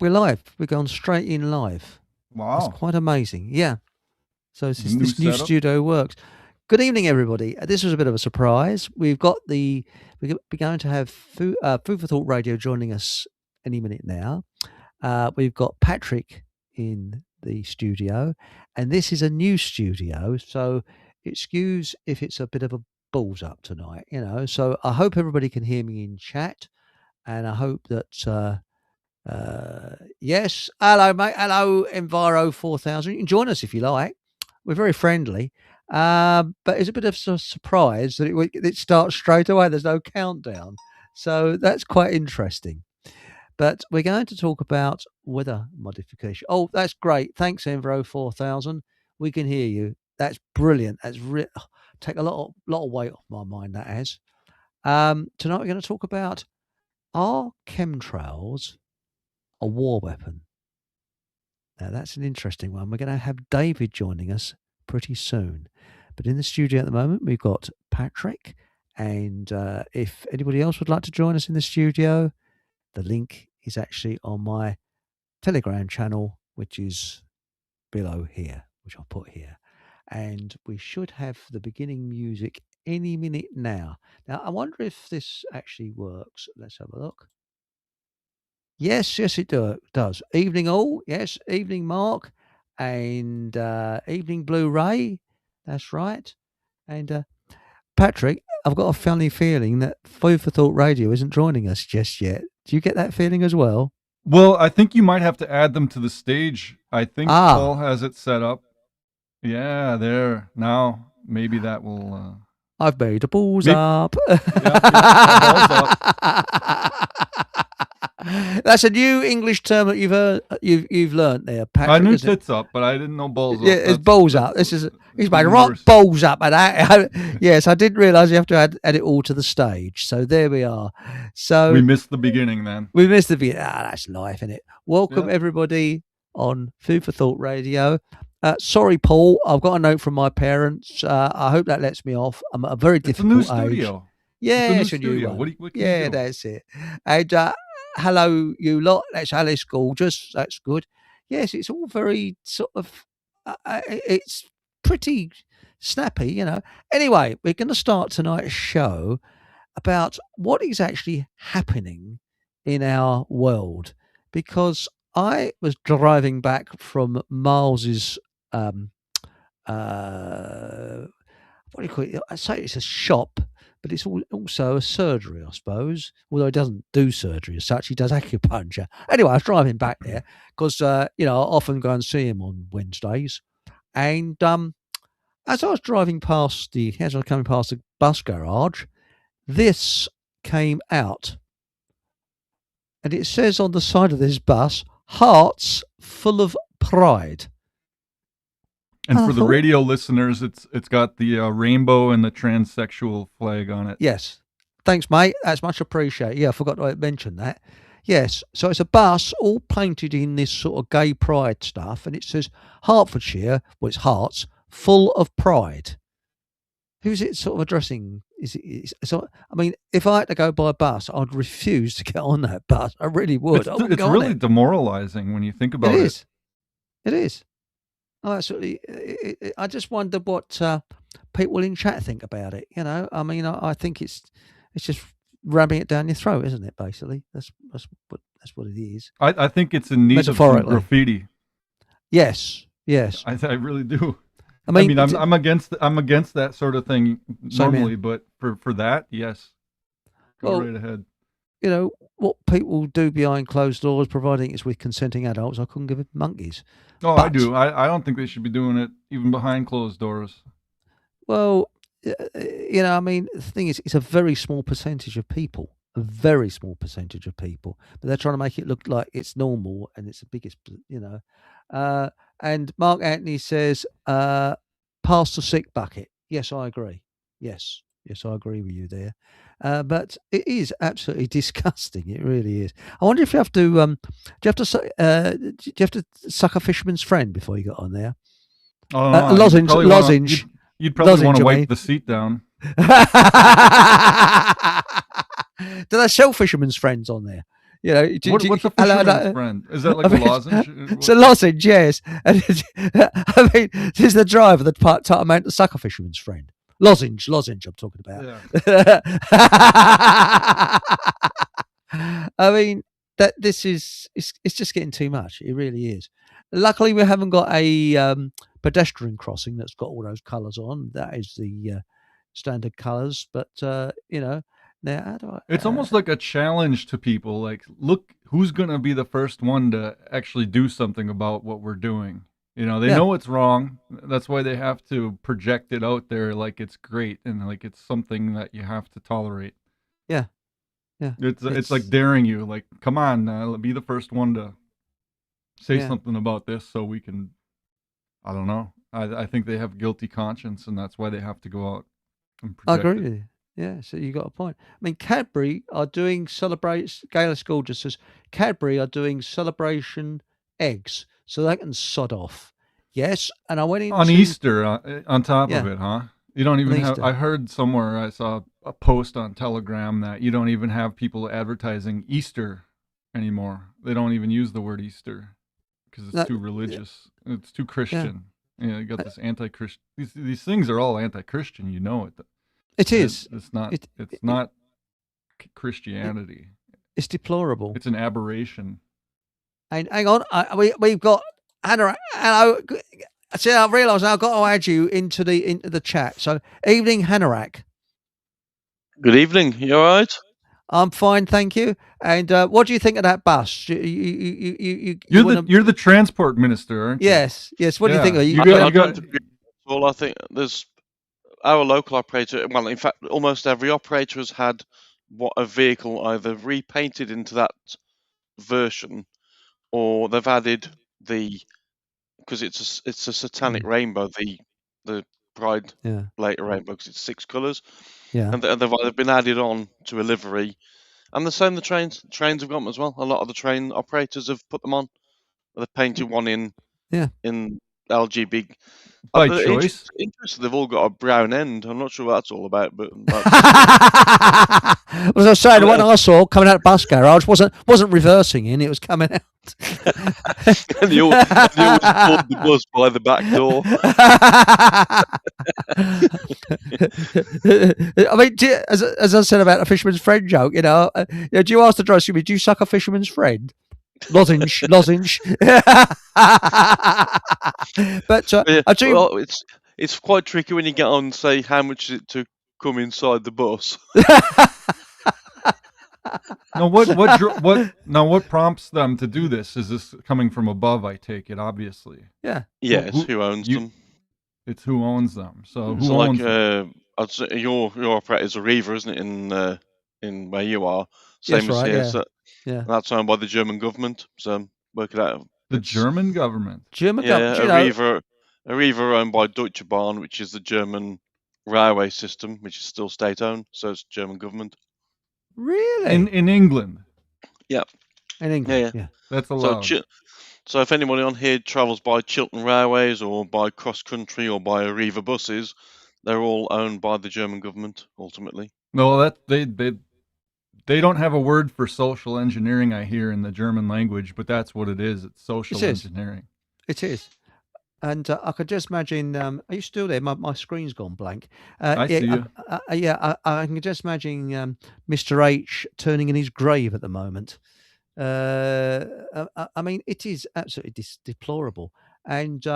We're live. We're going straight in live. Wow. It's quite amazing. Yeah. So this new setup. studio works. Good evening, everybody. This was a bit of a surprise. We're going to have Food for Thought Radio joining us any minute now. We've got Patrick in the studio, and this is a new studio, so excuse if it's a bit of a balls up tonight, So I hope everybody can hear me in chat, and I hope that yes, hello mate, hello Enviro 4000. You can join us if you like. We're very friendly, but it's a bit of a surprise that it starts straight away. There's no countdown, so that's quite interesting. But we're going to talk about weather modification. Oh, that's great. Thanks, Enviro 4000. We can hear you. That's brilliant. That's take a lot of weight off my mind. That has. Tonight we're going to talk about, are chemtrails a war weapon? Now that's an interesting one. We're going to have David joining us pretty soon. But in the studio at the moment, we've got Patrick. And if anybody else would like to join us in the studio, the link is actually on my Telegram channel, which is below here, which I'll put here. And we should have the beginning music any minute now. Now, I wonder if this actually works. Let's have a look. Yes, it does. Evening all. Yes, evening Mark. And evening Blu-ray. That's right. And Patrick, I've got a funny feeling that Food for Thought Radio isn't joining us just yet. Do you get that feeling as well? Well, I think you might have to add them to the stage. I think Paul has it set up. Yeah, there. Now, maybe that will... I've made a balls up. Balls up. That's a new English term that you've learnt there, Patrick. I knew tits up, but I didn't know balls up. Yeah, it's balls up. He's made rock balls up, and yes, I didn't realise you have to add it all to the stage. So there we are. So we missed the beginning then. We missed the beginning. That's life, isn't it? Welcome everybody on Food for Thought Radio. Sorry, Paul. I've got a note from my parents. I hope that lets me off. I'm at a very difficult age. It's a new studio. Yeah, it's a new studio. What can you do? That's it. And hello, you lot. That's Alice Gorgeous. That's good. Yes, it's all very sort of. It's pretty snappy, Anyway, we're going to start tonight's show about what is actually happening in our world, because I was driving back from Miles's what do you call it? I say it's a shop, but it's also a surgery, I suppose. Although he doesn't do surgery as such, he does acupuncture. Anyway, I was driving back there because I often go and see him on Wednesdays, and as I was driving past as I was coming past the bus garage, this came out, and it says on the side of this bus, "Hearts full of pride." And for the radio listeners, it's got the rainbow and the transsexual flag on it. Yes. Thanks, mate. That's much appreciated. Yeah, I forgot to mention that. Yes. So it's a bus all painted in this sort of gay pride stuff, and it says Hertfordshire, well, it's Hearts, full of pride. Who's it sort of addressing? So, I mean, if I had to go by a bus, I'd refuse to get on that bus. I really would. It's really demoralizing when you think about it. It is. Oh, absolutely. I just wonder what people in chat think about it. I mean, I think it's just ramming it down your throat, isn't it? Basically, that's what it is. I think it's in need of some graffiti. Yes. I really do. I mean, I'm against that sort of thing normally, but for that, yes, go right ahead. What people do behind closed doors, providing it's with consenting adults, I couldn't give a monkeys. Oh, I do. I don't think they should be doing it even behind closed doors. Well, I mean, the thing is, it's a very small percentage of people. But they're trying to make it look like it's normal, and it's the biggest, And Mark Anthony says, pass the sick bucket. Yes, I agree. Yes, I agree with you there. But it is absolutely disgusting. It really is. I wonder if you have to. Do you have to suck a fisherman's friend before you got on there? Oh, no, lozenge. You'd probably want to wipe the seat down. Do they sell fisherman's friends on there? You know, what's a fisherman's friend? Is that like a lozenge? It's a lozenge, yes. And I mean, this is the driver that part meant the sucker fisherman's friend. Lozenge, I'm talking about. Yeah. I mean, that this is it's just getting too much. It really is. Luckily, we haven't got a pedestrian crossing that's got all those colours on. That is the standard colours. But you know, now how do I? It's almost like a challenge to people. Like, look, who's gonna be the first one to actually do something about what we're doing? You know, they know it's wrong. That's why they have to project it out there like it's great and like it's something that you have to tolerate. Yeah. Yeah. It's like daring you. Like, come on, be the first one to say something about this so we can, I don't know. I think they have guilty conscience and that's why they have to go out and project I agree with you. Yeah, so you got a point. I mean, Cadbury are doing Gaylor School just says Cadbury are doing celebration eggs so they can sod off. Yes, and I went into on Easter on top of it, huh? You don't even have. I heard somewhere I saw a post on Telegram that you don't even have people advertising Easter anymore. They don't even use the word Easter because it's too religious. It's too Christian. Yeah, you got this anti-Christian. These things are all anti-Christian. You know it. It is. It's not. It's not Christianity. It's deplorable. It's an aberration. And hang on, we've got Hannah. See, I realise I've got to add you into the chat. So, evening, Hanarak. Good evening. You all right? I'm fine, thank you. And what do you think of that bus? You're the transport minister, aren't you? Yes. What do you think of it? Well, I think there's our local operator. Well, in fact, almost every operator has had a vehicle either repainted into that version, or they've added because it's a satanic rainbow, the Pride later rainbow, because it's 6 colours. Yeah. And they've either been added on to a livery, and the same the trains. Trains have got them as well. A lot of the train operators have put them on. They've painted one in LGB. By choice. Interesting, they've all got a brown end. I'm not sure what that's all about, but as I was saying, the one I saw coming out of the bus garage wasn't reversing in; it was coming out. and they always pulled the bus by the back door. I mean, as I said about a fisherman's friend joke, do you ask the driver, do you suck a fisherman's friend? Lozenge. But I do. Well, it's quite tricky when you get on and say how much is it to come inside the bus. Now, what prompts them to do this? Is this coming from above? I take it, obviously. Yeah. Yes. Who owns them? It's who owns them. So who owns them? I'd say your operator is Arriva, isn't it? In where you are, same as here. Yeah. So, that's owned by the German government. So work it out. The German government. Arriva owned by Deutsche Bahn, which is the German railway system, which is still state-owned. So it's German government. Really? In England. Yeah. In England. Yeah. That's allowed. So if anybody on here travels by Chiltern Railways or by cross country or by Arriva buses, they're all owned by the German government ultimately. No, they don't have a word for social engineering, I hear, in the German language, but that's what it is. It's social engineering. It is. And I could just imagine. Are you still there? My screen's gone blank. I see you. I can just imagine Mr. H turning in his grave at the moment. I mean, it is absolutely deplorable. And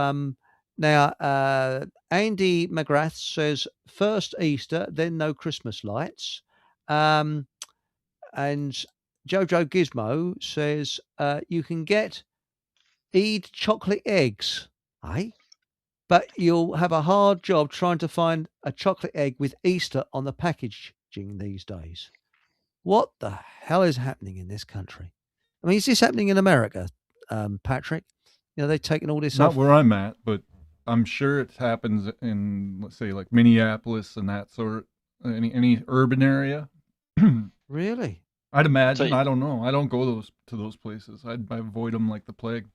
now, Andy McGrath says first Easter, then no Christmas lights. And Jojo Gizmo says you can get Eid chocolate eggs. But you'll have a hard job trying to find a chocolate egg with Easter on the packaging these days. What the hell is happening in this country? I mean, is this happening in America, Patrick? They've taken all this Not off. Where I'm at, but I'm sure it happens in, let's say, like Minneapolis and that sort of, any urban area. Really? I'd imagine. I don't know. I don't go to those places. I avoid them like the plague.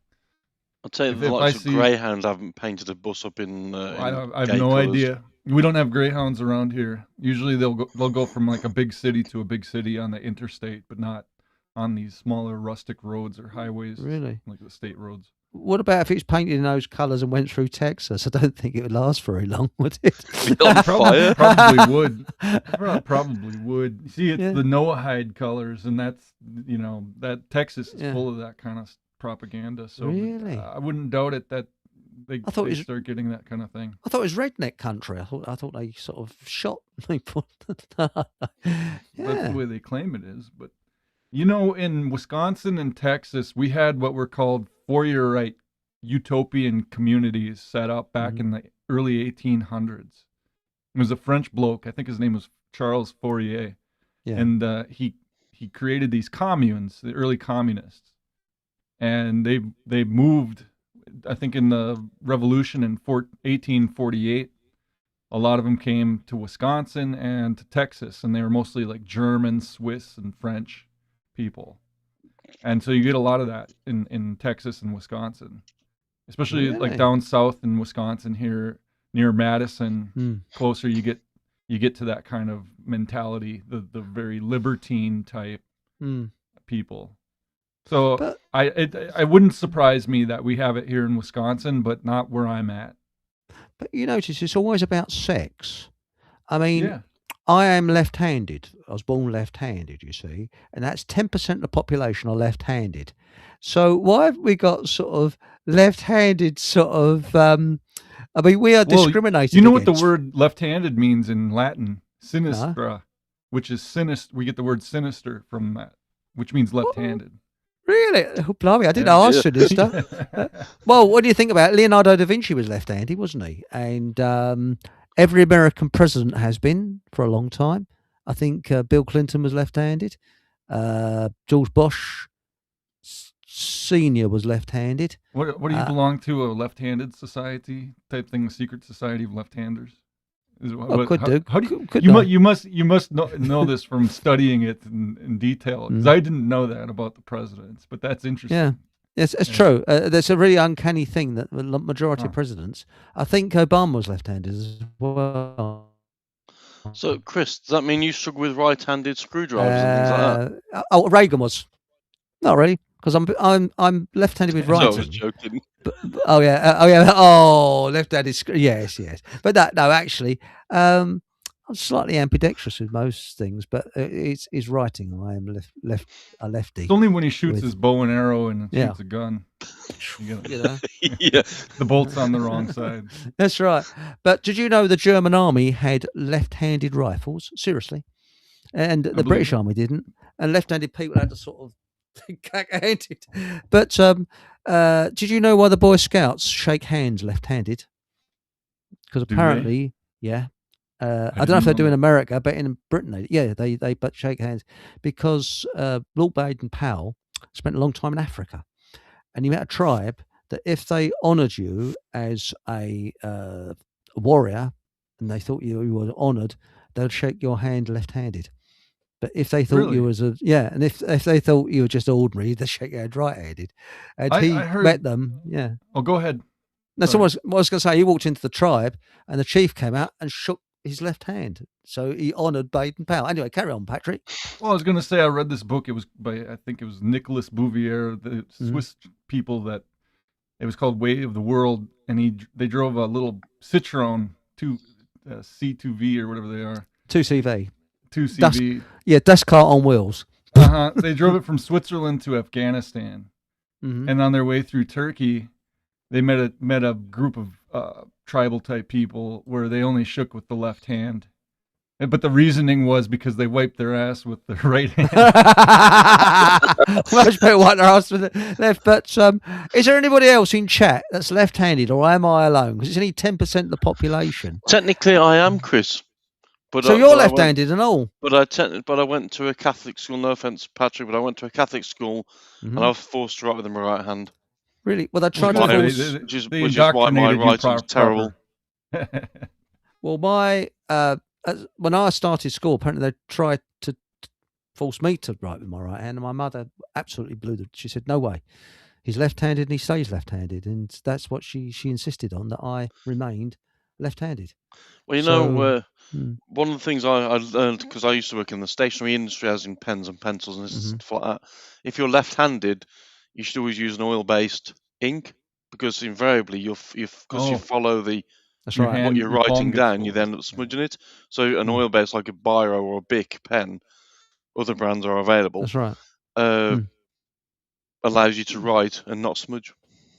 I'll tell you, the likes of Greyhound haven't painted a bus up in. I have no idea. We don't have Greyhounds around here. Usually they'll go from like a big city to a big city on the interstate, but not on these smaller rustic roads or highways, Really? like the state roads. What about if it's painted in those colours and went through Texas? I don't think it would last very long, would it? Be on fire. Probably would. Probably would. See, it's the Noahide colors, and that's, that Texas is full of that kind of propaganda. So really, I wouldn't doubt it that they start getting that kind of thing. I thought it was redneck country. I thought they sort of shot people. That's the way they claim it is. But in Wisconsin and Texas, we had what were called Fourierite utopian communities set up back in the early 1800s. It was a French bloke. I think his name was Charles Fourier. Yeah. And he created these communes, the early communists. And they moved, I think in the revolution in 1848, a lot of them came to Wisconsin and to Texas, and they were mostly like German, Swiss, and French people. And so you get a lot of that in Texas and Wisconsin, especially like down south in Wisconsin here near Madison. Closer you get to that kind of mentality, the very libertine type people. So it wouldn't surprise me that we have it here in Wisconsin, but not where I'm at. But you notice it's always about sex. I mean, I am left-handed. I was born left-handed, you see, and that's 10% of the population are left-handed. So why have we got sort of left-handed sort of? I mean, we are discriminated. You know what the word left-handed means in Latin? Sinistra, which is sinister. We get the word sinister from that, which means left-handed. Really? Oh, blimey, I didn't know I was sinister. Well, what do you think about it? Leonardo da Vinci was left-handed, wasn't he? And every American president has been for a long time. I think Bill Clinton was left-handed. George Bush Senior was left-handed. What do you belong to? A left-handed society type thing? A secret society of left-handers? You must know this from studying it in detail, because I didn't know that about the presidents, but that's interesting. Yeah, it's true. There's a really uncanny thing that the majority of presidents, I think Obama was left-handed as well. So, Chris, does that mean you struggle with right-handed screwdrivers and things like that? Oh, Reagan was. Not really, because I'm left-handed with right. I was joking. Left-handed. Yes. But actually, I'm slightly ambidextrous with most things, but it's writing. I am a lefty. It's only when he shoots his bow and arrow and shoots a gun. The bolt's on the wrong side. That's right. But did you know the German army had left-handed rifles? Seriously, and the British army didn't. And left-handed people had to sort of cack-handed. But did you know why the Boy Scouts shake hands left-handed? Because apparently, I don't know if they do in America, but in Britain, they but shake hands because Lord Baden-Powell spent a long time in Africa, and he met a tribe that if they honoured you as a warrior and they thought you were honoured, they'd shake your hand left-handed. But if they thought you was and if they thought you were just ordinary, they'd shake your hand right-handed. And he met them. Yeah. Oh, go ahead. No, so what I was going to say, he walked into the tribe, and the chief came out and shook his left hand. So he honoured Baden-Powell. Anyway, carry on, Patrick. Well, I was going to say I read this book. It was I think it was Nicolas Bouvier, the Swiss people that it was called Way of the World, and they drove a little Citroen C2V or whatever they are. 2CV. 2CV. Dust cart on wheels. They drove it from Switzerland to Afghanistan, and on their way through Turkey, they met a group of tribal type people where they only shook with the left hand, but the reasoning was because they wiped their ass with the right hand. Much better wipe their ass with the left. But is there anybody else in chat that's left-handed, or am I alone? Because it's only 10% of the population. Technically, I am, Chris. So you're left-handed and all. But I went to a Catholic school. No offense, Patrick, but I went to a Catholic school, and I was forced to write with my right hand. Really? Well, they tried to force. Which is why my writing's terrible. Well, when I started school, apparently they tried to force me to write with my right hand, and my mother absolutely blew them. She said, "No way. He's left-handed and he stays left-handed," and that's what she insisted on, that I remained left-handed. Well, you know, one of the things I learned, because I used to work in the stationery industry, as in pens and pencils and stuff like that. If you're left-handed, you should always use an oil-based ink, because invariably you follow the That's right. what you're writing down, you then end up smudging it. So an oil-based, like a Biro or a Bic pen, other brands are available. That's right. Allows you to write and not smudge.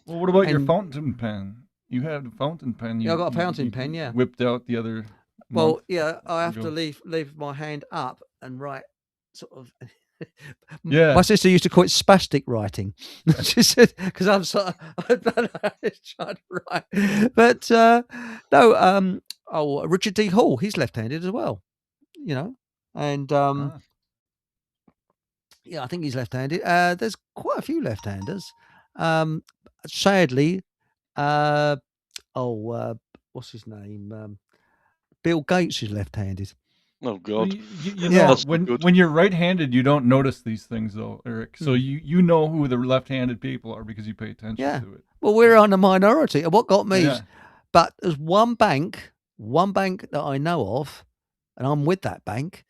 Well, what about your fountain pen? You had a fountain pen. I got a fountain pen. Yeah. Whipped out the other. Well, yeah, I have to leave my hand up and write sort of. Yeah. My sister used to call it spastic writing. She said, because I'm sort of trying to write. But no, Richard D. Hall, he's left-handed as well, you know, and yeah, I think he's left-handed. There's quite a few left-handers. Sadly, what's his name? Bill Gates is left-handed. Oh God! You know, when you're right-handed, you don't notice these things, though, Eric. So you know who the left-handed people are because you pay attention to it. Well, we're on a minority. And what got me is, but there's one bank that I know of, and I'm with that bank,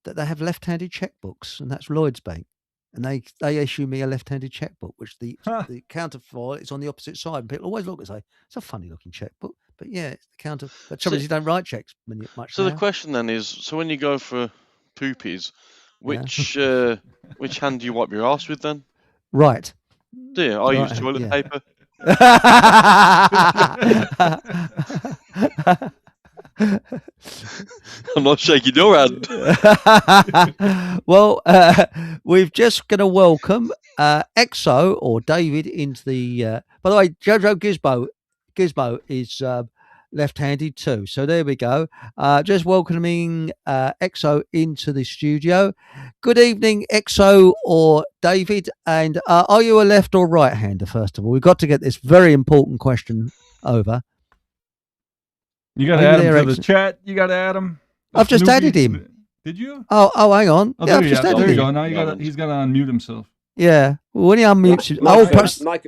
that they have left-handed checkbooks, and that's Lloyd's Bank. And they issue me a left-handed checkbook, which the counterfoil is on the opposite side. And people always look and say, it's a funny-looking checkbook. But yeah, it's the counter. But trouble is you don't write checks much. So the question then is, so when you go for poopies, which hand do you wipe your arse with then? Right. Do you? I use toilet paper. I'm not shaking your hand. Well, we've just going to welcome Exo or David into the. By the way, Jojo Gizmo is left-handed too. So there we go. Just welcoming Exo into the studio. Good evening, Exo or David. And are you a left or right-hander? First of all, we've got to get this very important question over. You got to add him to the chat. You got to add him. I've just added him. Did you? Oh, hang on. Yeah, I've just added him. There you go. Now he's got to unmute himself. Yeah. Well, when he unmutes,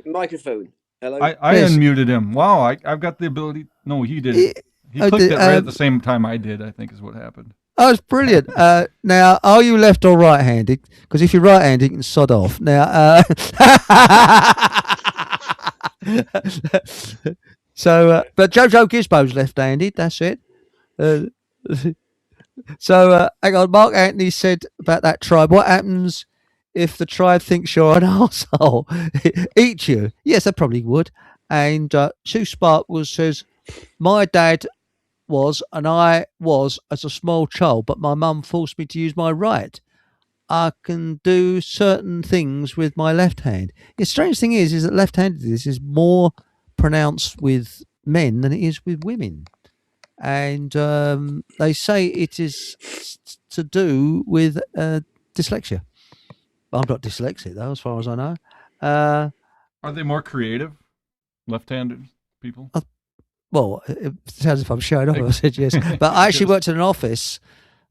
microphone. Hello. I unmuted him. Wow, I've got the ability. No, he didn't. He clicked it right at the same time I did, I think is what happened. Oh, it's brilliant. Now, are you left or right-handed? Because if you're right-handed, you can sod off. Now, so, but Jojo Gizmo's left-handed. That's it. So, hang on. Mark Anthony said about that tribe. What happens if the tribe thinks you're an arsehole? Eat you? Yes, they probably would. And Sue Sparkles says, my dad was, and I was as a small child, but my mum forced me to use my right. I can do certain things with my left hand. The strange thing is that left-handedness is more pronounced with men than it is with women. And they say it is to do with dyslexia. I'm not dyslexic, though, as far as I know. Are they more creative, left-handed people? Well, it sounds as if I'm showing off. I said yes. But I actually worked in an office.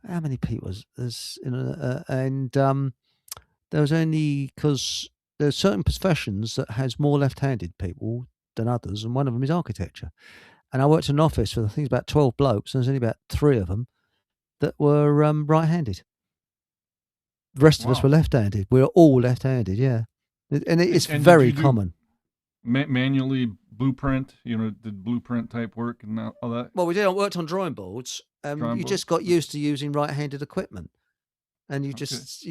How many people was there's and there was only, because there's certain professions that has more left-handed people than others, and one of them is architecture. And I worked in an office with, I think, about 12 blokes, and there's only about 3 of them that were right-handed. The rest of us were left-handed. We were all left-handed, yeah. And it's very common. Manually blueprint, did blueprint type work and all that? Well, we worked on drawing boards. Just got used to using right-handed equipment, and you just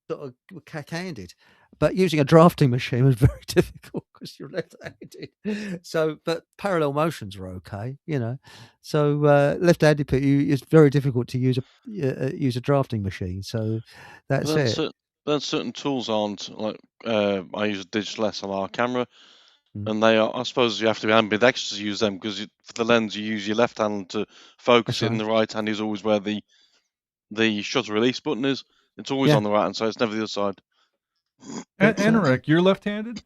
sort of were cack-handed. But using a drafting machine was very difficult because you're left-handed. So, but parallel motions were okay, So left-handed people, it's very difficult to use a drafting machine. So that's it. Then certain tools aren't like I use a digital SLR camera. And they are, I suppose you have to be ambidextrous to use them, because for the lens you use your left hand to focus it, and the right hand is always where the shutter release button is. It's always on the right hand side, it's never the other side. And Rick, you're left-handed?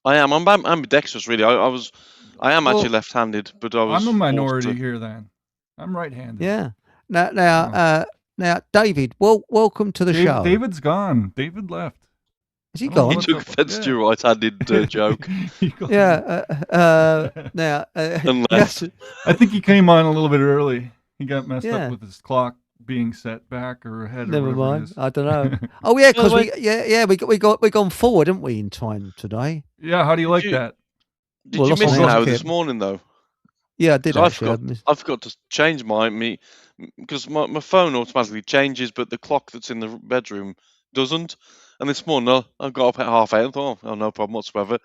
I am. I'm ambidextrous, really. I am actually left-handed, but I'm a minority here then. I'm right-handed. Yeah. Now, David, welcome to the show. David's gone. David left. Is he gone? He took offence to your right-handed joke. Now, And left. I think he came on a little bit early. He got messed up with his clock being set back or ahead. Never or mind. It is. I don't know. Oh yeah, because we gone forward, didn't we, in time today? Yeah. How do you like that? Did you miss Now this morning though? Yeah, I did. Actually, I forgot to change me because my phone automatically changes, but the clock that's in the bedroom doesn't. And this morning I got up at 8:30 and thought, oh, no problem whatsoever.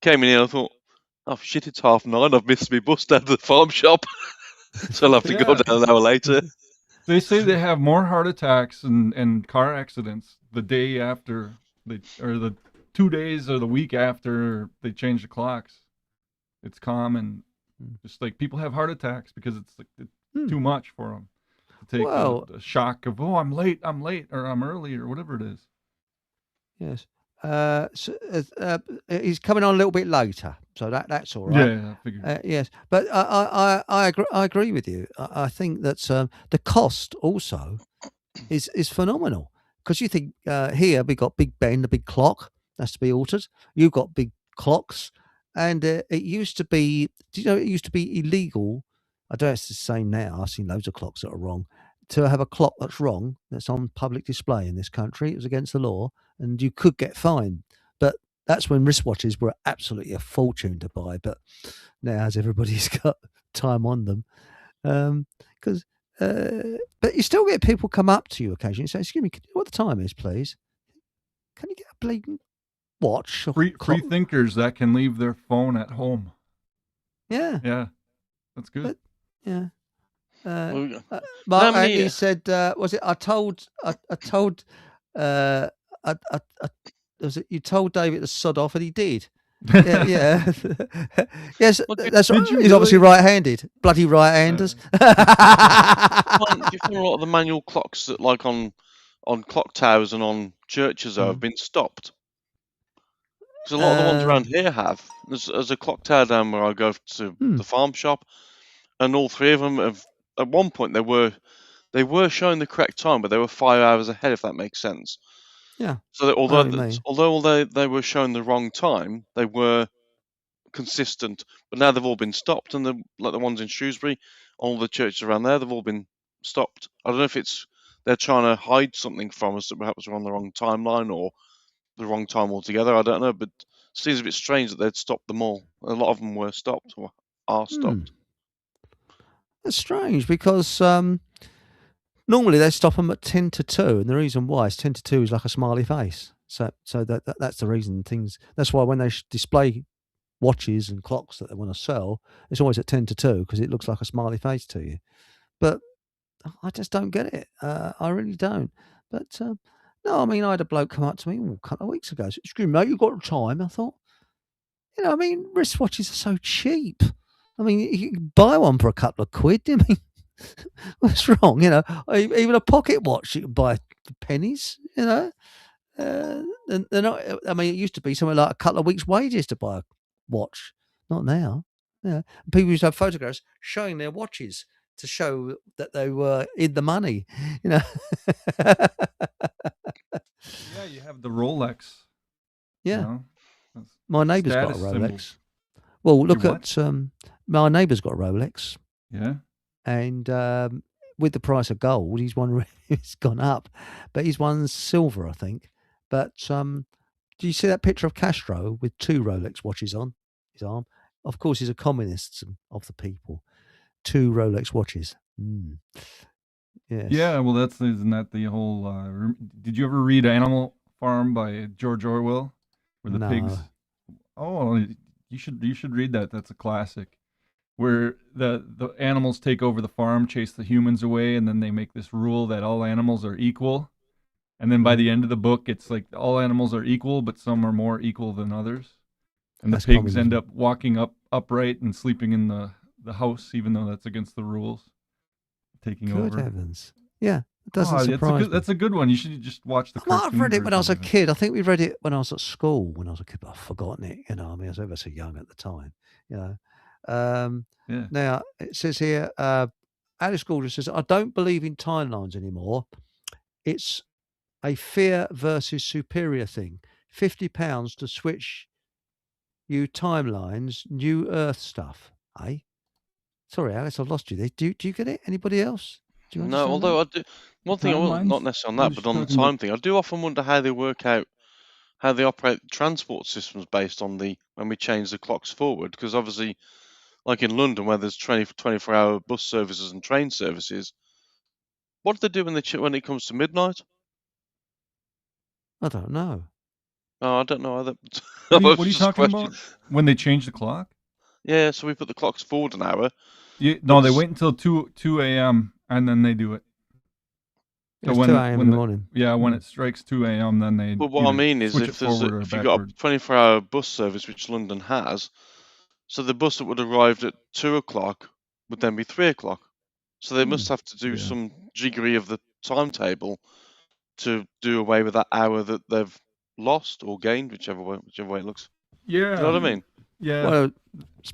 Came in here and I thought, oh shit, it's 9:30. I've missed my bus down to the farm shop, so I'll have to go down an hour later. They say they have more heart attacks and car accidents the day after or the 2 days or the week after they change the clocks. It's common. Just like people have heart attacks because it's like too much for them to take the shock of, oh, I'm late, or I'm early, or whatever it is. Yes. He's coming on a little bit later, so that's all right. Yeah, I figured. Yes, but I agree with you. I think that the cost also is phenomenal, because you think here we got Big Ben, the big clock that's to be altered. You've got big clocks. And it used to be, do you know, it used to be illegal. I don't know if it's the same now. I've seen loads of clocks that are wrong. To have a clock that's wrong, that's on public display in this country, it was against the law, and you could get fined. But that's when wristwatches were absolutely a fortune to buy. But now, as everybody's got time on them, but you still get people come up to you occasionally and say, "Excuse me, can you know what the time is, please? Can you get a bleeding watch?" Free thinkers that can leave their phone at home. Yeah, that's good. Mark Andy said, "Was it? I told, was it? You told David to sod off, and he did." Yeah. Yes, that's right. He's obviously right-handed. Bloody right-handers. You find a lot of the manual clocks that, like on clock towers and on churches, have been stopped. Because a lot of the ones around here have. There's a clock tower down where I go to the farm shop, and all three of them have. At one point, they were showing the correct time, but they were 5 hours ahead, if that makes sense. Yeah. So although they were showing the wrong time, they were consistent. But now they've all been stopped, and like the ones in Shrewsbury, all the churches around there, they've all been stopped. I don't know if they're trying to hide something from us, that perhaps we're on the wrong timeline or the wrong time altogether. I don't know, but it seems a bit strange that they'd stopped them all. A lot of them were stopped or are stopped. That's strange, because normally they stop them at 10 to 2, and the reason why is 10 to 2 is like a smiley face. So that's the reason things. That's why when they display watches and clocks that they want to sell, it's always at 10 to 2, because it looks like a smiley face to you. But I just don't get it. I really don't. But no, I mean, I had a bloke come up to me a couple of weeks ago. Said, "Excuse me, mate, you got time?" I thought, I mean, wristwatches are so cheap. I mean, you can buy one for a couple of quid. I mean, what's wrong? Even a pocket watch you can buy for pennies. And they're not. I mean, it used to be something like a couple of weeks' wages to buy a watch. Not now. Yeah, people used to have photographs showing their watches to show that they were in the money. Yeah, you have the Rolex. Yeah, my neighbour's got a Rolex. Symbol. Well, look at my neighbour's got a Rolex. Yeah, and with the price of gold, it's gone up, but he's won silver, I think. But do you see that picture of Castro with 2 Rolex watches on his arm? Of course, he's a communist of the people. 2 Rolex watches. Yes. Yeah, well, isn't that the whole? Did you ever read Animal Farm by George Orwell, where the pigs? Oh, you should read that. That's a classic, where the animals take over the farm, chase the humans away, and then they make this rule that all animals are equal. And then by the end of the book, it's like all animals are equal, but some are more equal than others. And the pigs end up walking upright and sleeping in the house, even though that's against the rules. Taking over. Good heavens. Yeah, it doesn't surprise me. That's a good one. You should just watch the cartoon. I've read it when I was a kid. I think we read it when I was at school when I was a kid, but I've forgotten it. I mean, I was ever so young at the time. Now, it says here, Alice Gordon says, "I don't believe in timelines anymore. It's a fear versus superior thing. £50 to switch you timelines, new Earth stuff. Eh? Sorry, Alice, I've lost you there. Do you get it? Anybody else? Do you No, understand although that? I do. One thing, not necessarily on that, but on the time thing, I do often wonder how they work out how they operate transport systems based on when we change the clocks forward. Because obviously, like in London, where there's 24-hour bus services and train services, what do they do when it comes to midnight? I don't know. Oh, I don't know either. What are you talking about? When they change the clock? Yeah, so we put the clocks forward an hour. No, they wait until 2 a.m. and then they do it. So it's 2 a.m. in the morning. Yeah, when it strikes 2 a.m., then they. But what I mean is, if you've got a 24-hour bus service, which London has, so the bus that would have arrived at 2 o'clock would then be 3 o'clock. So they must have to do some jiggery of the timetable to do away with that hour that they've lost or gained, whichever way it looks. Yeah. Do you know what I mean? Yeah. Well,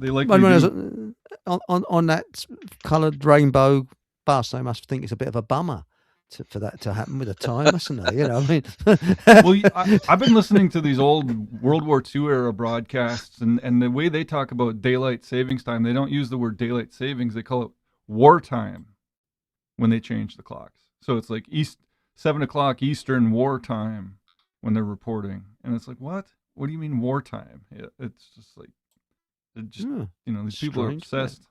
they like on that coloured rainbow bus, they must think it's a bit of a bummer for that to happen with a time, mustn't they? You know, I mean. Well, I've been listening to these old World War II era broadcasts, and the way they talk about daylight savings time, they don't use the word daylight savings; they call it wartime when they change the clocks. So it's like 7 o'clock Eastern wartime when they're reporting, and it's like, what? What do you mean wartime? It's just like, these people are obsessed.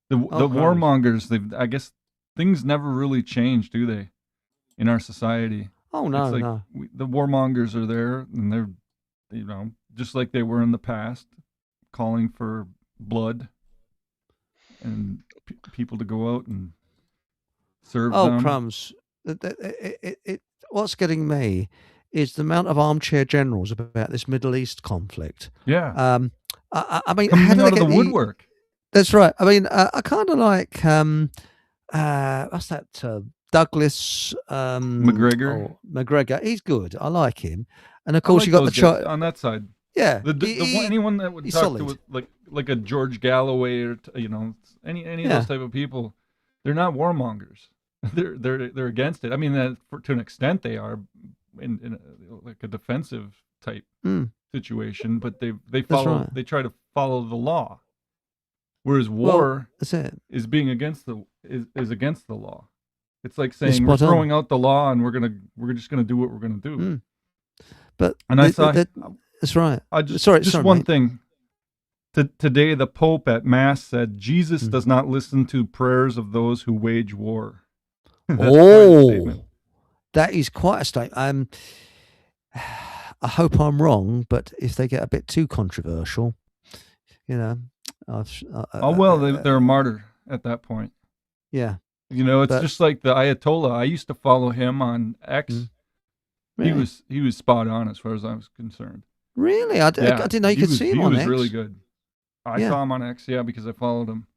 The warmongers, I guess things never really change, do they, in our society? Oh, no, it's like no. The warmongers are there, and they're, just like they were in the past, calling for blood and people to go out and serve them. Oh, crumbs. What's getting me is the amount of armchair generals about this Middle East conflict. Yeah. I mean, coming out of the woodwork. That's right. I mean, I kind of like what's that? Douglas McGregor. McGregor. He's good. I like him. And of course, you got the child on that side. Yeah. Anyone that would talk to like a George Galloway or any of those type of people, they're not warmongers. They're against it. I mean, to an extent they are in like a defensive type situation, but they follow. Right. They try to follow the law. Whereas war is being against is against the law. It's like saying we're throwing out the law and we're just gonna do what we're gonna do. But that's right. One thing. Today the Pope at Mass said Jesus does not listen to prayers of those who wage war. That is quite a statement. I hope I'm wrong, but if they get a bit too controversial, they're a martyr at that point. Yeah. It's just like the Ayatollah. I used to follow him on X. Really? He was spot on as far as I was concerned. Really? I didn't know you could see him on X. He was really good. I saw him on X, because I followed him.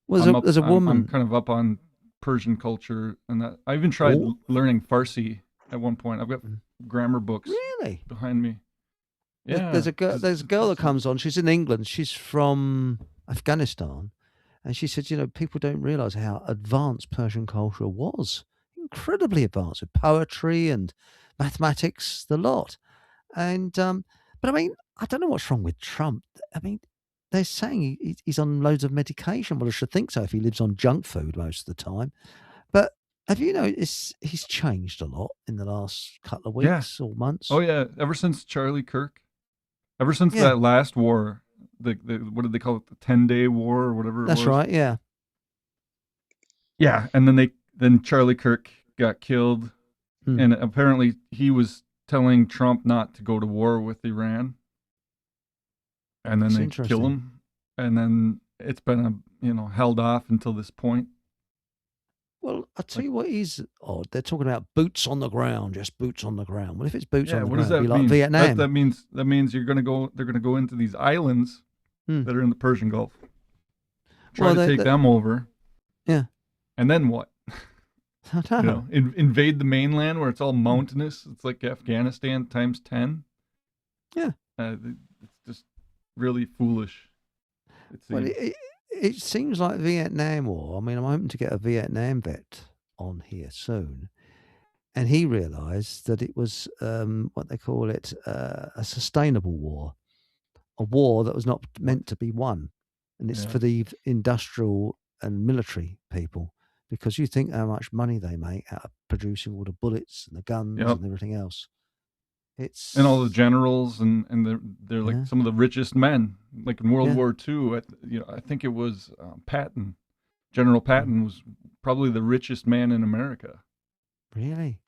Well, there's a woman. I'm kind of up on Persian culture, and that I even tried learning Farsi at one point. I've got grammar books behind me. Yeah. There's a girl that comes on. She's in England. She's from Afghanistan. And she said, people don't realize how advanced Persian culture was. Incredibly advanced with poetry and mathematics, the lot. And, but I mean, I don't know what's wrong with Trump. I mean, they're saying he's on loads of medication. Well, I should think so if he lives on junk food most of the time. But have you noticed he's changed a lot in the last couple of weeks or months? Oh, yeah. Ever since Charlie Kirk. Ever since that last war. The what did they call it? The 10-day war or whatever. That's right. Yeah. Yeah, and then Charlie Kirk got killed, and apparently he was telling Trump not to go to war with Iran, and then they kill him, and then it's been held off until this point. Well, I'll tell you what is odd. They're talking about boots on the ground, just boots on the ground. Well, if it's boots on the ground, it'd be like Vietnam. That means they're going to go into these islands that are in the Persian Gulf. Try to take them over. Yeah. And then what? Invade the mainland where it's all mountainous. It's like Afghanistan times 10. Yeah. It's just really foolish. It seems like Vietnam War. I mean, I'm hoping to get a Vietnam vet on here soon. And he realised that it was what they call it a sustainable war, a war that was not meant to be won. And it's for the industrial and military people, because you think how much money they make out of producing all the bullets and the guns and everything else. And all the generals and they're like some of the richest men. Like in World War II, I think it was Patton. General Patton was probably the richest man in America. Really?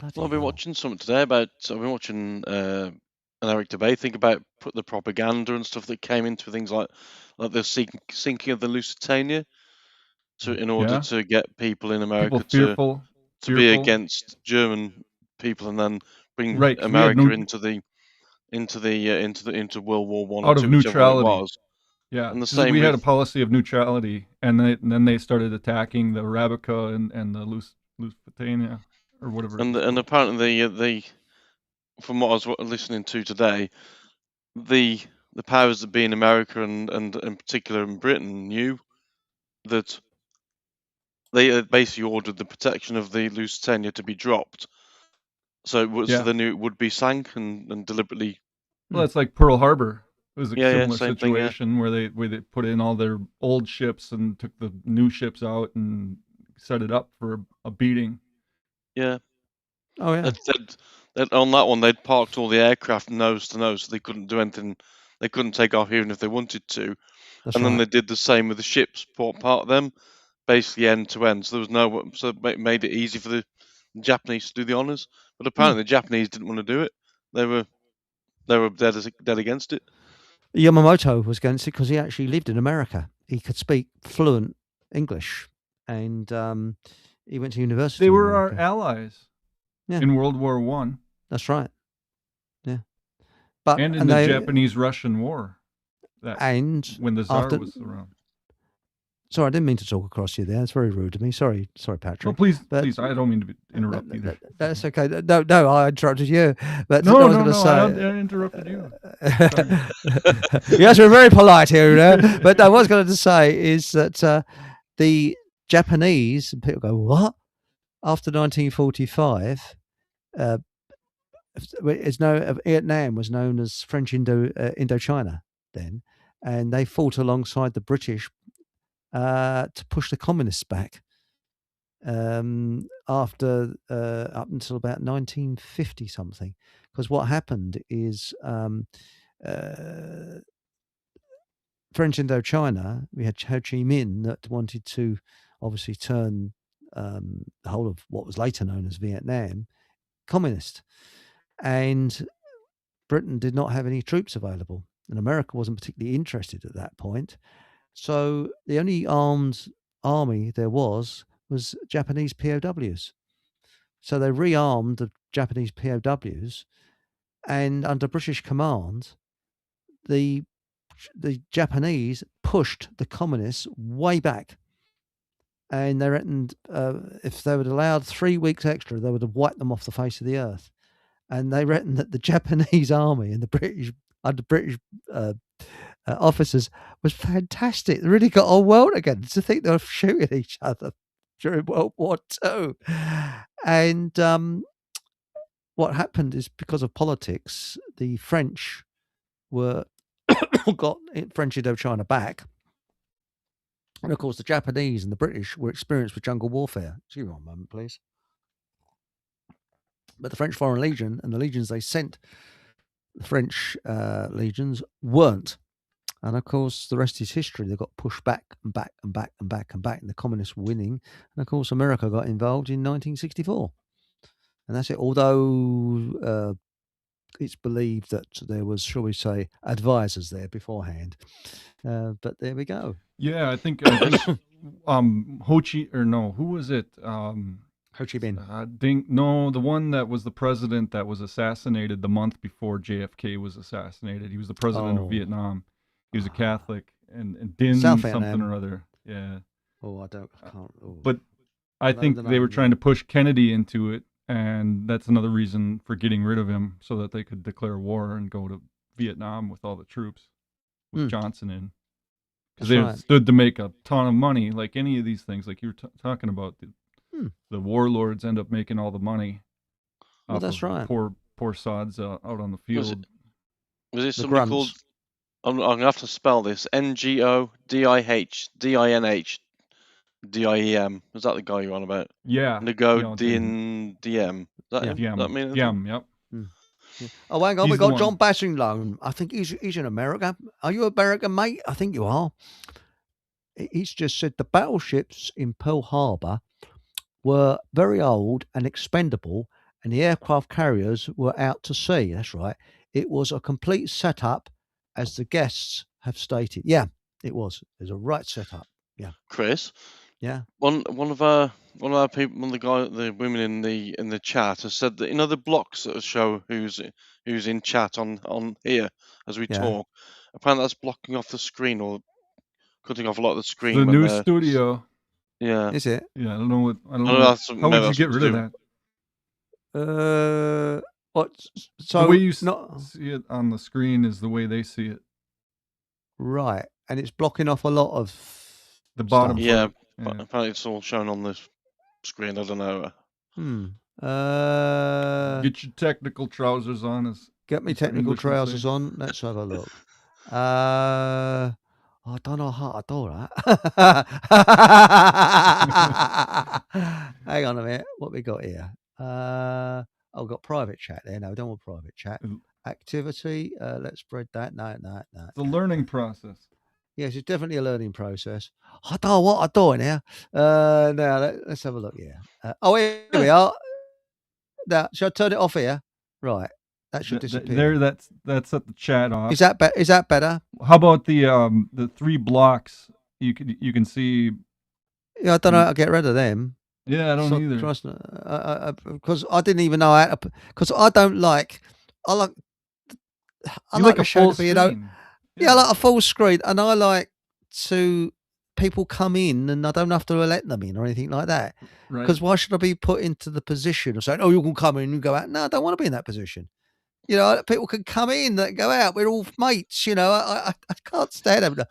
Well, I've been watching something today about. I've been watching an Eric debate think about the propaganda and stuff that came into things like the sinking of the Lusitania, in order to get people in America to be against German people, and then bring America into World War One or out two, of whichever one it neutrality. was. Yeah, and the same we had a policy of neutrality, and then they started attacking the Arabica and the Lusitania or whatever. And apparently the from what I was listening to today, the powers that be in America and in particular in Britain knew that they basically ordered the protection of the Lusitania to be dropped. So they knew it would be sank and deliberately. Well, it's like Pearl Harbor. It was a similar same situation thing, where they put in all their old ships and took the new ships out and set it up for a beating. Yeah. Oh yeah. On that one, they'd parked all the aircraft nose to nose, so they couldn't do anything. They couldn't take off even if they wanted to. Then they did the same with the ships, part of them, basically end to end. So there was so it made it easy for the Japanese to do the honors. But apparently the Japanese didn't want to do it. They were dead against it. Yamamoto was against it because he actually lived in America. He could speak fluent English, and he went to university. They were our allies in World War I. That's right. Yeah, and in the Japanese-Russian War. When the Tsar was around. Sorry, I didn't mean to talk across you there. It's very rude of me. Sorry, Patrick. Well, please, I don't mean to interrupt either. That's okay. No, I interrupted you. But no, I interrupted you. Yes, we're very polite here, you know. But I was going to say is that the Japanese, and people go, what? After 1945, Vietnam was known as French Indochina then, and they fought alongside the British to push the communists back after up until about 1950 something. Because what happened is French Indochina, we had Ho Chi Minh that wanted to obviously turn the whole of what was later known as Vietnam communist, and Britain did not have any troops available, and America wasn't particularly interested at that point. So the only armed army there was Japanese POWs. So they rearmed the Japanese POWs, and under British command, the Japanese pushed the communists way back. And they reckoned if they were allowed 3 weeks extra, they would have wiped them off the face of the earth. And they reckoned that the Japanese army and the British officers was fantastic. They really got on well together. To think they were shooting each other during World War II. And what happened is, because of politics, the French got French Indochina back. And of course, the Japanese and the British were experienced with jungle warfare. Excuse me one moment, please. But the French Foreign Legion and the legions they sent, the French legions, weren't. And of course, the rest is history. They got pushed back and back and back and back and back, and the communists winning. And of course, America got involved in 1964. And that's it. Although it's believed that there was, shall we say, advisors there beforehand. But there we go. Yeah, I think Ho Chi, or no, who was it? Ho Chi Minh. No, the one that was the president that was assassinated the month before JFK was assassinated. He was the president of Vietnam. He was a Catholic, and Dinh something or other. Yeah. Oh, I can't. Oh. But I think they were trying to push Kennedy into it, and that's another reason for getting rid of him, so that they could declare war and go to Vietnam with all the troops, with Johnson in. Because they stood to make a ton of money, like any of these things, like you were talking about, The warlords end up making all the money. Well, that's right. Poor sods out on the field. Was it somebody called? I'm gonna have to spell this. NGODIHDINHDIEM. Is that the guy you're on about? Yeah. Negodindiem. That mean? Yep. Yeah. Oh, hang on, we got John Bassington. I think he's in America. Are you American, mate? I think you are. He's just said the battleships in Pearl Harbor were very old and expendable, and the aircraft carriers were out to sea. That's right. It was a complete setup, as the guests have stated. Yeah, it was. It was a right setup. Yeah. Chris. Yeah. One of our people, the women in the chat has said that the blocks that show who's in chat on here as we talk. Apparently that's blocking off the screen or cutting off a lot of the screen. The new studio. Yeah. Is it? Yeah, I don't know. How would you get rid of that? What? So the way you see it on the screen is the way they see it. Right, and it's blocking off a lot of the bottom. Yeah, but apparently it's all shown on this screen. I don't know. Get your technical trousers on. Get me technical trousers on. Let's have a look. I don't know how to do that. Hang on a minute. What we got here? I've got private chat there. No, don't want private chat. Activity. Let's spread that. No. It's a learning process. Yes, it's definitely a learning process. I don't know what I'm doing here. Now, let's have a look here. Here we are. Now, should I turn it off here? Right. That should disappear. There, that's at the chat off. Is that better? How about the 3 blocks? You can see. Yeah, I don't know how to get rid of them. Yeah, I don't either. Because I didn't even know how to. Because I don't like. I like a full screen. Yeah, I like a full screen, and I like to people come in, and I don't have to let them in or anything like that. Because why should I be put into the position of saying, "Oh, you can come in and go out"? No, I don't want to be in that position. People can come in and go out. We're all mates. I can't stand having to.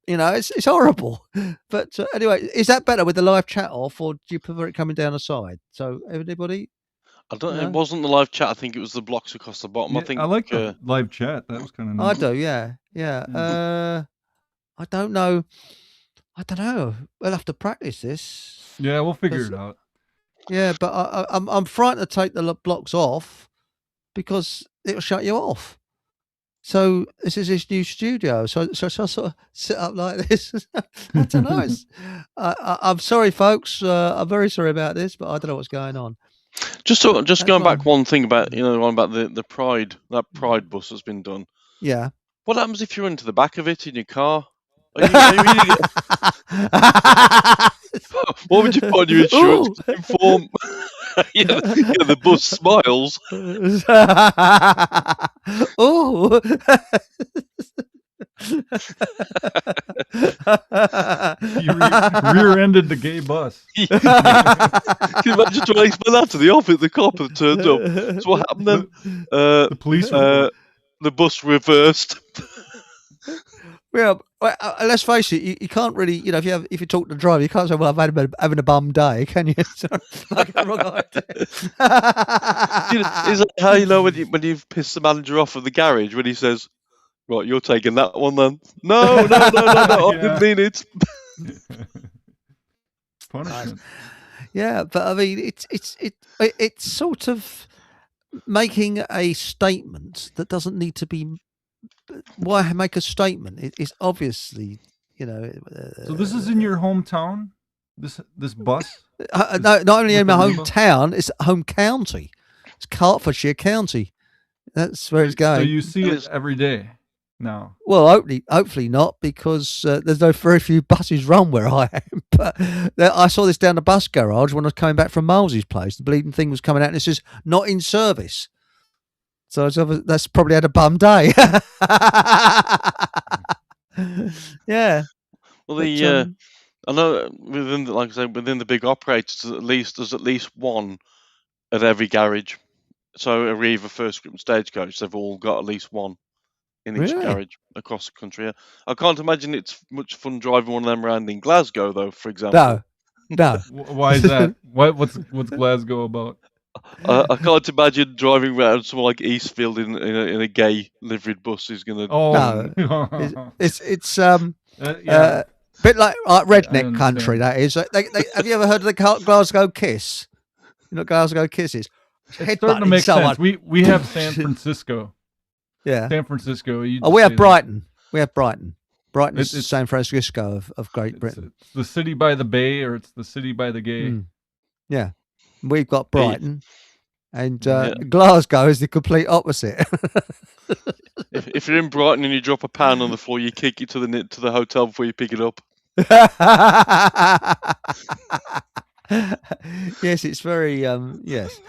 It's horrible. But anyway, is that better with the live chat off, or do you prefer it coming down the side? So everybody. I don't. It wasn't the live chat. I think it was the blocks across the bottom. Yeah, I like the live chat. That was kind of nice. I do. Yeah. I don't know. We'll have to practice this. Yeah, we'll figure it out. Yeah, but I'm frightened to take the blocks off because it'll shut you off. So this is this new studio. So I sort of sit up like this. I don't know. I'm sorry, folks. I'm very sorry about this, but I don't know what's going on. Just going back one thing about the Pride, that Pride bus that's been done. Yeah. What happens if you're into the back of it in your car? What would you put on your insurance to inform? The bus smiles. Oh. You rear-ended the gay bus. Can you imagine trying to explain that to the cop that turned up? So what happened then? The police. The bus reversed. Well, let's face it. You can't really, if you talk to the driver, you can't say, "Well, I'm having a bum day," can you? Like a wrong idea. Is that how you know when you've pissed the manager off of the garage when he says, "Right, you're taking that one then"? No, I didn't mean it. Punishment. Yeah, but I mean, it's sort of making a statement that doesn't need to be. Why make a statement? It's obviously, So this is in your hometown. This bus. No, not only in my hometown, it's home county. It's Hertfordshire County. That's where it's going. So you see it every day now. Well, hopefully not, because there's very few buses run where I am. But I saw this down the bus garage when I was coming back from Miles's place. The bleeding thing was coming out, and it says "not in service." So that's probably had a bum day. Yeah. Well, I know within the big operators, there's at least one at every garage. So Arriva, First Group, and Stagecoach, they've all got at least one in each garage across the country. I can't imagine it's much fun driving one of them around in Glasgow, though. For example. No. Why is that? What's Glasgow about? I can't imagine driving around somewhere like Eastfield in a gay liveried bus is going to. No, it's yeah. bit like redneck country. That is. Have you ever heard of the Glasgow Kiss? You know what Glasgow Kiss is? It's starting to make sense. We have San Francisco. Yeah, San Francisco. We have Brighton. We have Brighton. Brighton is San Francisco of Great Britain. It's the city by the bay, or it's the city by the gay. Yeah, we've got Brighton, and Glasgow is the complete opposite. If you're in Brighton and you drop a pan on the floor, you kick it to the hotel before you pick it up. Yes, it's very yes.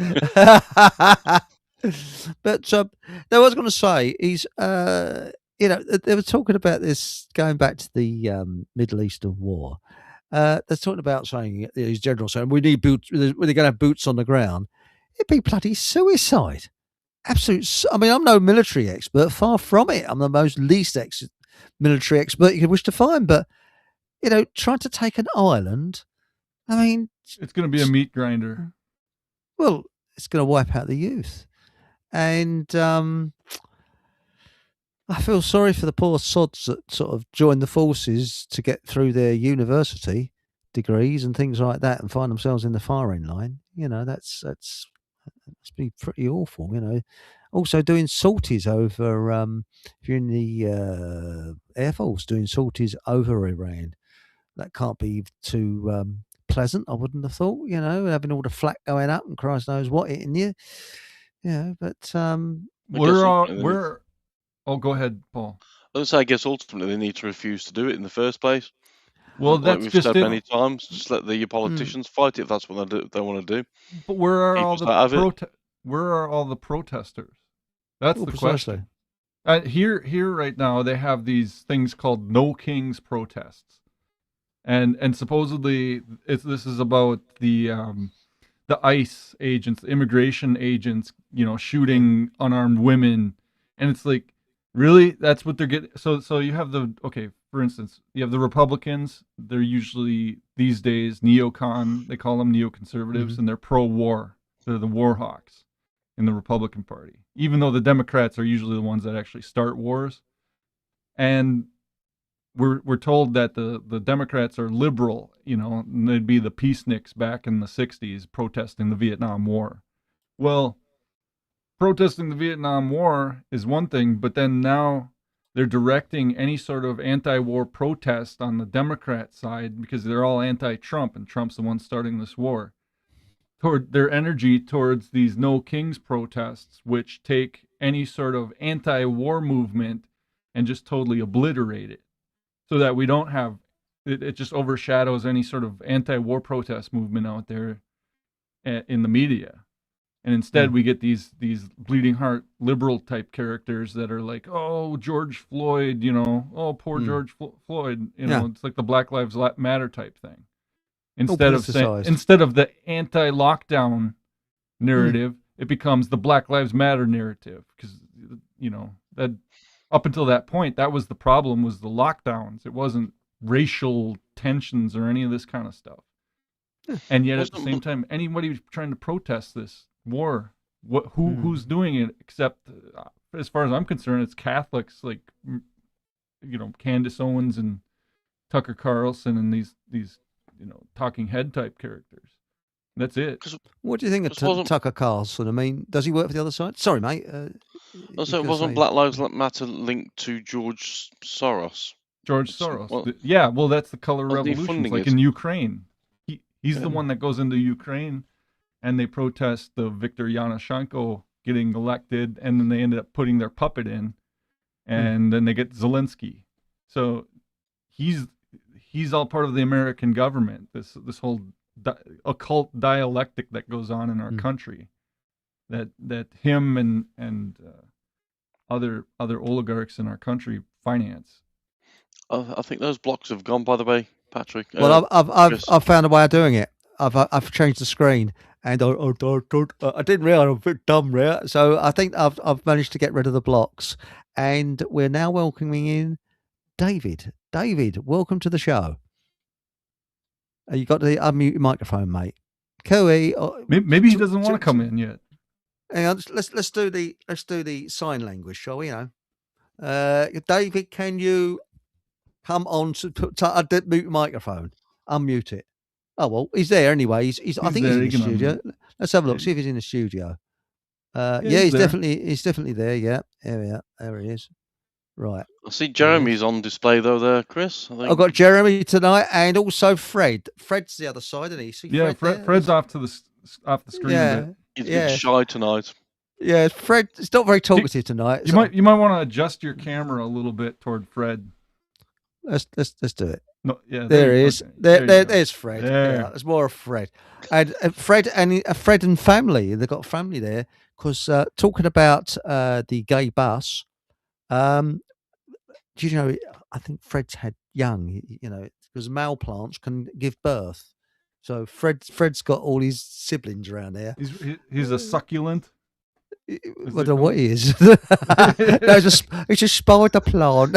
But I was going to say is they were talking about this going back to the Middle Eastern war. They're talking about saying these generals saying we need boots. We're going to have boots on the ground. It'd be bloody suicide. Absolute. I mean, I'm no military expert. Far from it. I'm the most least military expert you could wish to find. But trying to take an island. I mean, it's going to be a meat grinder. Well, it's going to wipe out the youth. And I feel sorry for the poor sods that sort of join the forces to get through their university degrees and things like that and find themselves in the firing line. That's be pretty awful. Also doing sorties over if you're in the Air Force, doing sorties over Iran, that can't be too pleasant. I wouldn't have thought. Having all the flak going up and Christ knows what hitting you. Yeah, but we're. Oh, go ahead, Paul. I guess ultimately they need to refuse to do it in the first place. Well, that's we've just said many times. Just let the politicians fight it if that's what they want to do. But where are all the protesters? That's the question. Here right now they have these things called No Kings protests, and supposedly this is about the ICE agents, the immigration agents, shooting unarmed women, and it's like, really, that's what they're getting. So you have for instance, you have the Republicans. They're usually these days neocon. They call them neoconservatives, and they're pro-war. They're the war hawks in the Republican Party, even though the Democrats are usually the ones that actually start wars. And we're told that the Democrats are liberal, and they'd be the peaceniks back in the 60s protesting the Vietnam War. Well, protesting the Vietnam War is one thing, but then now they're directing any sort of anti-war protest on the Democrat side, because they're all anti-Trump, and Trump's the one starting this war, toward their energy towards these No Kings protests, which take any sort of anti-war movement and just totally obliterate it, so that we don't have it just overshadows any sort of anti-war protest movement out there in the media. And instead we get these bleeding heart liberal type characters that are like, oh, George Floyd, oh, poor George Floyd, it's like the Black Lives Matter type thing. Instead of the anti-lockdown narrative, it becomes the Black Lives Matter narrative, because that up until that point, that was the problem, was the lockdowns. It wasn't racial tensions or any of this kind of stuff. And yet at the same time, anybody trying to protest this war, who's doing it except, as far as I'm concerned, it's Catholics like Candace Owens and Tucker Carlson and these talking head type characters. That's it. What do you think of Tucker Carlson? I mean, does he work for the other side? Sorry, mate. So wasn't Black Lives Matter linked to George Soros? George Soros. Well, that's the color revolution, like in Ukraine. He's the one that goes into Ukraine, and they protest the Viktor Yanushchenko getting elected, and then they ended up putting their puppet in, and then they get Zelensky. So he's all part of the American government. This whole occult dialectic that goes on in our country, that him and other oligarchs in our country finance. I think those blocks have gone, by the way, Patrick. Well, I've found a way of doing it. I've changed the screen, and I didn't realize I'm a bit dumb, right? So I think I've managed to get rid of the blocks, and we're now welcoming in David. David, welcome to the show. You got to unmute your microphone, mate. Cooey. Maybe he doesn't want to come in yet. Hang on, let's do the sign language, shall we? David, can you come on to mute your microphone? Unmute it. Oh well, he's there anyway. He's I think there, he's in the studio. Let's have a look. See if he's in the studio. He's definitely there. Yeah, there he is. Right. I see Jeremy's on display though. There, Chris. I've got Jeremy tonight, and also Fred. Fred's the other side, isn't he? See Fred's off the screen. Yeah, he's a bit shy tonight. Yeah, Fred. It's not very talkative tonight. You might want to adjust your camera a little bit toward Fred. Let's do it. No, yeah, there he is. Okay. There's Fred. There. Yeah, it's more of Fred, and Fred and family. They've got family there because talking about the gay bus. Do you know? I think Fred's had young. Because male plants can give birth. So Fred's got all his siblings around there. He's a succulent. I don't know what he is. No, it's just spider plant.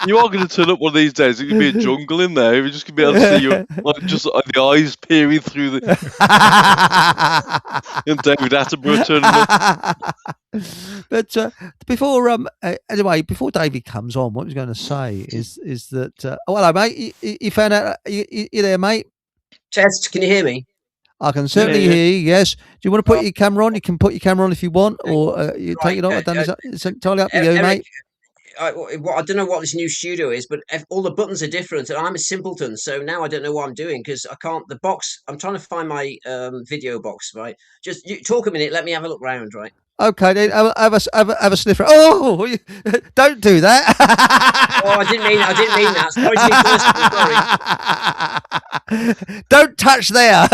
You are going to turn up one of these days. It's going to be a jungle in there. You're just going to be able to see you, just the eyes peering through the. And David Attenborough turning up. But before David comes on, what I was going to say is that. Hello, mate. You found out? You there, mate? Test. Can you hear me? I can certainly hear you, yes. Do you want to put your camera on? You can put your camera on if you want, or you take it off. It's entirely up to you, Eric, mate. I don't know what this new studio is, but all the buttons are different, and I'm a simpleton, so now I don't know what I'm doing because I can't. The box. I'm trying to find my video box, right? Just talk a minute. Let me have a look round, right? Okay, then have a sniffer. Oh, don't do that. Oh, I didn't mean that. Sorry to be personal. Sorry. Don't touch there.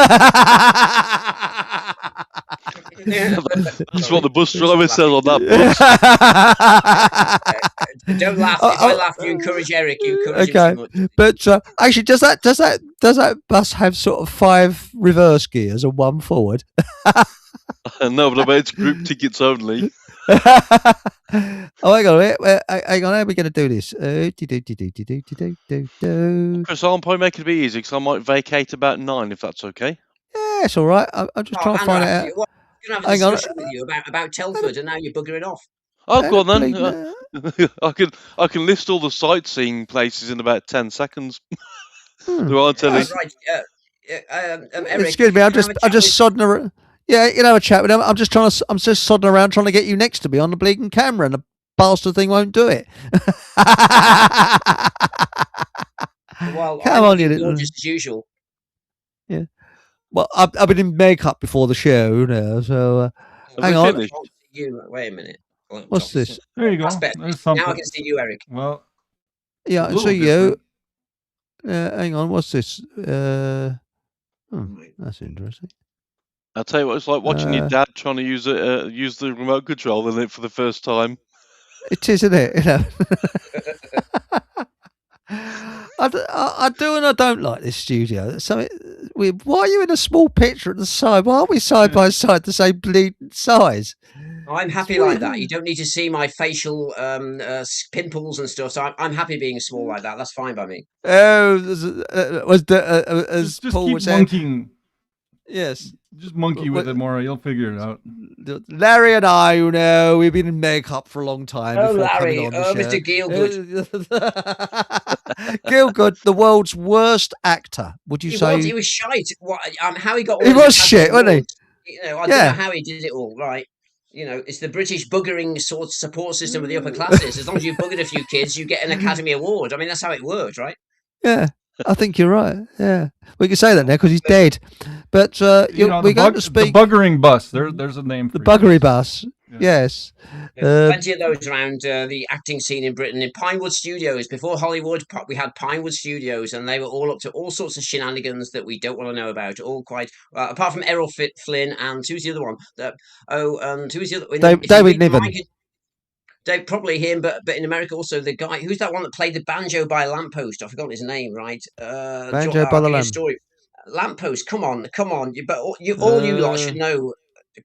That's what the bus driver says on that bus. Don't laugh. If I laugh, you encourage Eric. You encourage him too much. But actually, does that bus have sort of 5 reverse gears and 1 forward? No, but I bet it's group tickets only. Oh, hang on a minute. Hang on, how are we going to do this? Chris, I'll probably make it a bit easy because I might vacate about 9 if that's okay. Yeah, it's all right. I'm just trying to find out. I'm going to have a discussion with you about Telford, and now you're buggering off. Oh, go on then. I can list all the sightseeing places in about 10 seconds. There aren't any. Right. Eric, excuse me, I'm just sodding around. Yeah, have a chat with him. I'm just sodding around trying to get you next to me on the bleeding camera, and the bastard thing won't do it. Well, come on, you just as usual. Yeah. Well, I've been in makeup before the show now, so hang on. Wait a minute. What's this? There you go. Now I can see you, Eric. Well, yeah, I see you. Hang on. What's this? That's interesting. I'll tell you what, it's like watching your dad trying to use the remote control in it for the first time. It is, isn't it? I do and I don't like this studio. Why are you in a small picture at the side? Why are we side by side the same bleeding size? I'm happy like that. You don't need to see my facial pimples and stuff. So I'm happy being small like that. That's fine by me. Oh, as Paul was saying. Yes. Just monkey with it more. You'll figure it out. Larry and I, we've been in makeup for a long time. Oh, Larry. Mr. Gielgud. Gielgud, the world's worst actor. Would you say? He was shite. How he got all he was shit, wasn't he? I don't know how he did it all, right? It's the British buggering sort of support system of the upper classes. As long as you buggered a few kids, you get an Academy Award. I mean, that's how it worked, right? Yeah. I think you're right. Yeah, we can say that now because he's dead. But we're going to speak. The buggering bus. There's a name for the buggery bus. Yeah. Yes, plenty of those around the acting scene in Britain. In Pinewood Studios, before Hollywood, we had Pinewood Studios, and they were all up to all sorts of shenanigans that we don't want to know about. All quite, apart from Errol Flynn and who's the other one? Who's the other? David Niven. Probably him, but in America also the guy who's that one that played the banjo by a lamppost. I forgot his name. Right, banjo by the lamppost. Come on. All you lot should know.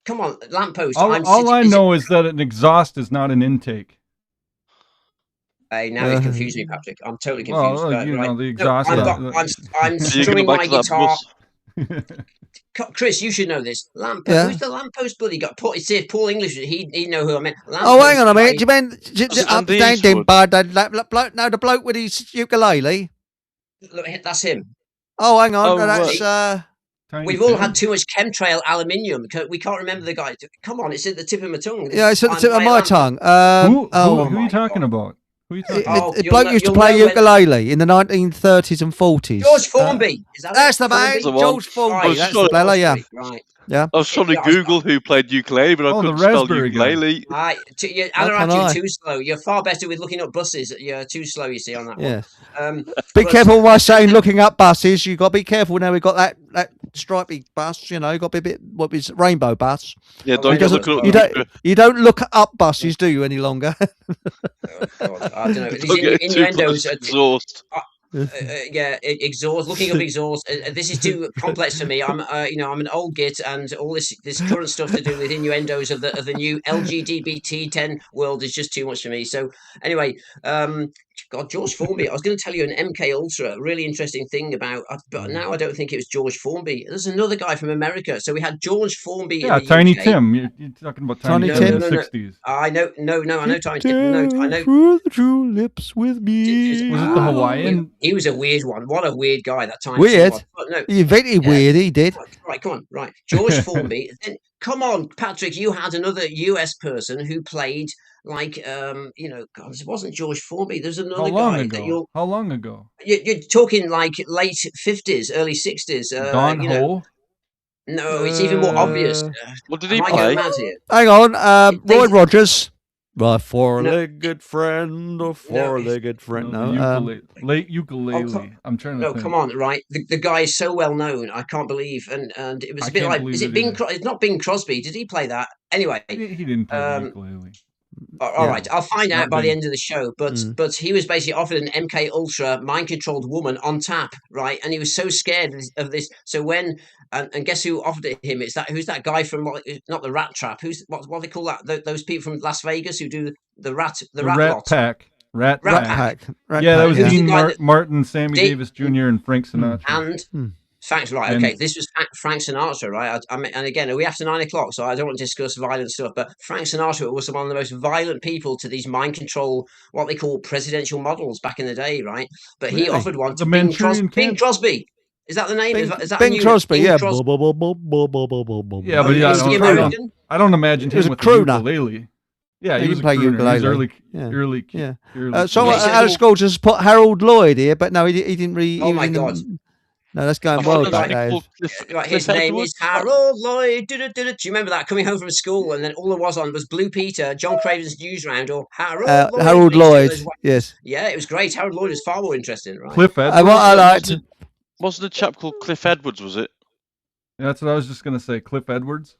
Come on, lamppost. All I know is that an exhaust is not an intake. Now you've confused me, Patrick. I'm totally confused. Well, you know, the exhaust. I'm So you're strumming going back my to that guitar. bus. Chris, you should know this. Lamppost. Who's the lamppost bloody got? It says Paul English. He'd know who I meant. Oh, hang on a minute. Do you mean Eastwood? the bloke with his ukulele? Look, that's him. Oh, hang on. Oh, No, that's We've all had too much chemtrail aluminium. We can't remember the guy. Come on, it's at the tip of my tongue. yeah, it's at the tip of my tongue. Who are you talking about? Who are you talking about? The bloke used to play ukulele in the 1930s and 40s. George Formby. Is that that's the man. George Formby. That's the fella, yeah. Right. Yeah. I was trying to Google who played ukulele, but I couldn't spell ukulele. You're too slow. You're far better with looking up buses. You're too slow, you see, on that one. Be careful when I say looking up buses. You've got to be careful now. We've got that stripy bus, you know, you've got to be a bit, what is it, rainbow bus. Yeah, you don't look up buses, do you, any longer? God, I don't know. These innuendos exhaust. Exhaust. Looking up exhaust. This is too complex for me. I'm an old git, and all this current stuff to do with innuendos of the new LGBT10 world is just too much for me. So anyway, God, George Formby. I was going to tell you an MK Ultra, a really interesting thing about, but now I don't think it was George Formby. There's another guy from America. So we had George Formby. Yeah, in the Tiny UK. Tim. You're talking about Tiny Tim in the 60s. I know. No, I know Tiny Tim. No, I know. Through the true lips with me. Was it the Hawaiian? He was a weird one. What a weird guy that Tiny weird. Tim was. No, he invented weird. He did. Right, come on. Right, George Formby. Then come on, Patrick. You had another US person who played. God, it wasn't George Formby. There's another guy. How long ago? You're talking like late 50s, early 60s. Don Ho? No, it's even more obvious. What did he play? Hang on, Roy Rogers. My four-legged friend or four-legged friend. Late ukulele. I'm trying to think. No, come on, right? The guy is so well known. I can't believe, and it was a bit like. Is it Bing? It's not Bing Crosby. Did he play that? Anyway, he didn't play the ukulele. All right, I'll find out by the end of the show. But he was basically offered an MK Ultra mind-controlled woman on tap, right? And he was so scared of this. So when and guess who offered it him? Who's that guy from not the Rat Trap? What do they call that? Those people from Las Vegas who do the Rat Pack. Rat Pack. That was Dean Martin, Sammy Davis Jr., and Frank Sinatra. And Thanks. Right. Okay. This was Frank Sinatra, right? I mean, and again, we after 9 o'clock, so I don't want to discuss violent stuff. But Frank Sinatra was one of the most violent people to these mind control, what they call presidential models back in the day, right? But he offered one to Bing Crosby. Is that the name? Is that Bing Crosby? Yeah. Yeah, but I don't imagine him with a ukulele. Yeah, he was play ukulele. Early. So Alice Scholes just put Harold Lloyd here, but no, he didn't really. Oh my God. No, that's going well back there. His name is Harold Lloyd. Do you remember that? Coming home from school, and then all there was on was Blue Peter, John Craven's Newsround, or Harold Lloyd. Yes. Yeah, it was great. Harold Lloyd was far more interesting, right? Cliff Edwards. What I liked. Wasn't a chap called Cliff Edwards, was it? Yeah, that's what I was just going to say. Cliff Edwards.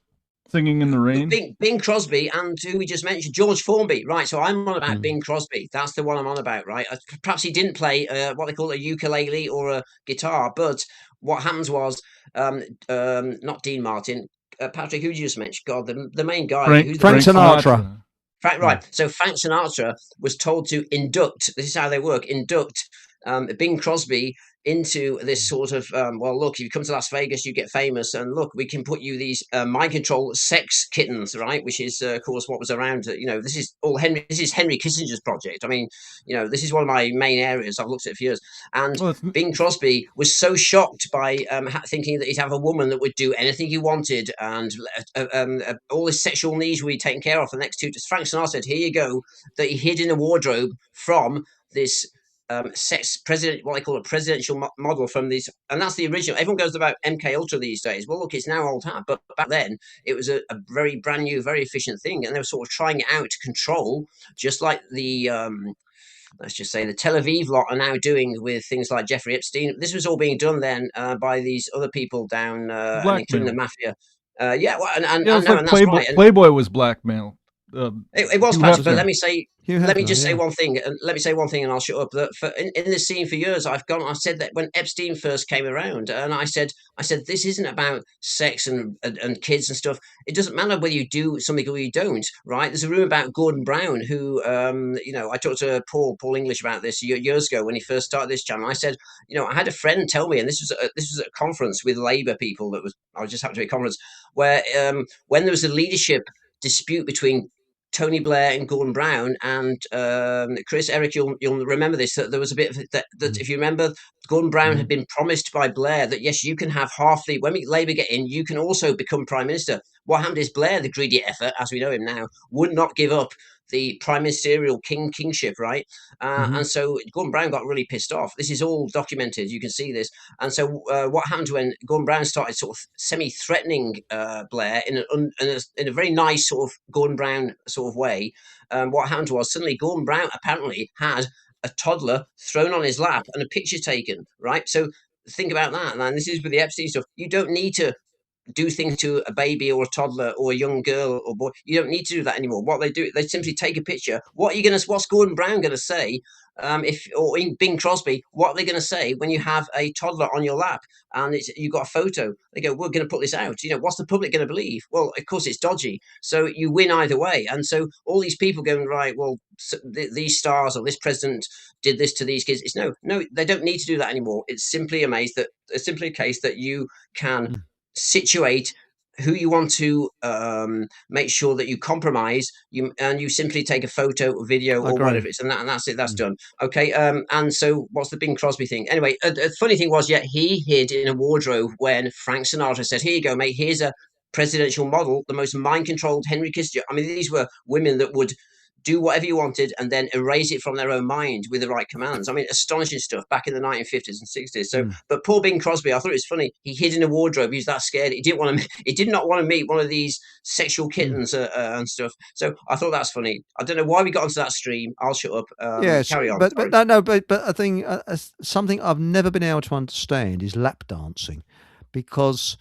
Singing in the Rain. Bing Crosby and who we just mentioned, George Formby. Right, so I'm on about Bing Crosby. That's the one I'm on about, right? Perhaps he didn't play what they call a ukulele or a guitar, but what happens was, not Dean Martin, Patrick, who did you just mention? God, the main guy. Frank Sinatra. Right, so Frank Sinatra was told to induct, this is how they work, Bing Crosby into this sort of look, if you come to Las Vegas, you get famous, and look, we can put you these mind control sex kittens, right? Which is of course what was around. This is Henry Kissinger's project. I mean, this is one of my main areas I've looked at for years. And Bing Crosby was so shocked by thinking that he'd have a woman that would do anything he wanted, and all his sexual needs would be taken care of for the next 2 days. Frank Sinatra said, "Here you go," that he hid in a wardrobe from this. What they call a presidential model from these, and that's the original. Everyone goes about MK Ultra these days. Well, look, it's now old hat, but back then it was a very brand new, very efficient thing, and they were sort of trying it out to control, just like the let's just say the Tel Aviv lot are now doing with things like Jeffrey Epstein. This was all being done then by these other people down, including the mafia. That's right. Playboy was blackmail. It was Hugh Patrick, but Hefner. let me say yeah. one thing, and let me say one thing, and I'll shut up. That in this scene for years, I said that when Epstein first came around, and I said this isn't about sex and kids and stuff. It doesn't matter whether you do something or you don't, right? There's a rumor about Gordon Brown, who I talked to Paul English about this years ago when he first started this channel. I said, I had a friend tell me, and this was at a conference with Labour people I was just happened to be at a conference where when there was a leadership dispute between Tony Blair and Gordon Brown, and Chris, Eric, you'll remember this, that there was a bit of that if you remember, Gordon Brown had been promised by Blair that yes, you can have half the, when Labour get in, you can also become Prime Minister. What happened is Blair, the greedy effort, as we know him now, would not give up the prime ministerial kingship, right? And so Gordon Brown got really pissed off. This is all documented. You can see this. And so what happened when Gordon Brown started sort of semi-threatening Blair in a very nice sort of Gordon Brown sort of way, what happened was suddenly Gordon Brown apparently had a toddler thrown on his lap and a picture taken, right? So think about that. And this is with the Epstein stuff. You don't need to do things to a baby or a toddler or a young girl or boy. You don't need to do that anymore. What they do, they simply take a picture. What's Gordon Brown going to say? Or Bing Crosby, what are they going to say when you have a toddler on your lap and you've got a photo? They go, we're going to put this out. What's the public going to believe? Well, of course it's dodgy. So you win either way. And so all these people going, right, well, these stars or this president did this to these kids. It's no, they don't need to do that anymore. It's simply a case that you can situate who you want to make sure that you compromise, and you simply take a photo or video or whatever it is, and that's it. That's done. Okay. And so what's the Bing Crosby thing? Anyway, the funny thing was, he hid in a wardrobe when Frank Sinatra said, "Here you go, mate. Here's a presidential model, the most mind-controlled Henry Kissinger." I mean, these were women that would do whatever you wanted and then erase it from their own mind with the right commands. I mean, astonishing stuff back in the 1950s and 60s. So, but poor Bing Crosby, I thought it was funny. He hid in a wardrobe. He was that scared. He did not want to meet one of these sexual kittens and stuff. So I thought that's funny. I don't know why we got onto that stream. I'll shut up. Yes, carry on. But I think something I've never been able to understand is lap dancing, because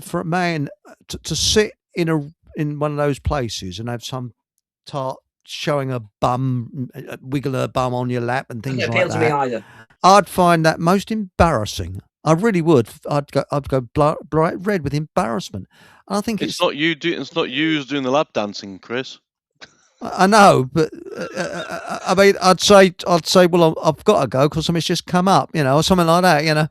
for a man to sit in one of those places and have some tart showing a bum, wiggle her bum on your lap and things like that. To me either. I'd find that most embarrassing. I really would. I'd go bright red with embarrassment. And I think it's not you doing the lap dancing, Chris. I know, but I mean, I'd say, well, I've got to go because something's just come up, or something like that,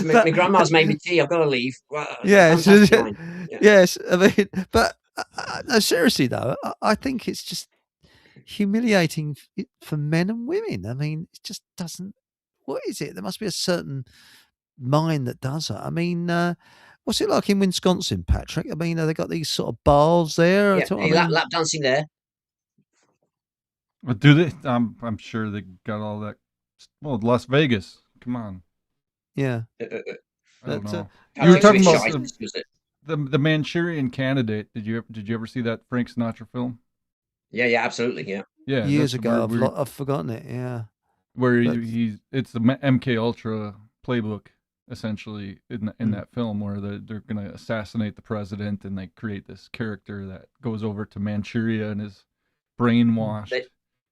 my grandma's made me tea. I've got to leave. Yes, yes. I mean, but no, seriously though, I think it's just humiliating for men and women. I mean, it just doesn't. What is it? There must be a certain mind that does it. I mean, what's it like in Wisconsin, Patrick? I mean, have they got these sort of bars there? Yeah, lap dancing there. But do they? I'm sure they got all that. Well, Las Vegas. Come on. Yeah. I don't know. You were talking about the Manchurian Candidate. Did you ever see that Frank Sinatra film? Yeah, absolutely. Yeah. Years ago, I've forgotten it. Yeah. Where it's the MK Ultra playbook essentially in that film, where they're going to assassinate the president, and they create this character that goes over to Manchuria and is brainwashed.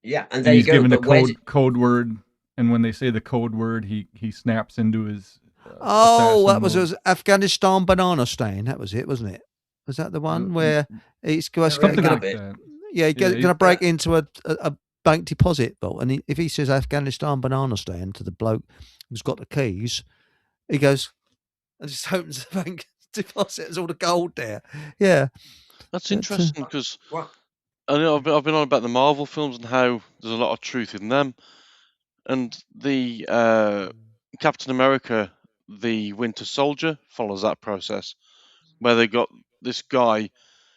And there he's you go. given a code word. And when they say the code word, he snaps into his. That was Afghanistan banana stand. That was it, wasn't it? Was that the one where he's going to? Yeah, he's going to break into a bank deposit vault, and if he says Afghanistan banana stand to the bloke who's got the keys, he goes and just opens the bank deposit. There's all the gold there. Yeah, that's interesting because I know I've been on about the Marvel films and how there's a lot of truth in them. And the Captain America, the Winter Soldier, follows that process, where they got this guy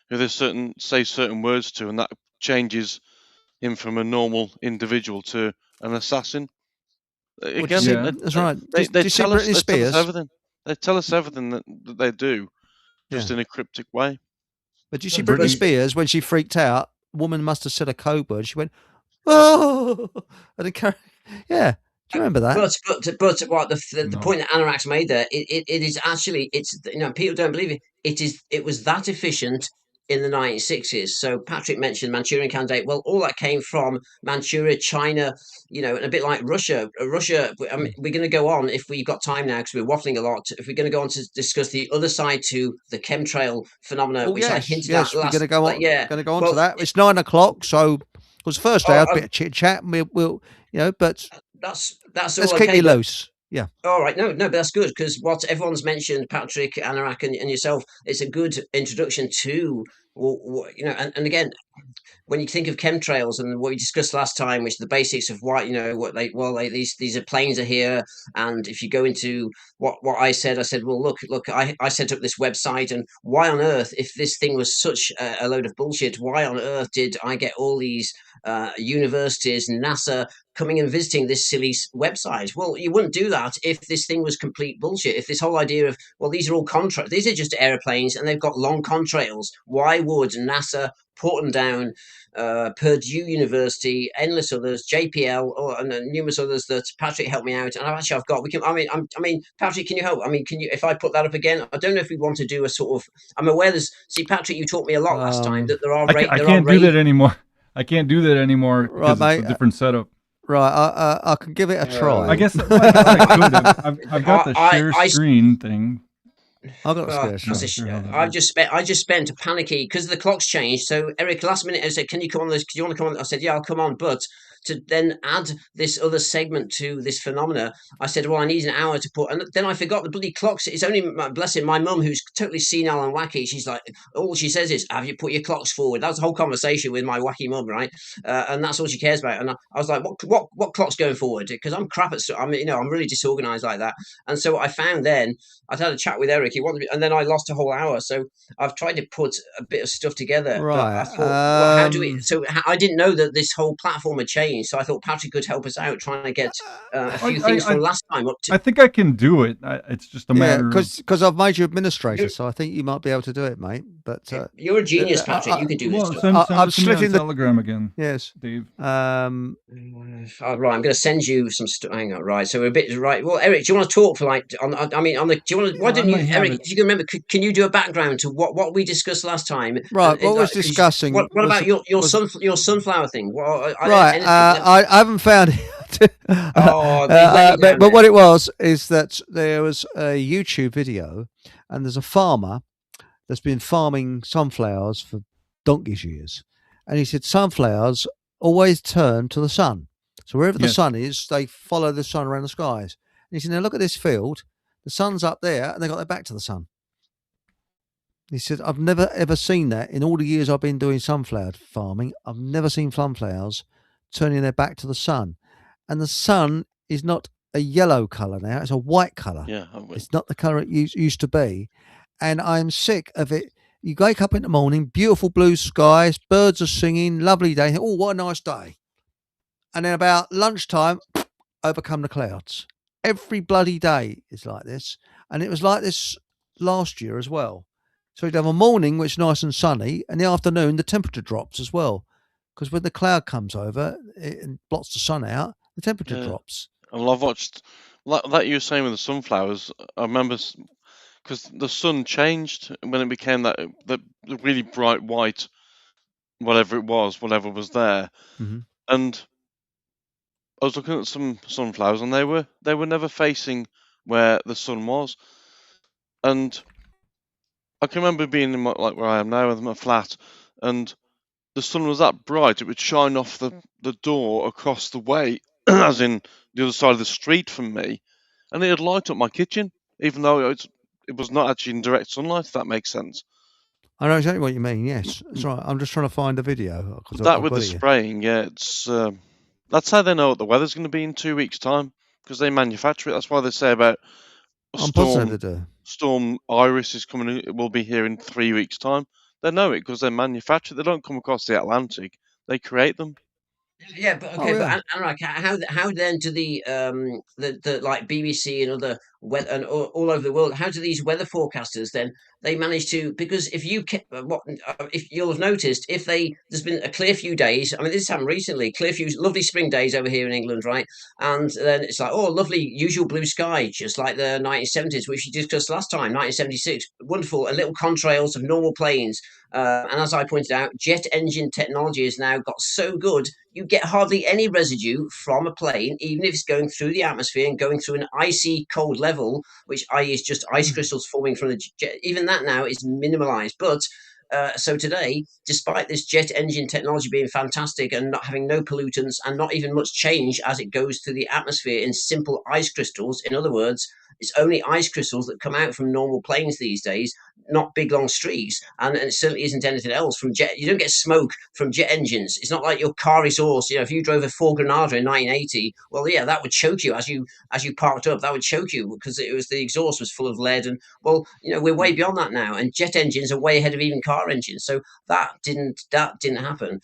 who they say certain words to, and that changes him from a normal individual to an assassin. Again, that's right. They tell us everything. They tell us everything that they do, just in a cryptic way. But you see, Britney Spears, when she freaked out, woman must have said a code word. She went, "Oh!" and yeah, do you remember that? But what the point that Anorak's made there, it is actually, it's people don't believe it. It was that efficient in the 1960s. So Patrick mentioned Manchurian Candidate. Well, all that came from Manchuria, China, you know, and a bit like Russia. Russia, I mean, we're going to go on, if we've got time now, because we're waffling a lot, if we're going to go on to discuss the other side to the chemtrail phenomena, which I hinted at we're last. going to go on. Yeah, going to go on to that. It's 9 o'clock, so it was first hour, a bit of chit chat, and we'll, you know, but that's let's all keep okay, you loose. Yeah. All right. No, but that's good, because what everyone's mentioned, Patrick, Anorak, and yourself, it's a good introduction to, you know, and again, when you think of chemtrails and what we discussed last time, which is the basics of why, you know, what these are planes are here, and if you go into what I said, well, look, I set up this website, and why on earth, if this thing was such a load of bullshit, why on earth did I get all these universities, NASA coming and visiting this silly website? Well, you wouldn't do that if this thing was complete bullshit. If this whole idea of, well, these are all contracts, these are just airplanes and they've got long contrails, why would NASA put them down? Purdue University, endless others, JPL, and numerous others that Patrick helped me out. And I've got. We can. I mean, Patrick, can you help? I mean, can you? If I put that up again, I don't know if we want to do a sort of. I'm aware there's. See, Patrick, you taught me a lot last time that there are. I can't do that anymore. I can't do that anymore because it's a different setup. Right, I can give it a try. I guess I could. I've got the share screen thing. I've got I just spent a panicky because the clock's changed. So Eric, last minute I said, "Can you come on this? Do you want to come on?" I said, "Yeah, I'll come on." But to then add this other segment to this phenomena, I said, "Well, I need an hour to put." And then I forgot the bloody clocks. It's only, bless it, my mum, who's totally senile and wacky. She's like, all she says is, "Have you put your clocks forward?" That's the whole conversation with my wacky mum, right? And that's all she cares about. And I was like, "What clock's going forward?" Because I'm crap at. I mean, you know, I'm really disorganized like that. And so I found then I'd had a chat with Eric. He wanted me, and then I lost a whole hour. So I've tried to put a bit of stuff together. Right. But I thought, well, how do we? So I didn't know that this whole platform had changed. So I thought Patrick could help us out trying to get a few things from last time up to. I think I can do it. It's just a matter because I've made you administrator, so I think you might be able to do it, mate. But you're a genius, Patrick. You can do this. I'm splitting the Telegram again. Yes, Dave. Right, I'm going to send you some stuff. Hang on, right? So we're a bit right. Well, Eric, do you want to talk for like? On the. Do you want to? Why didn't you, Eric? If you can remember, can you do a background to what we discussed last time? Right. What was discussing? What about your sunflower thing? Well, I haven't found it. But what it was is that there was a YouTube video, and there's a farmer that's been farming sunflowers for donkey's years, and he said sunflowers always turn to the sun. So wherever the sun is, they follow the sun around the skies. And he said, now look at this field. The sun's up there, and they got their back to the sun. He said, I've never ever seen that in all the years I've been doing sunflower farming. I've never seen sunflowers turning their back to the sun. And the sun is not a yellow colour now, it's a white colour. Yeah, it's not the colour it used to be. And I'm sick of it. You wake up in the morning, beautiful blue skies, birds are singing, lovely day. Oh, what a nice day. And then about lunchtime, overcome the clouds. Every bloody day is like this. And it was like this last year as well. So you'd have a morning which is nice and sunny, and the afternoon the temperature drops as well. Because when the cloud comes over, it blots the sun out, the temperature drops. And I've watched, like you were saying with the sunflowers, I remember, because the sun changed when it became that really bright white, whatever was there. Mm-hmm. And I was looking at some sunflowers, and they were never facing where the sun was. And I can remember being in where I am now with my flat, and the sun was that bright it would shine off the door across the way, as in the other side of the street from me, and it would light up my kitchen, even though it was not actually in direct sunlight. If that makes sense. I know exactly what you mean. Yes, that's right. I'm just trying to find a video. That with the spraying, yeah, it's that's how they know what the weather's going to be in 2 weeks' time, because they manufacture it. That's why they say about Storm Iris is coming. It will be here in 3 weeks' time. They know it because they manufacture. They don't come across the Atlantic. They create them. Yeah, but okay, but Anurag, how then do the like BBC and other and all over the world. How do these weather forecasters then? They manage to, because if you'll have noticed, there's been a clear few days. I mean, this happened recently. Clear few lovely spring days over here in England, right? And then it's like, oh, lovely, usual blue sky, just like the 1970s, which we discussed last time, 1976. Wonderful, and little contrails of normal planes. And as I pointed out, jet engine technology has now got so good, you get hardly any residue from a plane, even if it's going through the atmosphere and going through an icy cold level, which i.e. is just ice crystals forming from the jet. Even that now is minimalized. But so today, despite this jet engine technology being fantastic and not having no pollutants and not even much change as it goes through the atmosphere in simple ice crystals, in other words, it's only ice crystals that come out from normal planes these days, not big long streaks, and it certainly isn't anything else from jet. You don't get smoke from jet engines. It's not like your car exhaust. If you drove a Ford Granada in 1980, well, yeah, that would choke you as you parked up. That would choke you because the exhaust was full of lead. And well, we're way beyond that now, and jet engines are way ahead of even car engines. So that didn't happen.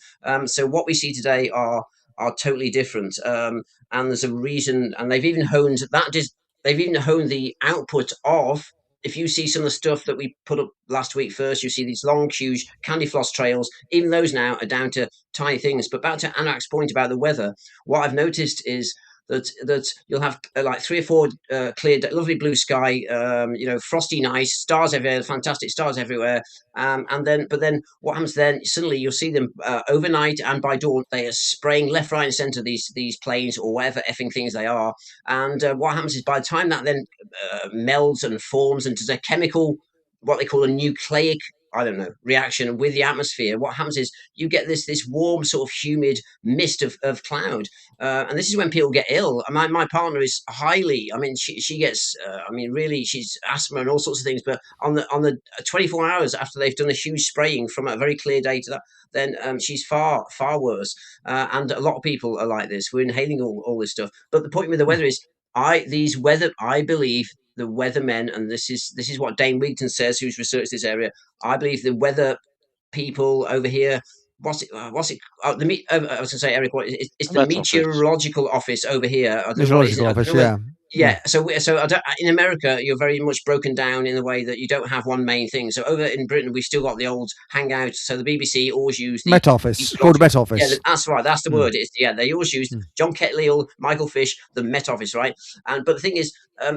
So what we see today are totally different. And there's a reason, and they've even honed the output of. If you see some of the stuff that we put up last week first, you see these long, huge candy floss trails. Even those now are down to tiny things. But back to Anak's point about the weather, what I've noticed is that you'll have like 3 or 4 clear, lovely blue sky, frosty nice, stars everywhere, fantastic stars everywhere. But then what happens then? Suddenly you'll see them overnight, and by dawn they are spraying left, right, and centre these planes or whatever effing things they are. And what happens is by the time that then melds and forms into a chemical, what they call a nucleic, reaction with the atmosphere, what happens is you get this warm sort of humid mist of cloud, and this is when people get ill. My partner is highly, she gets, really, she's asthma and all sorts of things. But on the 24 hours after they've done a huge spraying from a very clear day to that, then she's far worse. And a lot of people are like this. We're inhaling all this stuff. But the point with the weather is, I believe the weathermen, and this is what Dane Wigton says, who's researched this area. I believe the weather people over here. What's it? I was going to say, Eric. It's the meteorological office over here. Meteorological office, yeah. Yeah. So in America, you're very much broken down in the way that you don't have one main thing. So over in Britain, we've still got the old hangout. So the BBC always use the Met Office. Called the Met Office. Yeah, that's right. That's the word. They always use John Ketley or Michael Fish, the Met Office, right? But the thing is,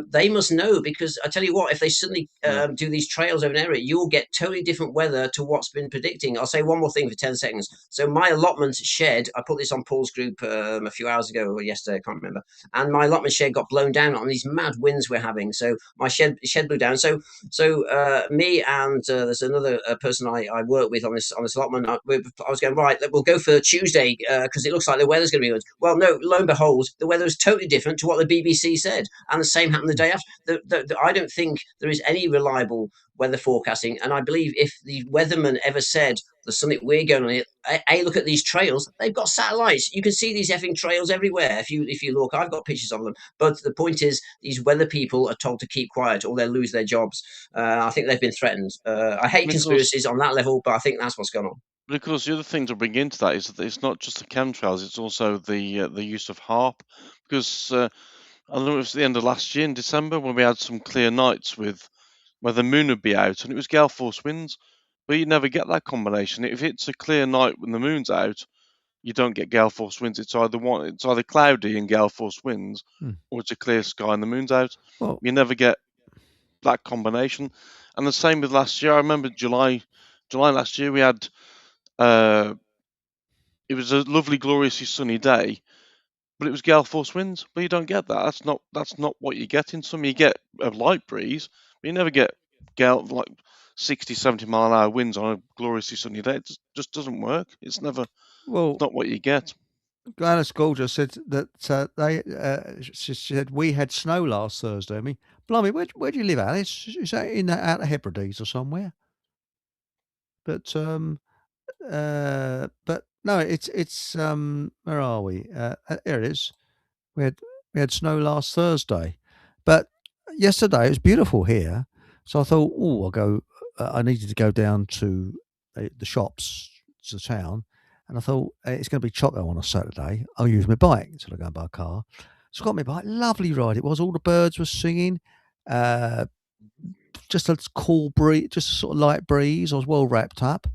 they must know, because I tell you what, if they suddenly do these trails over an area, you'll get totally different weather to what's been predicting. I'll say one more thing for 10 seconds. So my allotment shed, I put this on Paul's group a few hours ago or yesterday, I can't remember. And my allotment shed got blown down on these mad winds we're having. So my shed blew down. So me and there's another person I work with on this allotment. I was going, right, we'll go for Tuesday because it looks like the weather's going to be good. Well, no, lo and behold, the weather was totally different to what the BBC said, and the same happened the day after. I don't think there is any reliable weather forecasting, and I believe if the weatherman ever said there's something weird going on here, look at these trails. They've got satellites. You can see these effing trails everywhere. If you look, I've got pictures of them. But the point is, these weather people are told to keep quiet or they'll lose their jobs. I think they've been threatened. I hate conspiracies on that level, but I think that's what's going on. Because the other thing to bring into that is that it's not just the chemtrails; it's also the use of HAARP. Because I don't know, it was the end of last year in December when we had some clear nights where the moon would be out and it was gale force winds, but you never get that combination. If it's a clear night when the moon's out, you don't get gale force winds. It's either cloudy and gale force winds, or it's a clear sky and the moon's out. Well, you never get that combination. And the same with last year. I remember July last year we had. It was a lovely, gloriously sunny day, but it was gale force winds. But you don't get that. That's not what you get in summer. You get a light breeze, but you never get gale like 60, 70 mile an hour winds on a gloriously sunny day. It just doesn't work. It's never. Well, not what you get. Gladys Goulder said that she said we had snow last Thursday. I mean, blimey, where do you live, Alice? Is that out of Hebrides or somewhere? But no, it's where are we? Here it is. We had snow last Thursday, but yesterday it was beautiful here. So I thought, I'll go. I needed to go down to the shops to town, and I thought it's going to be choco on a Saturday. I'll use my bike until I go and buy a car. So I got my bike. Lovely ride it was. All the birds were singing. Just a cool breeze, just a sort of light breeze. I was well wrapped up.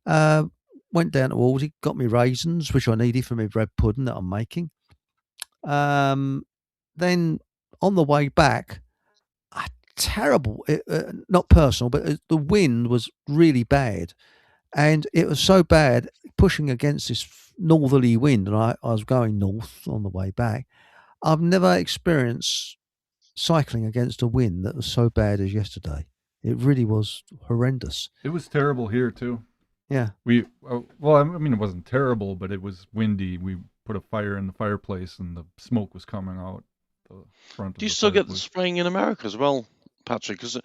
Went down to Aldi, got me raisins, which I needed for my bread pudding that I'm making. Then on the way back, terrible, not personal, but the wind was really bad. And it was so bad, pushing against this northerly wind, and I was going north on the way back. I've never experienced cycling against a wind that was so bad as yesterday. It really was horrendous. It was terrible here too. Yeah. Well, I mean, it wasn't terrible, but it was windy. We put a fire in the fireplace, and the smoke was coming out the front. Do you still get the spraying in America as well, Patrick? Because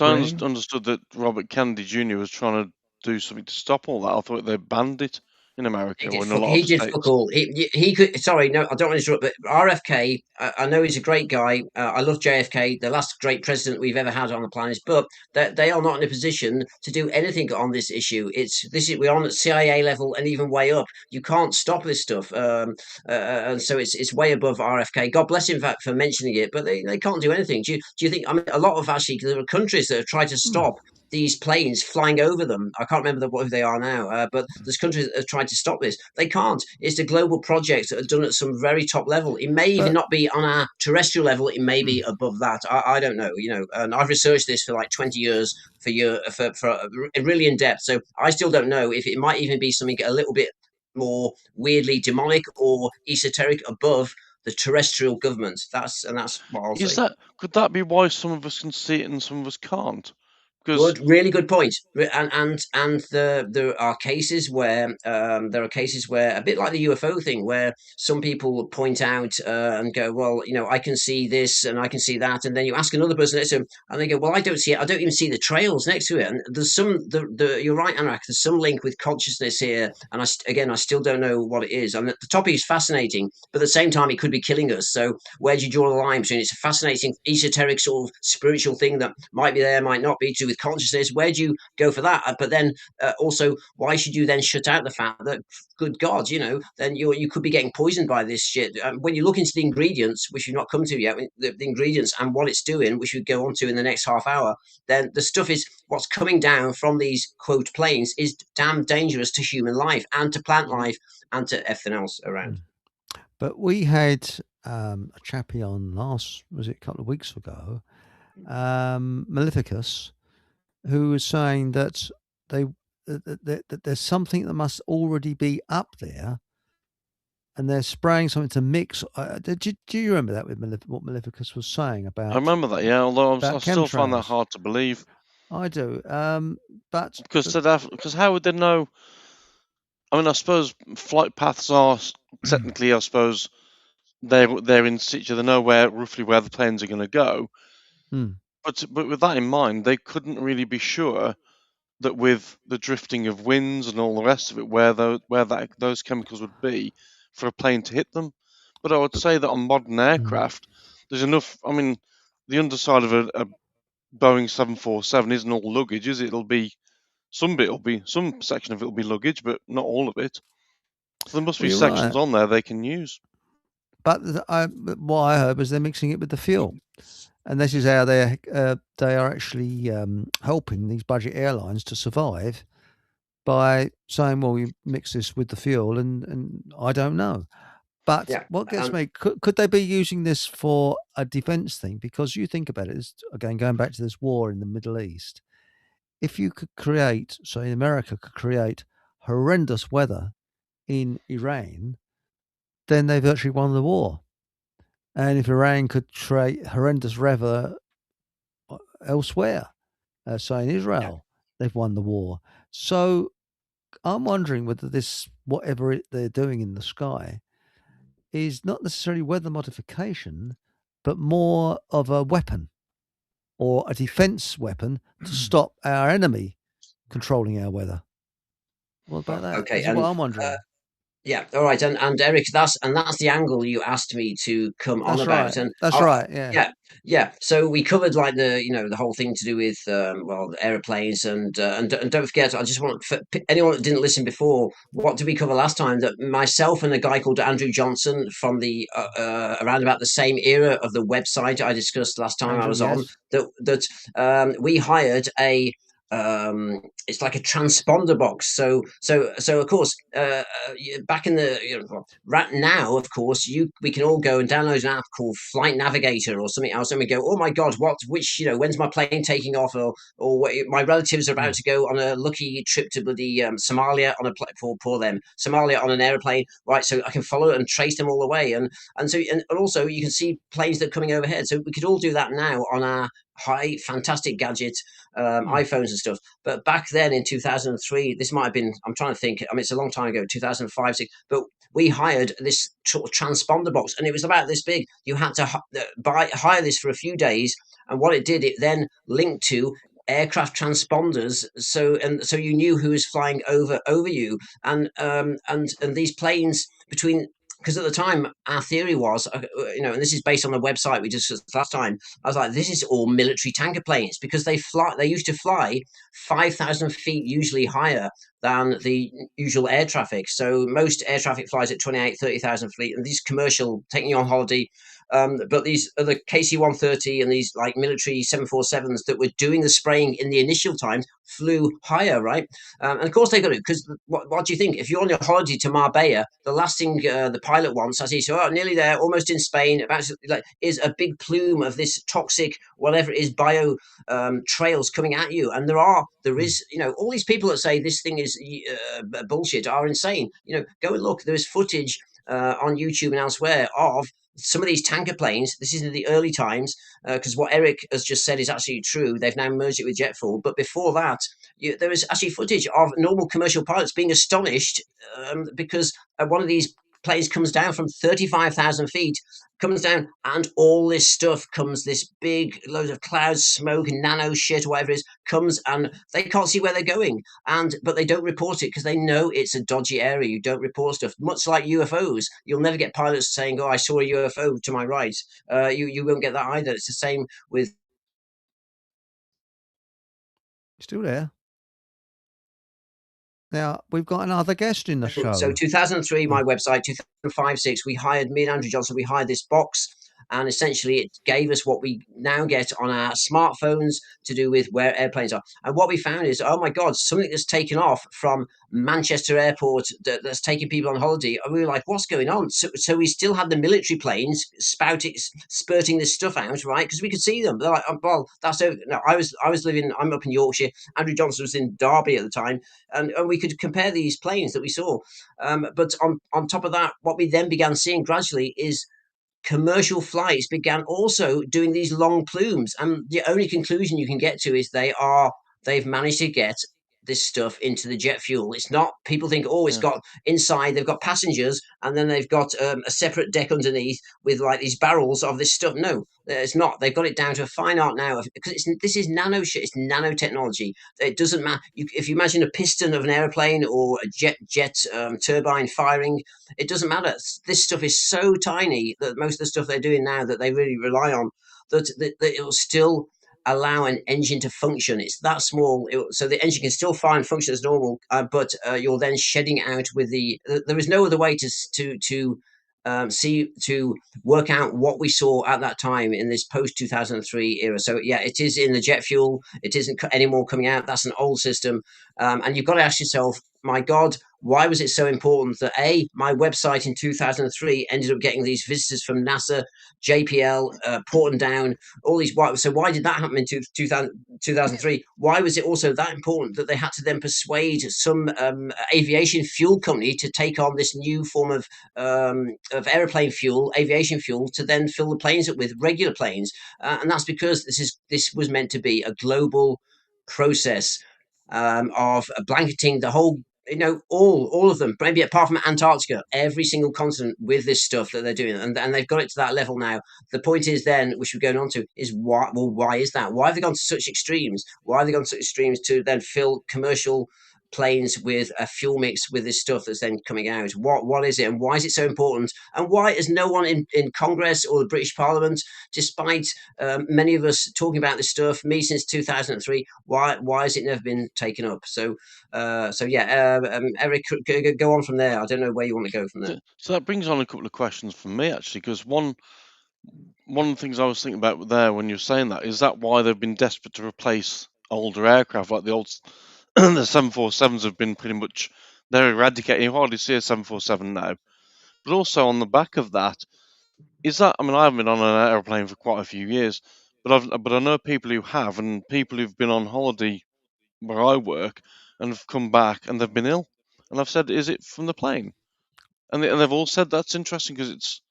I understood that Robert Kennedy Jr. was trying to do something to stop all that. I thought they banned it in America or in a lot of states. He did fuck all. He could. Sorry, no, I don't want to interrupt. But RFK, I know he's a great guy. I love JFK, the last great president we've ever had on the planet. But they are not in a position to do anything on this issue. We're on at CIA level and even way up. You can't stop this stuff, and so it's way above RFK. God bless him for mentioning it, but they can't do anything. Do you think? I mean, a lot of actually there are countries that have tried to stop these planes flying over them. I can't remember who they are now, but there's countries that have tried to stop this. They can't. It's a global project that are done at some very top level. It may even not be on our terrestrial level. It may be above that. I don't know, and I've researched this for like 20 years for really in depth. So I still don't know if it might even be something a little bit more weirdly demonic or esoteric above the terrestrial government. That's what I'll say. Could that be why some of us can see it and some of us can't? Really good point. And there are cases where a bit like the UFO thing, where some people point out and go, well, I can see this and I can see that, and then you ask another person next to them, and they go, well, I don't see it. I don't even see the trails next to it. And there's you're right, Anrak. There's some link with consciousness here, and I still don't know what it is. And the topic is fascinating, but at the same time, it could be killing us. So where do you draw the line between it's a fascinating esoteric sort of spiritual thing that might be there, might not be, to with consciousness? Where do you go for that? But then also, why should you then shut out the fact that, good God, then you could be getting poisoned by this shit? When you look into the ingredients, which we've not come to yet, the ingredients and what it's doing, which we go on to in the next half hour, then the stuff is what's coming down from these quote planes is damn dangerous to human life and to plant life and to everything else around. But we had a chappie on a couple of weeks ago, Maleficus, who was saying that that there's something that must already be up there, and they're spraying something to mix. Do you remember that with what Maleficus was saying about? I remember that, yeah. Although I still find that hard to believe. I do, but because how would they know? I mean, I suppose flight paths are technically, I suppose they're in situ. They know roughly where the planes are going to go. But with that in mind, they couldn't really be sure that with the drifting of winds and all the rest of it, where those chemicals would be for a plane to hit them. But I would say that on modern aircraft, there's enough. I mean, the underside of a Boeing 747 isn't all luggage, is it? Some section of it will be luggage, but not all of it. So there must be sections on there they can use. But what I heard was they're mixing it with the fuel. And this is how they are actually helping these budget airlines to survive by saying, well, you mix this with the fuel, and I don't know. But what gets me, could they be using this for a defense thing? Because you think about it, again, going back to this war in the Middle East, if you could create, say America could create horrendous weather in Iran, then they virtually won the war. And if Iran could create horrendous weather elsewhere, say in Israel, they've won the war. So I'm wondering whether whatever they're doing in the sky is not necessarily weather modification, but more of a weapon or a defense weapon to stop our enemy controlling our weather. What about that? Okay, That's what I'm wondering. Yeah, all right, and Eric, that's the angle you asked me to come on about, and that's right, yeah. Yeah. So we covered like the whole thing to do with aeroplanes, and don't forget, I just want for anyone that didn't listen before, what did we cover last time? That myself and a guy called Andrew Johnson from the around about the same era of the website I discussed last time I was on, that we hired a it's like a transponder box. So of course, back in the right now, of course, we can all go and download an app called Flight Navigator or something else, and we go, oh my god, when's my plane taking off, or my relatives are about to go on a lucky trip to bloody Somalia on a for them Somalia on an airplane, right? So I can follow and trace them all the way, and also you can see planes that are coming overhead. So we could all do that now on our high fantastic gadget iPhones and stuff. But back then in 2003, this might have been, I'm trying to think, I mean, it's a long time ago, 2005, 6, but we hired this transponder box, and it was about this big. You had to hire this for a few days, and what it did, it then linked to aircraft transponders, so you knew who was flying over you, and these planes between, because at the time our theory was, and this is based on the website we discussed last time. I was like, this is all military tanker planes, because they used to fly 5,000 feet, usually higher than the usual air traffic. So most air traffic flies at 28, 30,000 feet, and these commercial taking you on holiday. But these are the KC-130 and these like military 747s that were doing the spraying in the initial times flew higher, right? And of course they got it, because what do you think? If you're on your holiday to Marbella, the last thing the pilot wants, as he's nearly there, almost in Spain, about is a big plume of this toxic, whatever it is, bio trails coming at you. And there is, all these people that say this thing is bullshit are insane. Go and look. There is footage on YouTube and elsewhere of some of these tanker planes. This is in the early times, because what Eric has just said is actually true. They've now merged it with jet fuel, but before that, there was actually footage of normal commercial pilots being astonished because one of these planes comes down from 35,000 feet, comes down, and all this stuff comes, this big load of clouds, smoke, nano shit, whatever it is, comes, and they can't see where they're going, but they don't report it because they know it's a dodgy area. You don't report stuff, much like UFOs. You'll never get pilots saying, oh, I saw a UFO to my right. You won't get that either. It's the same with... Still there? Now, we've got another guest in the show. So 2003, my website, 2005, 6, me and Andrew Johnson, we hired this box, and essentially it gave us what we now get on our smartphones to do with where airplanes are. And what we found is, oh my God, something that's taken off from Manchester Airport that's taking people on holiday. And we were like, what's going on? So we still had the military planes spurting this stuff out, right? Because we could see them. They're like, oh, well, that's over. No, I'm up in Yorkshire. Andrew Johnson was in Derby at the time. And we could compare these planes that we saw. But on top of that, what we then began seeing gradually is commercial flights began also doing these long plumes. And the only conclusion you can get to is they've managed to get this stuff into the jet fuel. It's not, people think, oh, it's got inside, they've got passengers, and then they've got a separate deck underneath with like these barrels of this stuff. No, it's not. They've got it down to a fine art now, because this is nano shit. It's nanotechnology. It doesn't matter. If you imagine a piston of an airplane or a jet turbine firing, it doesn't matter. This stuff is so tiny that most of the stuff they're doing now that they really rely on, that it will still allow an engine to function. It's that small, so the engine can still fire and function as normal, but you're then shedding out with there is no other way to work out what we saw at that time in this post 2003 era. So yeah, it is in the jet fuel. It isn't anymore coming out. That's an old system, and you've got to ask yourself, my God, why was it so important that my website in 2003 ended up getting these visitors from NASA, JPL, Porton Down, all these? So why did that happen in 2003? Why was it also that important that they had to then persuade some aviation fuel company to take on this new form of airplane fuel, aviation fuel, to then fill the planes up with regular planes? And that's because this was meant to be a global process of blanketing the whole, all of them, maybe apart from Antarctica, every single continent with this stuff that they're doing, and they've got it to that level now. The point is then, which we're going on to, is why? Well, why is that? Why have they gone to such extremes? Why have they gone to such extremes to then fill commercial planes with a fuel mix with this stuff that's then coming out. What is it, and why is it so important? And why is no one in Congress or the British Parliament, despite many of us talking about this stuff, me since 2003, why has it never been taken up? So Eric, go on from there. I don't know where you want to go from there. So that brings on a couple of questions from me, actually, because one of the things I was thinking about there when you're saying that is that why they've been desperate to replace older aircraft, like the old the 747s have been pretty much, they're eradicating. You hardly see a 747 now. But also on the back of that, is that, I mean, I haven't been on an aeroplane for quite a few years, but I know people who have, and people who've been on holiday where I work and have come back and they've been ill, and I've said, is it from the plane? And they've all said that's interesting, because it's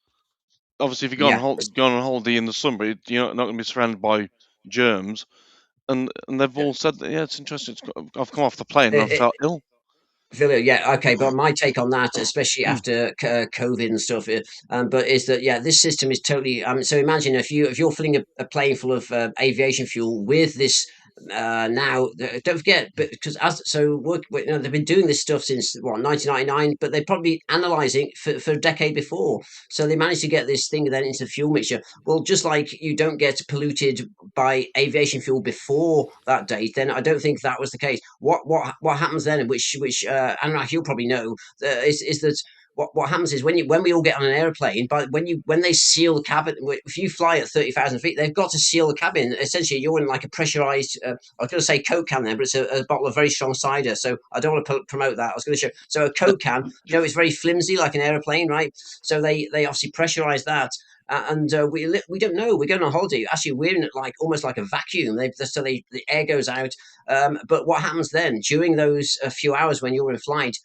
obviously if you go on holiday in the summer, you're not going to be surrounded by germs, and they've all said that, yeah, it's interesting. I've come off the plane and I felt ill. Yeah, okay, but my take on that, especially after COVID and stuff, but is that this system is totally. So imagine if you're filling a plane full of aviation fuel with this. Now, don't forget, because they've been doing this stuff since 1999, but they're probably analysing for a decade before. So they managed to get this thing then into the fuel mixture. Well, just like you don't get polluted by aviation fuel before that date, then I don't think that was the case. What happens then, which Anurag, you'll probably know, is that what happens is when we all get on an airplane, but when they seal the cabin, if you fly at 30,000 feet, they've got to seal the cabin. Essentially, you're in like a pressurized. I was going to say Coke can then, but it's a bottle of very strong cider. So I don't want to promote that. I was going to show. So a Coke can, it's very flimsy like an airplane, right? So they obviously pressurize that. We don't know. We're going on holiday. Actually, we're in like almost like a vacuum. The air goes out. But what happens then during those few hours when you're in flight?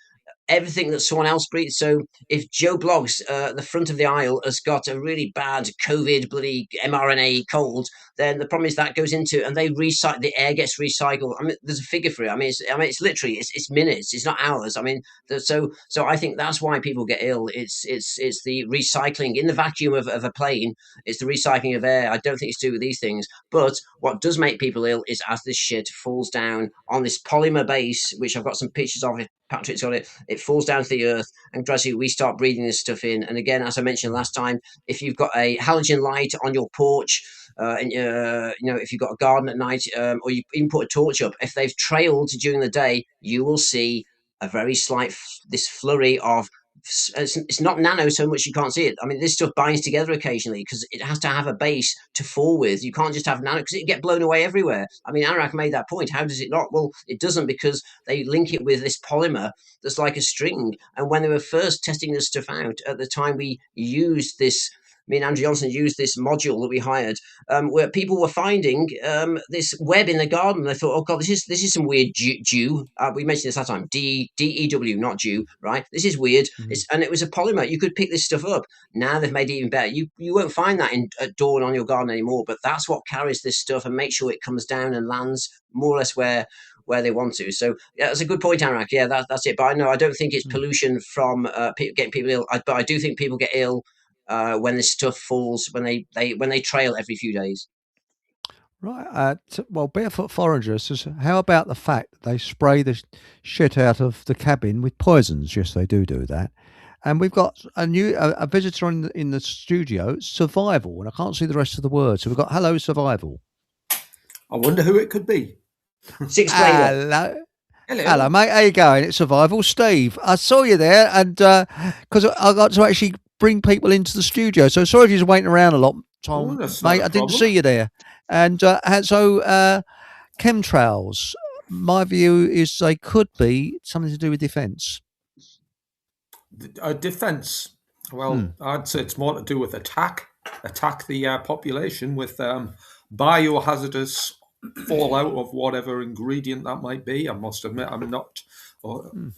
Everything that someone else breathes. So if Joe Bloggs, the front of the aisle, has got a really bad COVID bloody mRNA cold, then the problem is that goes into, and they recycle, the air gets recycled. I mean, there's a figure for it. I mean, it's literally it's minutes. It's not hours. I mean, so I think that's why people get ill. It's the recycling in the vacuum of a plane. It's the recycling of air. I don't think it's to do with these things. But what does make people ill is as this shit falls down on this polymer base, which I've got some pictures of it. Patrick's got it. It falls down to the earth, and gradually we start breathing this stuff in. And again, as I mentioned last time, if you've got a halogen light on your porch, and if you've got a garden at night, or you even put a torch up, if they've trailed during the day, you will see a very slight this flurry of. It's not nano so much you can't see it. I mean, this stuff binds together occasionally because it has to have a base to fall with. You can't just have nano because it get blown away everywhere. I mean, Anurag made that point. How does it not? Well, it doesn't, because they link it with this polymer that's like a string. And when they were first testing this stuff out, at the time we used this, me and Andrew Johnson used this module that we hired, where people were finding this web in the garden. They thought, oh god, this is some weird dew. We mentioned this last time. DEW, not dew, right? This is weird. And it was a polymer. You could pick this stuff up. Now they've made it even better. You won't find that at dawn on your garden anymore. But that's what carries this stuff and makes sure it comes down and lands more or less where they want to. So yeah, that's a good point, Anurag. Yeah, that's it. But I don't think it's pollution from getting people ill. But I do think people get ill when this stuff falls, when they trail every few days. Right. Well, Barefoot Forager says, how about the fact that they spray the shit out of the cabin with poisons? Yes, they do that. And we've got a visitor in the studio, Survival, and I can't see the rest of the words. So we've got Hello, Survival. I wonder who it could be. Hello, mate. How you going? It's Survival. Steve, I saw you there, and because I got to actually bring people into the studio. So sorry if you're waiting around a lot, Tom, mate. I didn't see you there. And so chemtrails, my view is they could be something to do with defence. Defence. Well, I'd say it's more to do with attack the population with biohazardous fallout of whatever ingredient that might be. I must admit, I'm not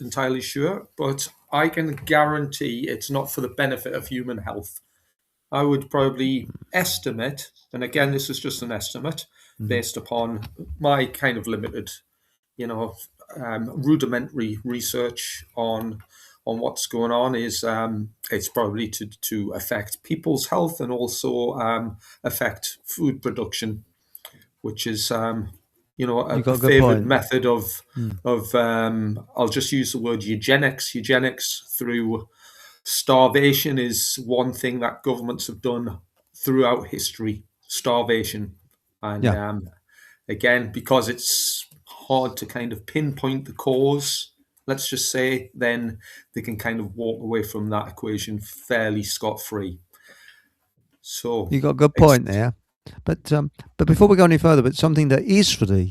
entirely sure, but I can guarantee it's not for the benefit of human health. I would probably estimate, and again, this is just an estimate based upon my kind of limited, rudimentary research on what's going on, is it's probably to affect people's health and also affect food production, which is a favourite method of I'll just use the word eugenics. Eugenics through starvation is one thing that governments have done throughout history. Starvation, and again, because it's hard to kind of pinpoint the cause, let's just say, then they can kind of walk away from that equation fairly scot-free. So you got a good point there, but before we go any further, but something that is for the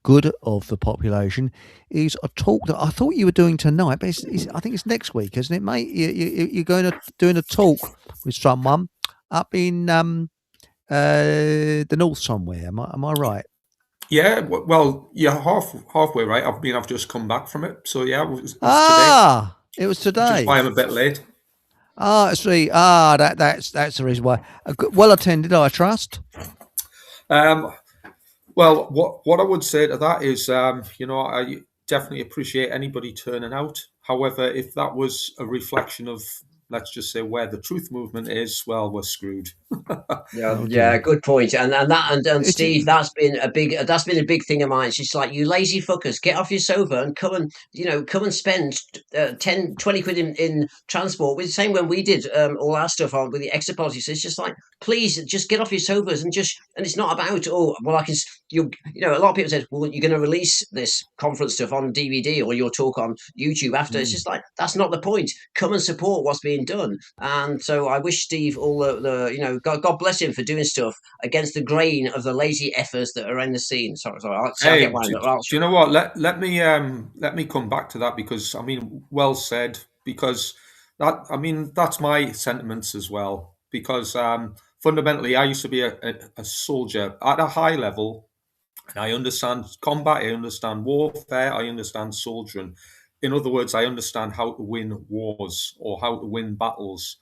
good of the population is a talk that I thought you were doing tonight, but I think it's next week, isn't it, mate? You're going to doing a talk with someone up in the north somewhere. Am I right? Yeah, well, you're halfway right. I've just come back from it, so yeah, it was today. It was today. Just why I'm a bit late. That's the reason why. Well attended, I trust. Well, what I would say to that is, I definitely appreciate anybody turning out. However, if that was a reflection of, let's just say, where the truth movement is, well, we're screwed. Yeah, good point. And Steve, that's been a big thing of mine. It's just like, you lazy fuckers, get off your sofa and come and spend 10, 20 quid in transport. With the same when we did all our stuff on with the Exopolitics. It's just like, please just get off your sofas and it's not about, a lot of people said, well, you're going to release this conference stuff on DVD or your talk on YouTube after. It's just like, that's not the point. Come and support what's being done. And so I wish Steve all God bless him for doing stuff against the grain of the lazy effers that are in the scene. Sorry. Hey, do you know what? Let me come back to that, because well said. Because that's my sentiments as well. Because fundamentally, I used to be a soldier at a high level, and I understand combat, I understand warfare, I understand soldiering. In other words, I understand how to win wars or how to win battles.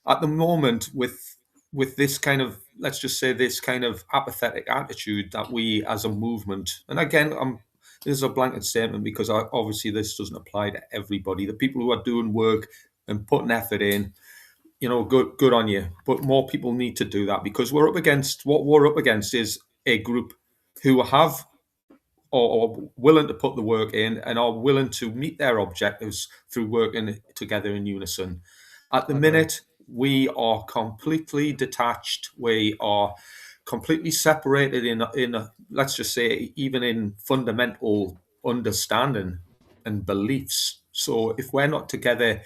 At the moment, with this kind of, let's just say, this kind of apathetic attitude that we as a movement, and again, this is a blanket statement because obviously this doesn't apply to everybody. The people who are doing work and putting effort in, good on you. But more people need to do that, because what we're up against is a group who have or willing to put the work in and are willing to meet their objectives through working together in unison. At the minute, we are completely detached. We are completely separated in let's just say, even in fundamental understanding and beliefs. So if we're not together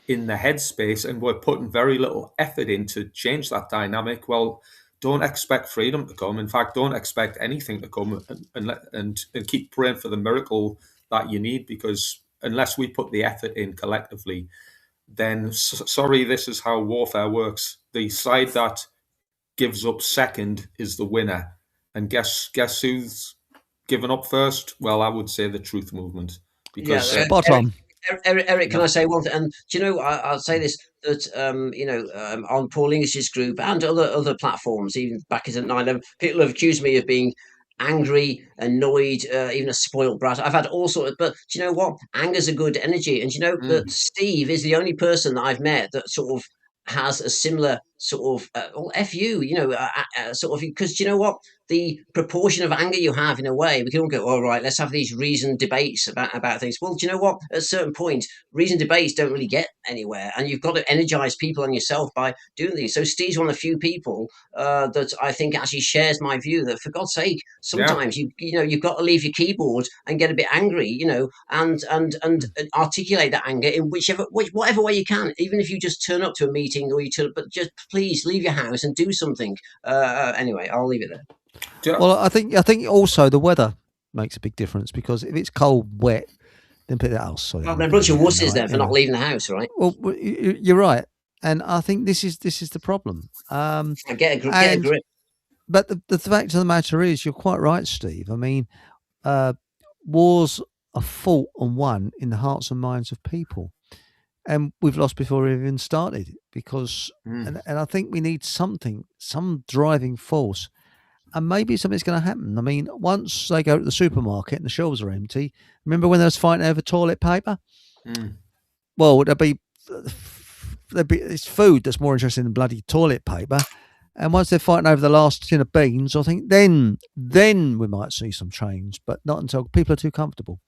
in the headspace and we're putting very little effort in to change that dynamic, well, don't expect freedom to come. In fact, don't expect anything to come, and keep praying for the miracle that you need, because unless we put the effort in collectively, then sorry, this is how warfare works. The side that gives up second is the winner. And guess who's given up first? Well, I would say the truth movement. Because spot on. Eric, can I say one thing? And do you know, I'll say this, that on Paul English's group and other platforms, even back in 9/11, people have accused me of being angry, annoyed, even a spoiled brat. I've had all sorts of, but do you know what? Anger's a good energy. And do you know that Steve is the only person that I've met that sort of has a similar sort of F you, sort of, because do you know what? The proportion of anger you have, in a way, we can all go, all right, let's have these reasoned debates about things. Well, do you know what? At a certain point, reasoned debates don't really get anywhere, and you've got to energize people and yourself by doing these. So Steve's one of the few people that I think actually shares my view that, for God's sake, sometimes you've got to leave your keyboard and get a bit angry, and articulate that anger in whatever way you can, even if you just turn up to a meeting but just please leave your house and do something. Anyway, I'll leave it there. Well, I think also the weather makes a big difference, because if it's cold, wet, then put that house. They're a bunch of wusses then for not leaving the house, right? Well, you're right, and I think this is the problem. Get a grip. But the fact of the matter is, you're quite right, Steve. Wars are fought and won in the hearts and minds of people, and we've lost before we even started, because and I think we need some driving force. And maybe something's going to happen. Once they go to the supermarket and the shelves are empty, remember when they was fighting over toilet paper? Well, there'd be it's food that's more interesting than bloody toilet paper. And once they're fighting over the last tin of beans, I think then we might see some change, but not until people are too comfortable.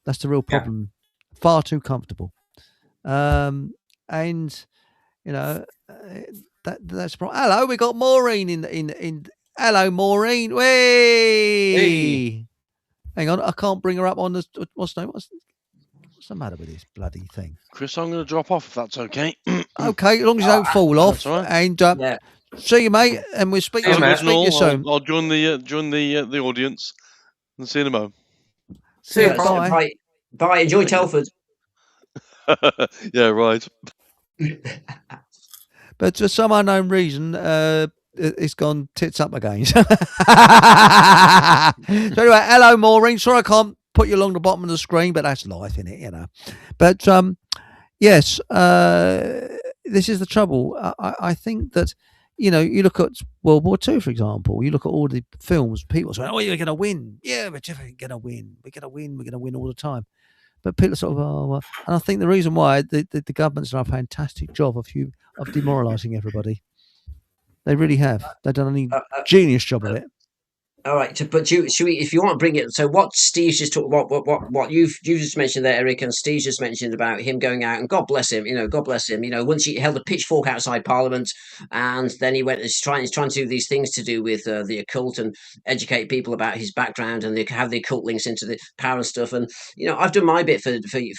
That's the real problem. Yeah. Far too comfortable. And you know that's a problem. Hello, we got Maureen in. Hello, Maureen. Hey. Hang on, I can't bring her up on the what's the name? What's the matter with this bloody thing? Chris, I'm going to drop off if that's okay. Okay, as long as you don't fall off. Right. And see you, mate, and we'll speak to you soon. I'll join the audience and see you in a moment. See you. Bye. Bye. Enjoy Telford. Yeah, right. But for some unknown reason, it's gone tits up again. So anyway, hello, Maureen. Sorry I can't put you along the bottom of the screen, but that's life, isn't it? You know. But yes, this is the trouble. I think that, you know, you look at World War II, for example. You look at all the films. People say, "Oh, you're going to win. Yeah, we're definitely going to win. We're going to win. We're going to win all the time." But people are sort of, oh, well. And I think the reason why the government's done a fantastic job of demoralising everybody. They really have. They've done a genius job of it. All right, but should we, if you want to bring it, so what Steve's just talked, what you've just mentioned there, Eric, and Steve's just mentioned about him going out, and God bless him, once he held a pitchfork outside Parliament, and then he went, he's trying to do these things to do with the occult and educate people about his background, and they have the occult links into the power and stuff, and I've done my bit for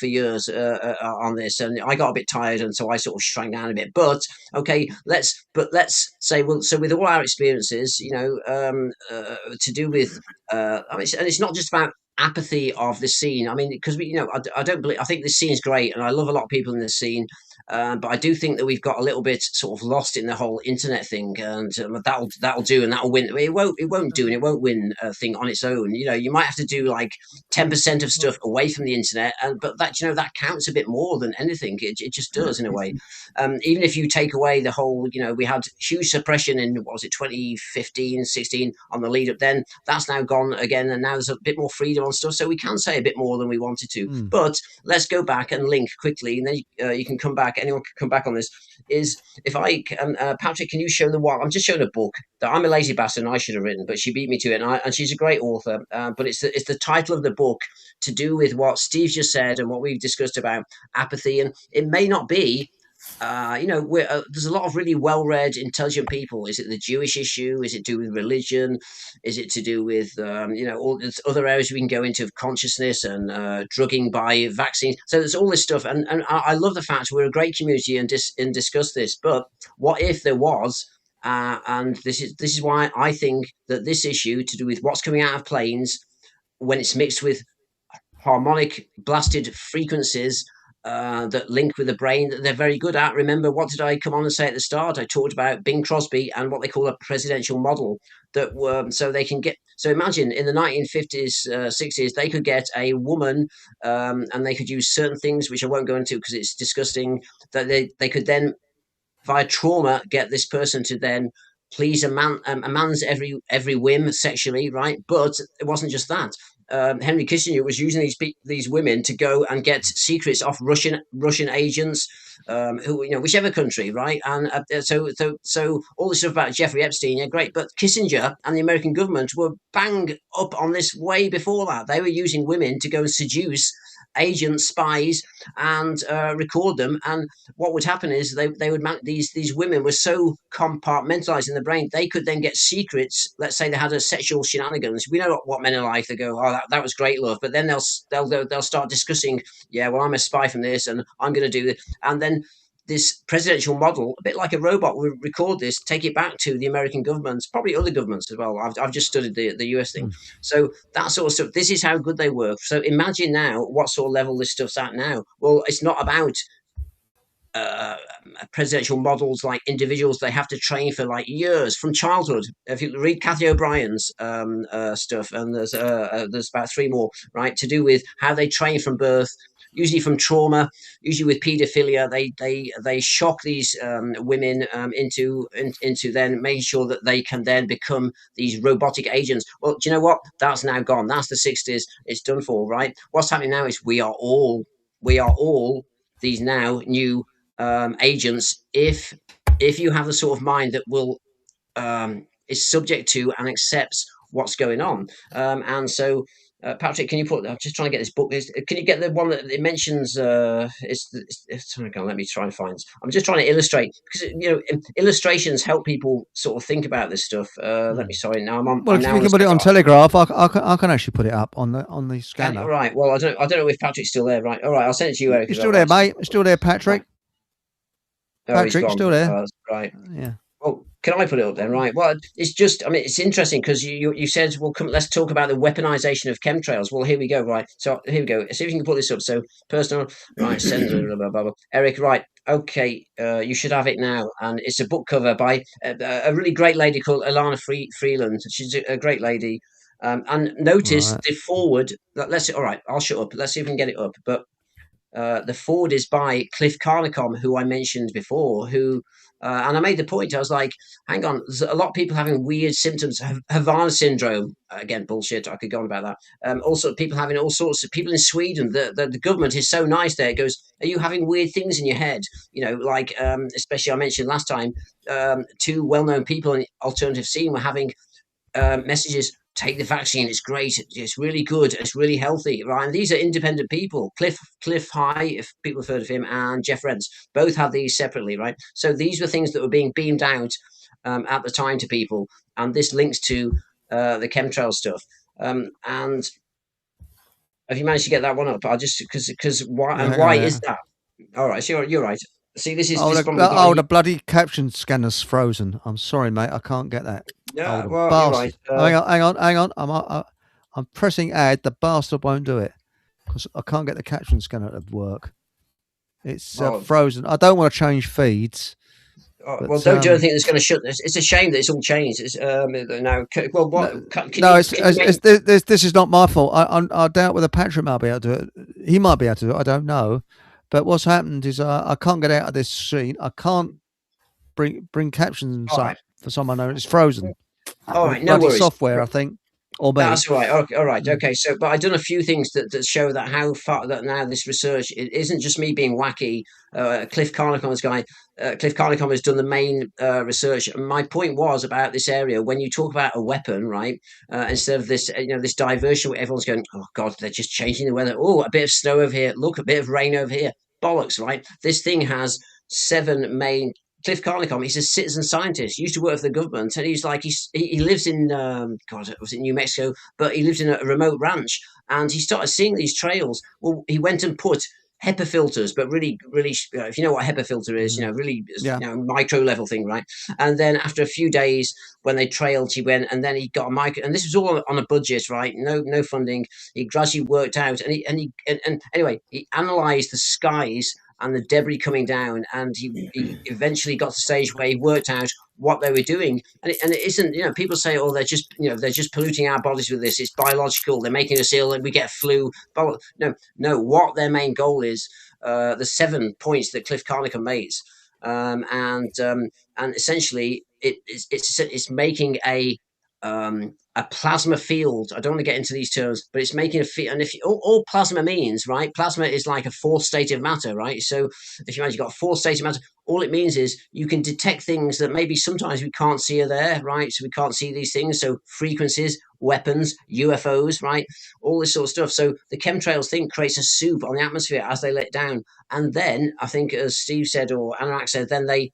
years on this, and I got a bit tired, and so I sort of shrank down a bit. But okay, let's say, well, so with all our experiences, to do with and it's not just about apathy of the scene. I mean, because I don't believe, I think this scene is great, and I love a lot of people in this scene, but I do think that we've got a little bit sort of lost in the whole internet thing, and that'll do, and that'll win. It won't do, and it won't win a thing on its own. You might have to do like 10% of stuff away from the internet, but that that counts a bit more than anything. It just does in a way. Even if you take away the whole, we had huge suppression in, what was it, 2015, 16 on the lead up. Then that's now gone again, and now there's a bit more freedom on stuff, so we can say a bit more than we wanted to. But let's go back and link quickly, and then you can come back. Anyone can come back on this. Is if I Patrick, can you show the one? I'm just showing a book that I'm a lazy bastard and I should have written, but she beat me to it, and she's a great author. But it's the title of the book to do with what Steve just said and what we've discussed about apathy, and it may not be. There's a lot of really well-read, intelligent people. Is it the Jewish issue? Is it to do with religion? Is it to do with all the other areas we can go into of consciousness and drugging by vaccines? So there's all this stuff, and I love the fact we're a great community and discuss this. But what if there was? And this is why I think that this issue to do with what's coming out of planes when it's mixed with harmonic blasted frequencies. That link with the brain that they're very good at. Remember, what did I come on and say at the start? I talked about Bing Crosby and what they call a presidential model that were so they can get. So imagine in the 1950s, 60s, they could get a woman and they could use certain things, which I won't go into because it's disgusting, that they could then, via trauma, get this person to then please a man's every whim sexually, right? But it wasn't just that. Henry Kissinger was using these women to go and get secrets off Russian agents, who whichever country, right? And so all this stuff about Jeffrey Epstein, yeah, great. But Kissinger and the American government were bang up on this way before that. They were using women to go and seduce agents, spies, and record them. And what would happen is they would these women were so compartmentalized in the brain, they could then get secrets. Let's say they had a sexual shenanigans. We know what men are like. They go, oh, that was great, love. But then they'll start discussing, yeah, well, I'm a spy from this, and I'm going to do this, and then this presidential model, a bit like a robot, will record this, take it back to the American governments, probably other governments as well. I've just studied the US thing. So that sort of stuff, this is how good they work. So imagine now what sort of level this stuff's at now. Well, it's not about presidential models like individuals. They have to train for like years from childhood. If you read Cathy O'Brien's stuff, and there's about 3 more, right, to do with how they train from birth, usually from trauma, usually with paedophilia. They shock these women into then making sure that they can then become these robotic agents. Well, do you know what? That's now gone. That's the 60s. It's done for, right? What's happening now is we are all these now new agents. If you have the sort of mind that will is subject to and accepts what's going on. And so, Patrick, can you put? I'm just trying to get this book. Can you get the one that it mentions? Hang on, let me try and find. I'm just trying to illustrate because illustrations help people sort of think about this stuff. Let me. Sorry, now I'm on. Well, if you can put it on Telegraph, I can actually put it up on the scanner. Right. Well, I don't know if Patrick's still there. Right. All right. I'll send it to you, Eric. You're still there, mate. You're still there, Patrick. Oh, Patrick, still there? That's right. Yeah. Well, can I put it up then? Right. Well, it's just, I mean, it's interesting because you said, well, let's talk about the weaponization of chemtrails. Well, here we go. Right. So here we go. See if you can put this up. So personal, right. Send blah, blah, blah, blah. Eric, right. Okay. You should have it now. And it's a book cover by a really great lady called Alana Freeland. She's a great lady. And notice the forward. All right. I'll shut up. Let's see if we can get it up. But the forward is by Cliff Carnicom, who I mentioned before, and I made the point. I was like, hang on, there's a lot of people having weird symptoms. Havana syndrome, again, bullshit. I could go on about that. Also, people having all sorts of people in Sweden. The government is so nice there. It goes, are you having weird things in your head? Like, especially I mentioned last time, two well-known people in the alternative scene were having messages. Take the vaccine. It's great. It's really good. It's really healthy, right? And these are independent people. Cliff High, if people have heard of him, and Jeff Rents both had these separately, right? So these were things that were being beamed out at the time to people, and this links to the chemtrail stuff. And have you managed to get that one up? I just because why is that? All right, so you're right. See, this is the bloody caption scanner's frozen. I'm sorry, mate. I can't get that. Yeah, well, you're right. Hang on. I'm pressing add. The bastard won't do it because I can't get the caption scanner to work. It's frozen. I don't want to change feeds. Well, don't do anything that's going to shut this. It's a shame that it's all changed. It's now. Well, what? This is not my fault. I doubt whether Patrick might be able to do it. He might be able to do it. I don't know. But what's happened is I can't get out of this screen. I can't bring captions up for someone. It's frozen. All right, no worries. Software, I think. Or me. That's right. Okay, all right. Okay. So, but I've done a few things that show that how far that now this research, it isn't just me being wacky. Cliff Carnicom's guy, Cliff Carnicom has done the main research. And my point was about this area. When you talk about a weapon, right? Instead of this, this diversion where everyone's going, oh God, they're just changing the weather. Oh, a bit of snow over here. Look, a bit of rain over here. Bollocks, right? This thing has 7 main. Cliff Carnicom, he's a citizen scientist. He used to work for the government, and he's like he lives in was it New Mexico? But he lived in a remote ranch, and he started seeing these trails. Well, he went and put HEPA filters, but really, really, if you know what a HEPA filter is, really, micro level thing, right? And then after a few days, when they trailed, he went, and then he got a micro, and this was all on a budget, right? No funding. He gradually worked out, and anyway, he analysed the skies and the debris coming down, and he eventually got to the stage where he worked out what they were doing. And it isn't, people say, oh, they're just polluting our bodies with this. It's biological. They're making us ill and we get flu. But no, what their main goal is, the 7 points that Cliff Carnicom makes. And essentially it's making a plasma field. I don't want to get into these terms, but it's making a field. And if all plasma means, right? Plasma is like a 4th state of matter, right? So if you imagine you've got a 4th state of matter, all it means is you can detect things that maybe sometimes we can't see are there, right? So we can't see these things. So frequencies, weapons, UFOs, right? All this sort of stuff. So the chemtrails thing creates a soup on the atmosphere as they let down. And then I think, as Steve said, or Anorak said, then they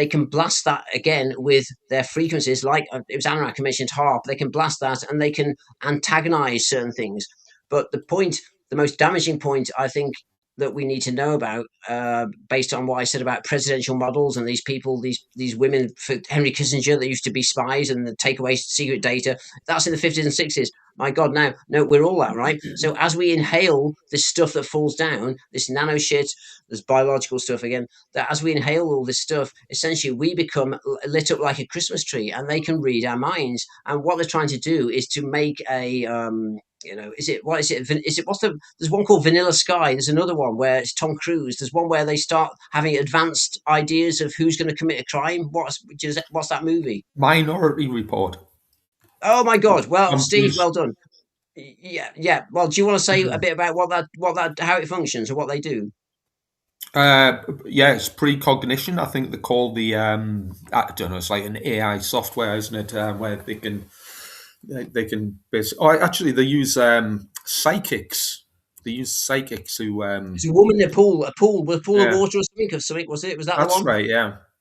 can blast that again with their frequencies, like it was Anorak who mentioned HARP. They can blast that and they can antagonize certain things. But the most damaging point, I think, that we need to know about, based on what I said about presidential models and these people, these women, for Henry Kissinger, that used to be spies and take away secret data, that's in the 50s and 60s. My God, no, we're all that, right? So as we inhale this stuff that falls down, this nano shit, this biological stuff again, that as we inhale all this stuff, essentially we become lit up like a Christmas tree, and they can read our minds. And what they're trying to do is to make a there's one called Vanilla Sky. There's another one where it's Tom Cruise. There's one where they start having advanced ideas of who's going to commit a crime. What's that movie? Minority Report. Oh my God! Well, Steve, well done. Yeah. Well, do you want to say a bit about how it functions or what they do? Yeah, it's precognition. I think they call the I don't know. It's like an AI software, isn't it? Where they can actually they use psychics. They use psychics who There's a woman in a pool of water or something. Was it? Was that the that's one? right.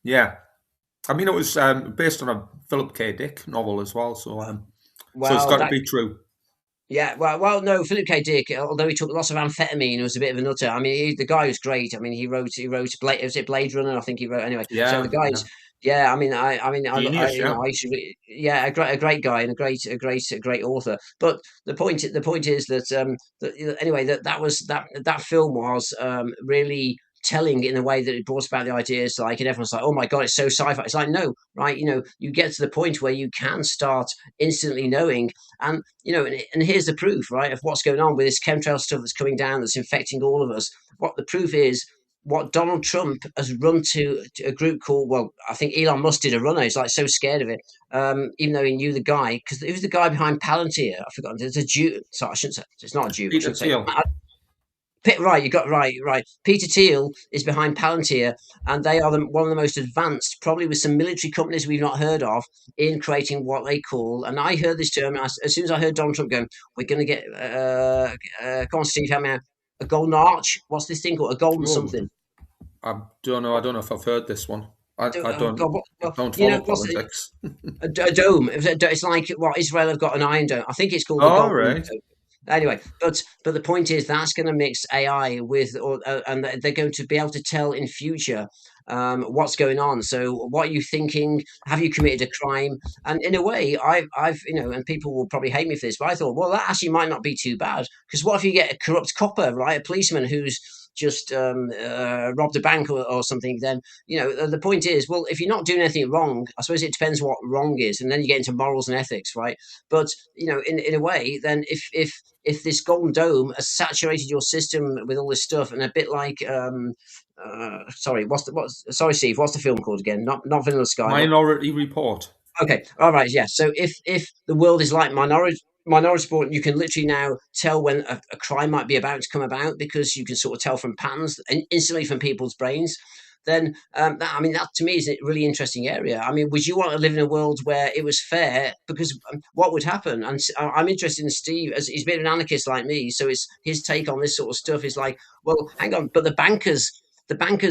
Yeah. I mean, it was based on a Philip K. Dick novel as well, so it's got to be true. Yeah, well, no, Philip K. Dick, although he took lots of amphetamine, was a bit of a nutter. I mean, the guy was great. I mean, he wrote Blade, was it Blade Runner? I think he wrote anyway. Yeah, so the guy's, yeah. I mean, genius. I used to, a great guy and a great author. But the point is that anyway, that film was really telling in a way that it brought about the ideas, like, and everyone's like, oh my god, it's so sci-fi. It's like, no, right? You get to the point where you can start instantly knowing. And and here's the proof, right, of what's going on with this chemtrail stuff that's coming down, that's infecting all of us. What the proof is, what Donald Trump has run to a group called, well, I think Elon Musk did a runner. He's like so scared of it, even though he knew the guy, because he was the guy behind Palantir. I forgot. It's a Jew. Sorry, I shouldn't say it's not a Jew. I shouldn't say. Right, you got right. Peter Thiel is behind Palantir, and they are one of the most advanced, probably with some military companies we've not heard of, in creating what they call. And I heard this term as soon as I heard Donald Trump going, "We're going to get." Come on, Steve, help me out. A golden arch. What's this thing called? A golden something. I don't know. I don't know if I've heard this one. I don't follow politics. A dome. It's like what Israel have got an iron dome. I think it's called the golden right. dome. Anyway, but the point is that's going to mix AI with, and they're going to be able to tell in future what's going on. So, what are you thinking? Have you committed a crime? And in a way, I've and people will probably hate me for this, but I thought, well, that actually might not be too bad, because what if you get a corrupt copper, right, a policeman who's just robbed a bank or something? Then the point is, well, if you're not doing anything wrong, I suppose it depends what wrong is, and then you get into morals and ethics, right? But in a way, then if this golden dome has saturated your system with all this stuff, and a bit like sorry, sorry, Steve, what's the film called again? Not Vanilla Sky. Minority Report. Okay, all right, yeah. So if the world is like Minority Report, you can literally now tell when a crime might be about to come about, because you can sort of tell from patterns and instantly from people's brains. Then that to me is a really interesting area. I mean, would you want to live in a world where it was fair? Because what would happen? And I'm interested in Steve, as he's a bit of an anarchist like me, so it's his take on this sort of stuff is like, well, hang on, but the bankers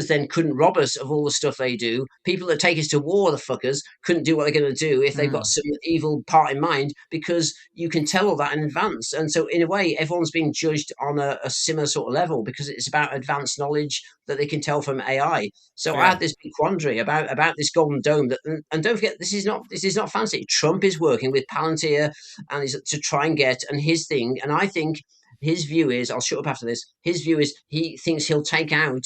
then couldn't rob us of all the stuff they do. People that take us to war, the fuckers, couldn't do what they're going to do if they've got some evil part in mind, because you can tell all that in advance. And so, in a way, everyone's being judged on a similar sort of level, because it's about advanced knowledge that they can tell from AI. So I had this big quandary about this golden dome. And don't forget, this is not fancy. Trump is working with Palantir and is to try and get, and his thing. And I think his view is, I'll shut up after this. His view is he thinks he'll take out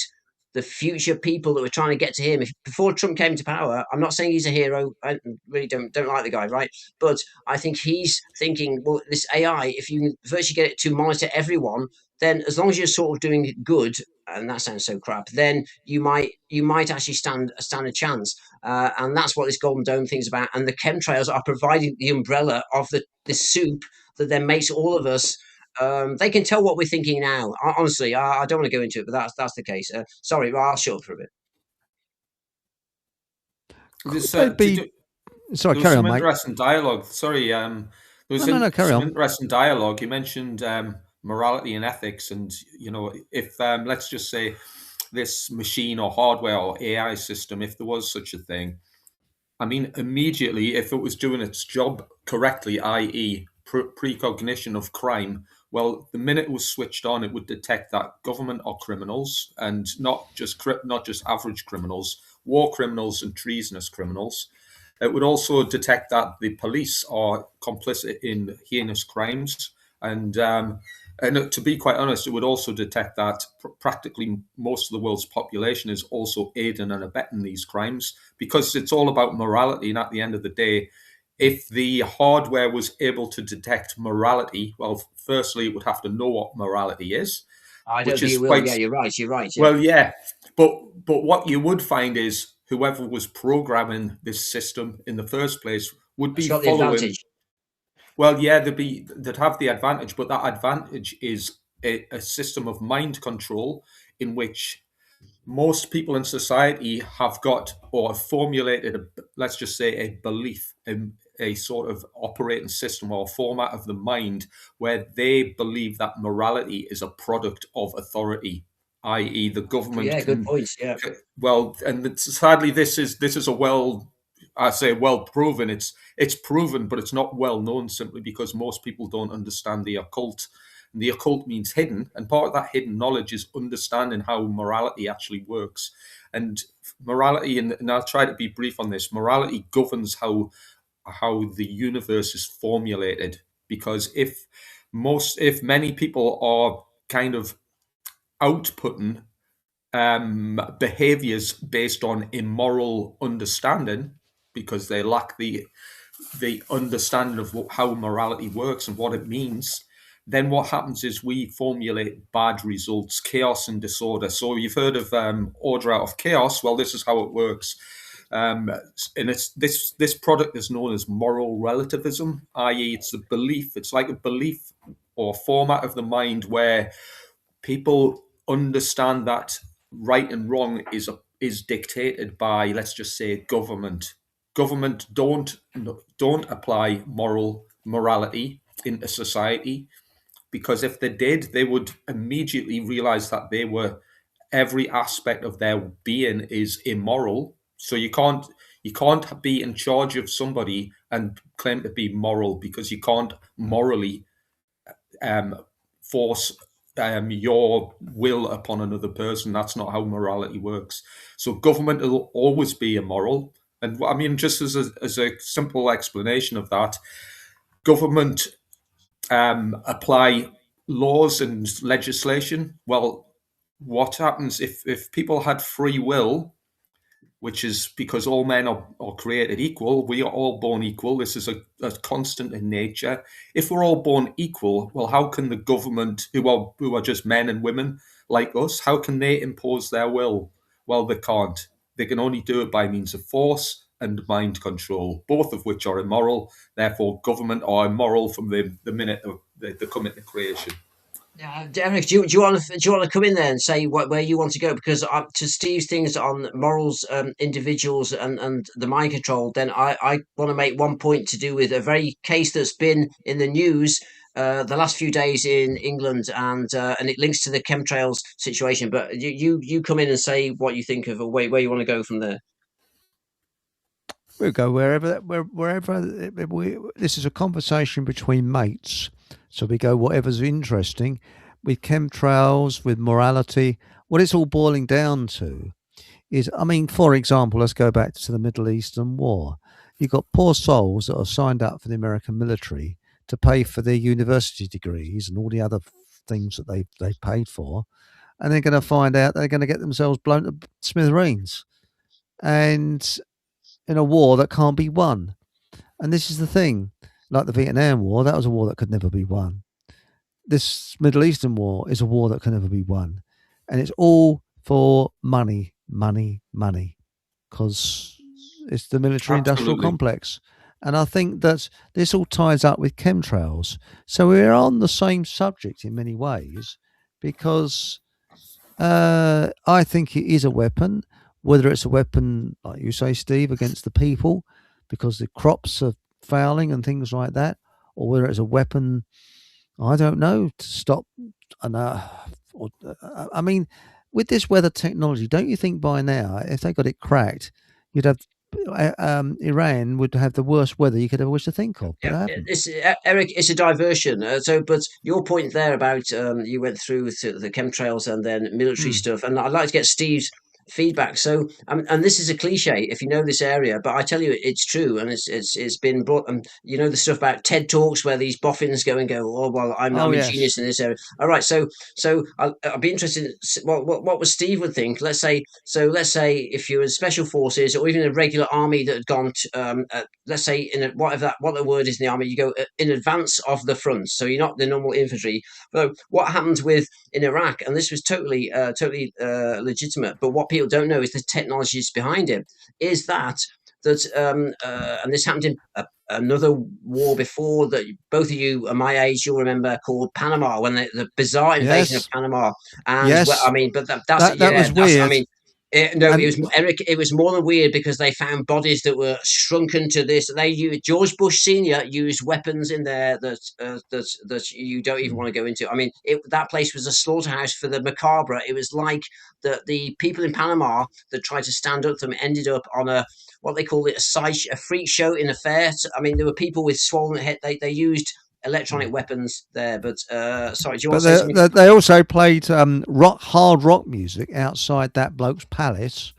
the future people that were trying to get to him. Before Trump came to power, I'm not saying he's a hero. I really don't like the guy, right? But I think he's thinking, well, this AI, if you can virtually get it to monitor everyone, then as long as you're sort of doing good, and that sounds so crap, then you might actually stand a chance. And that's what this Golden Dome thing's about. And the chemtrails are providing the umbrella of the soup that then makes all of us. They can tell what we're thinking now. Honestly, I don't want to go into it, but that's the case. Sorry, I'll shut up for a bit. Sorry, carry on, mate. Interesting dialogue. Sorry, there was some interesting dialogue. You mentioned morality and ethics, and if let's just say this machine or hardware or AI system, if there was such a thing, I mean, immediately, if it was doing its job correctly, i.e., precognition of crime, well, the minute it was switched on, it would detect that government are criminals, and not just average criminals, war criminals and treasonous criminals. It would also detect that the police are complicit in heinous crimes, and to be quite honest, it would also detect that practically most of the world's population is also aiding and abetting these crimes, because it's all about morality. And at the end of the day, if the hardware was able to detect morality, well, firstly, it would have to know what morality is. I don't think it will. Yeah, you're right. Yeah. Well, yeah, but what you would find is whoever was programming this system in the first place would be following. Well, yeah, they'd have the advantage, but that advantage is a system of mind control in which most people in society have got or have formulated, let's just say, a belief in a sort of operating system or format of the mind where they believe that morality is a product of authority, i.e., the government Yeah, can. good points. Yeah. Well, and sadly, this is a well proven. It's proven, but it's not well known simply because most people don't understand the occult. And the occult means hidden, and part of that hidden knowledge is understanding how morality actually works. And morality, and I'll try to be brief on this. Morality governs how the universe is formulated. Because if many people are kind of outputting behaviors based on immoral understanding because they lack the understanding of how morality works and what it means, then what happens is we formulate bad results, chaos and disorder. So you've heard of order out of chaos. Well, this is how it works. And it's this product is known as moral relativism, i.e., it's a belief. It's like a belief or format of the mind where people understand that right and wrong is dictated by, let's just say, government. Government don't apply morality into society, because if they did, they would immediately realize that every aspect of their being is immoral. So you can't be in charge of somebody and claim to be moral, because you can't morally force your will upon another person. That's not how morality works. So government will always be immoral. And I mean, just as a simple explanation of that, government apply laws and legislation. Well, what happens if people had free will, which is because all men are created equal. We are all born equal. This is a constant in nature. If we're all born equal, well, how can the government, who are just men and women like us, how can they impose their will? Well, they can't. They can only do it by means of force and mind control, both of which are immoral. Therefore, government are immoral from the minute they come into creation. Derek, do you want to come in there and say where you want to go? Because to Steve's things on morals, individuals, and the mind control, then I want to make one point to do with a very case that's been in the news the last few days in England, and it links to the chemtrails situation. But you come in and say what you think of where you want to go from there. We'll go wherever. This is a conversation between mates, so we go whatever's interesting. With chemtrails, with morality, what it's all boiling down to is, I mean, for example, let's go back to the Middle Eastern War. You've got poor souls that are signed up for the American military to pay for their university degrees and all the other things that they paid for, and they're going to find out they're going to get themselves blown to smithereens, and in a war that can't be won. And this is the thing, like the Vietnam War, that was a war that could never be won. This Middle Eastern war is a war that can never be won. And it's all for money, money, money, because it's the military-industrial complex. And I think that this all ties up with chemtrails. So we're on the same subject in many ways, because I think it is a weapon. Whether it's a weapon, like you say, Steve, against the people because the crops are failing and things like that, or whether it's a weapon, I don't know, to stop. I mean, with this weather technology, don't you think by now, if they got it cracked, you'd have Iran would have the worst weather you could ever wish to think of. Eric, it's a diversion. But your point there about you went through the chemtrails and then military stuff, and I'd like to get Steve's feedback. So, and this is a cliche if you know this area, but I tell you, it's true, and it's been brought. You know the stuff about TED Talks where these boffins go, oh well, I'm a genius in this area. All right, so I'll be interested in what Steve would think. Let's say if you're in special forces or even a regular army that had gone let's say what the word is in the army, you go in advance of the front, so you're not the normal infantry. So what happened in Iraq, and this was totally legitimate, but what people don't know is the technologies behind it, is that and this happened in another war before that both of you are my age, you'll remember, called Panama, when the bizarre invasion of Panama. And that was weird. It was Eric. It was more than weird because they found bodies that were shrunken to this. They used George Bush Senior used weapons in there that you don't even want to go into. I mean, that place was a slaughterhouse for the macabre. It was like the people in Panama that tried to stand up to them ended up on what they called it a freak show in a fair. I mean, there were people with swollen head. They used electronic weapons there, but sorry, do you want to say something? They also played hard rock music outside that bloke's palace.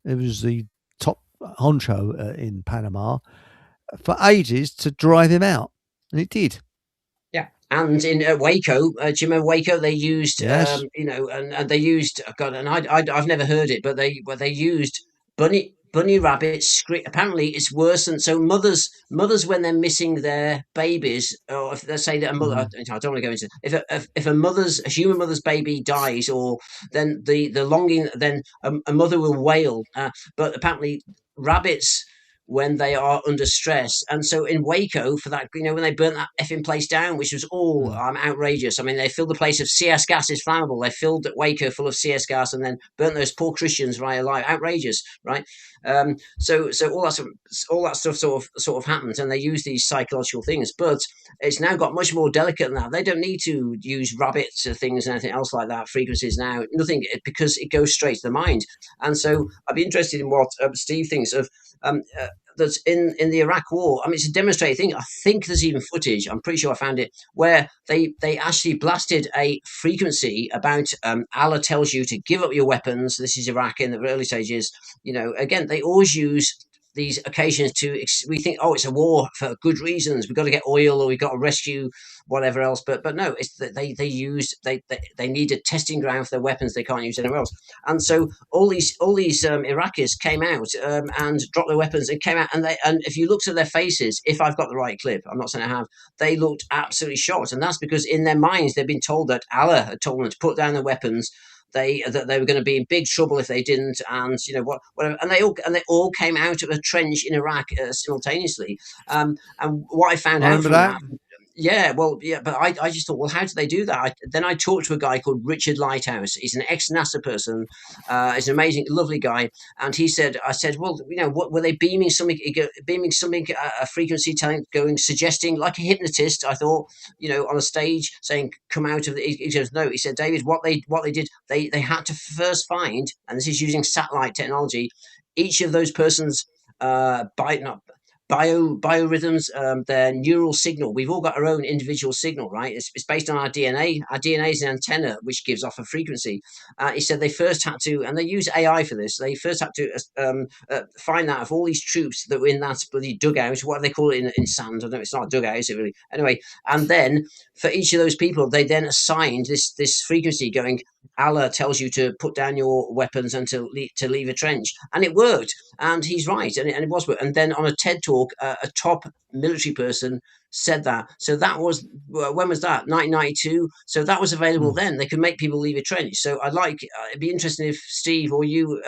It was the top honcho in Panama for ages to drive him out, and it did. Yeah, and in Waco, do you remember Waco? They used, Yes. and they used. God, and I've never heard it, but they used bunny rabbits. Apparently, it's worse than so. Mothers when they're missing their babies, or if they say that a mother, I don't want to go into if a human mother's baby dies, or then the longing, then a mother will wail. But apparently, rabbits, when they are under stress. And so in Waco, for that, when they burnt that effing place down, which was all outrageous. I mean, they filled the place of CS gas is flammable. They filled Waco full of CS gas and then burnt those poor Christians right alive. Outrageous, right? So all that stuff sort of happens, and they use these psychological things. But it's now got much more delicate than that. They don't need to use rabbits or things and anything else like that. Frequencies now, nothing, because it goes straight to the mind. And so I'd be interested in what Steve thinks of that's in the Iraq War. I mean, it's a demonstrated thing. I think there's even footage, I'm pretty sure I found it, where they actually blasted a frequency about Allah tells you to give up your weapons. This is Iraq in the early stages. Again, they always use these occasions we think, oh, it's a war for good reasons. We've got to get oil, or we've got to rescue whatever else. But no, it's that they need a testing ground for their weapons. They can't use anywhere else. And so all these Iraqis came out and dropped their weapons and came out, and if you looked at their faces, if I've got the right clip, I'm not saying I have, they looked absolutely shocked. And that's because in their minds they've been told that Allah had told them to put down their weapons. That they were going to be in big trouble if they didn't, and whatever. And they all came out of a trench in Iraq simultaneously. And what I found out from that. Yeah, but I just thought, well, how did they do that? Then I talked to a guy called Richard Lighthouse. He's an ex-NASA person. He's an amazing, lovely guy. And he said, I said, well, what were they beaming something, a frequency suggesting, like a hypnotist, I thought, on a stage saying, come out of the, he goes, no, he said, David, what they did, they had to first find, and this is using satellite technology, each of those persons, biorhythms, their neural signal. We've all got our own individual signal, right? It's based on our DNA. Our DNA is an antenna which gives off a frequency. He said they first had to, and they use AI for this, they first had to find out of all these troops that were in that bloody dugout, what do they call it in sand? I don't know, it's not a dugout, is it really? Anyway, and then for each of those people, they then assigned this frequency going, Allah tells you to put down your weapons and to leave a trench. And it worked. And he's right. And it was. And then on a TED talk, a top military person said that. So that was, when was that? 1992. So that was available then. They could make people leave a trench. So it'd be interesting if Steve or you,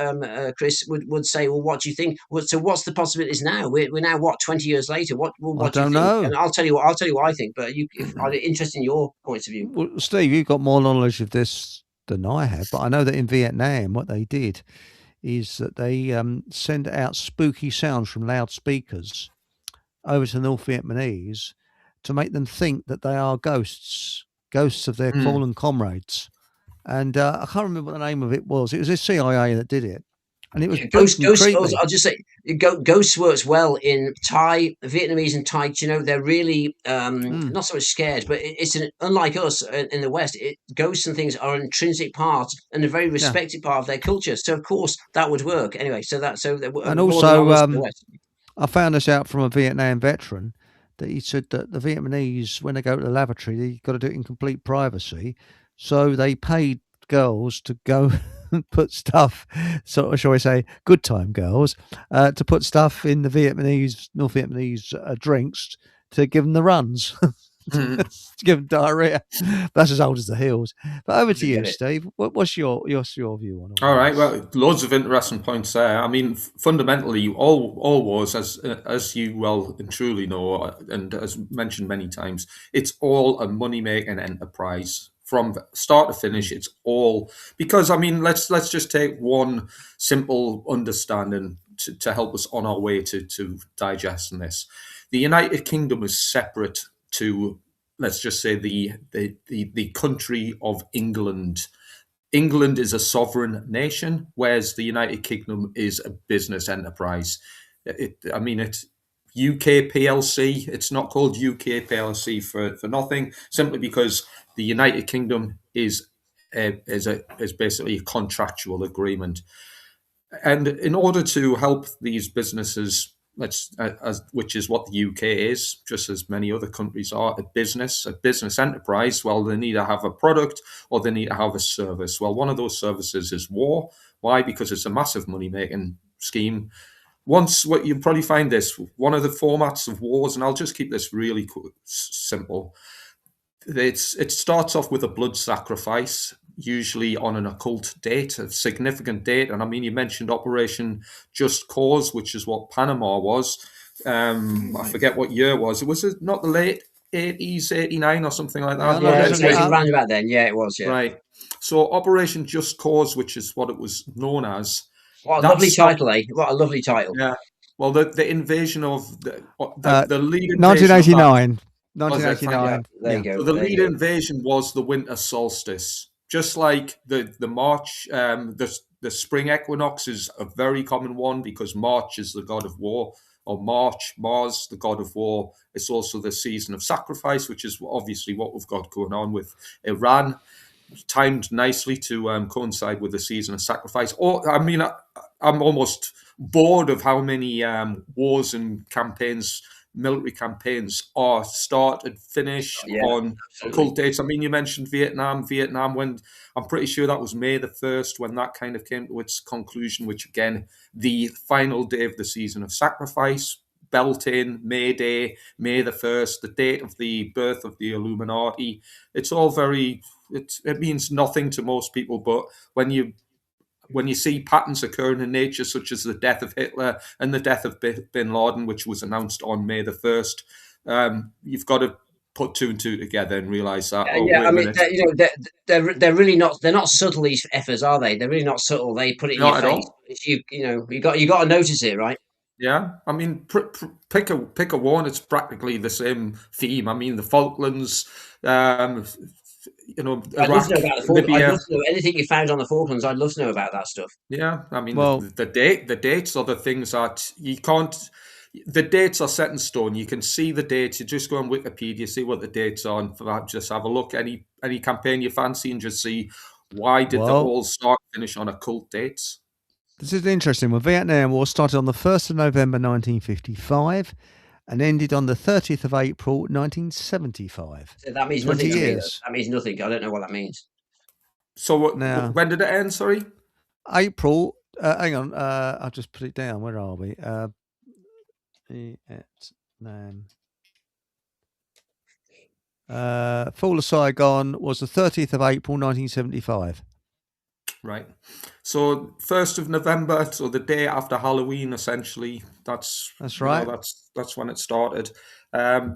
Chris, would say, well, what do you think? So what's the possibilities now? We're now, 20 years later? What I don't know. And I'll tell you what I think. But I'm interested in your points of view. Well, Steve, you've got more knowledge of this than I have, but I know that in Vietnam, what they did is that they sent out spooky sounds from loudspeakers over to North Vietnamese to make them think that they are ghosts of their fallen comrades. And I can't remember what the name of it was. It was the CIA that did it. And it was ghosts. I'll just say, ghosts works well in Thai, Vietnamese, and Thai. They're really not so much scared, but it's unlike us in the West. Ghosts and things are an intrinsic part and a very respected part of their culture. So of course that would work anyway. And also, I found this out from a Vietnam veteran that he said that the Vietnamese, when they go to the lavatory, they've got to do it in complete privacy. So they paid girls to go and put stuff, sort of, shall I say, good time girls, to put stuff in the North Vietnamese drinks to give them the runs, to give them diarrhea. That's as old as the hills. But over to you, Steve. What's your view on it? All right. Well, loads of interesting points there. I mean, fundamentally, all wars, as you well and truly know, and as mentioned many times, it's all a money-making enterprise from start to finish. It's all because, I mean, let's just take one simple understanding to help us on our way to digesting this. The United Kingdom is separate to, let's just say, the country of England. England is a sovereign nation, whereas the United Kingdom is a business enterprise. It's UK PLC. It's not called UK PLC for nothing, simply because the United Kingdom is basically a contractual agreement. And in order to help these businesses, which is what the UK is, just as many other countries are, a business enterprise, well, they need to have a product or they need to have a service. Well, one of those services is war. Why? Because it's a massive money-making scheme. What you'll probably find this, one of the formats of wars, and I'll just keep this really simple. It starts off with a blood sacrifice, usually on an occult date, a significant date. And I mean, you mentioned Operation Just Cause, which is what Panama was. I forget what year it was. Was it not the late 80s, 89 or something like that? Yeah, it was around about then. Yeah, it was, yeah. Right. So Operation Just Cause, which is what it was known as. What a lovely title, eh? What a lovely title. Yeah. Well, the invasion of the lead invasion 1989. 1989. There you go. So the lead invasion was the winter solstice. Just like the March, the spring equinox is a very common one because March is the god of war, or Mars, the god of war. It's also the season of sacrifice, which is obviously what we've got going on with Iran, timed nicely to coincide with the season of sacrifice. Or, I mean, I'm almost bored of how many wars and campaigns, military campaigns, are start and finish on occult dates. I mean, you mentioned Vietnam, when I'm pretty sure that was May the 1st when that kind of came to its conclusion, which again, the final day of the season of sacrifice, Beltane, May Day, May the 1st, the date of the birth of the Illuminati. It's all it means nothing to most people, but when you see patterns occurring in nature, such as the death of Hitler and the death of bin Laden, which was announced on May the 1st, you've got to put two and two together and realize that. I mean, they're really not. They're not subtle, these effers, are they? They're really not subtle. They put it in your face. You got to notice it, right? Yeah, I mean, pick a one. It's practically the same theme. I mean, the Falklands. I'd love to know about the Falklands. I'd love to know anything you found on the Falklands. I'd love to know about that stuff. Yeah, I mean, the dates are the things that you can't. The dates are set in stone. You can see the dates. You just go on Wikipedia, see what the dates are, and just have a look. Any campaign you fancy, and just see why did they all start and finish on occult dates. This is interesting. The Vietnam War started on the 1st of November 1955 and ended on the 30th of April 1975. So that means nothing to me. That means nothing. I don't know what that means. So when did it end? Sorry, April. Hang on. I'll just put it down. Where are we? Vietnam. Fall of Saigon was the 30th of April 1975. Right. So 1st of November, so the day after Halloween, essentially. That's right. That's when it started. I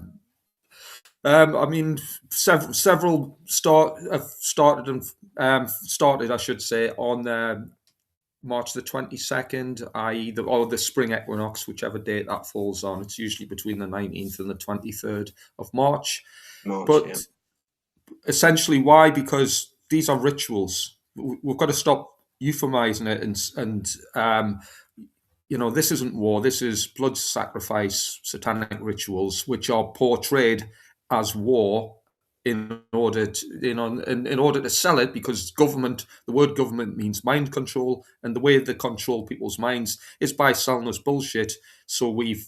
mean, several started, I should say, on March the 22nd, i.e. the spring equinox, whichever date that falls on. It's usually between the 19th and the 23rd of March. Essentially, why? Because these are rituals. We've got to stop euphemizing it and this isn't war. This is blood sacrifice, satanic rituals, which are portrayed as war in order to sell it, because the word government means mind control, and the way they control people's minds is by selling us bullshit. So we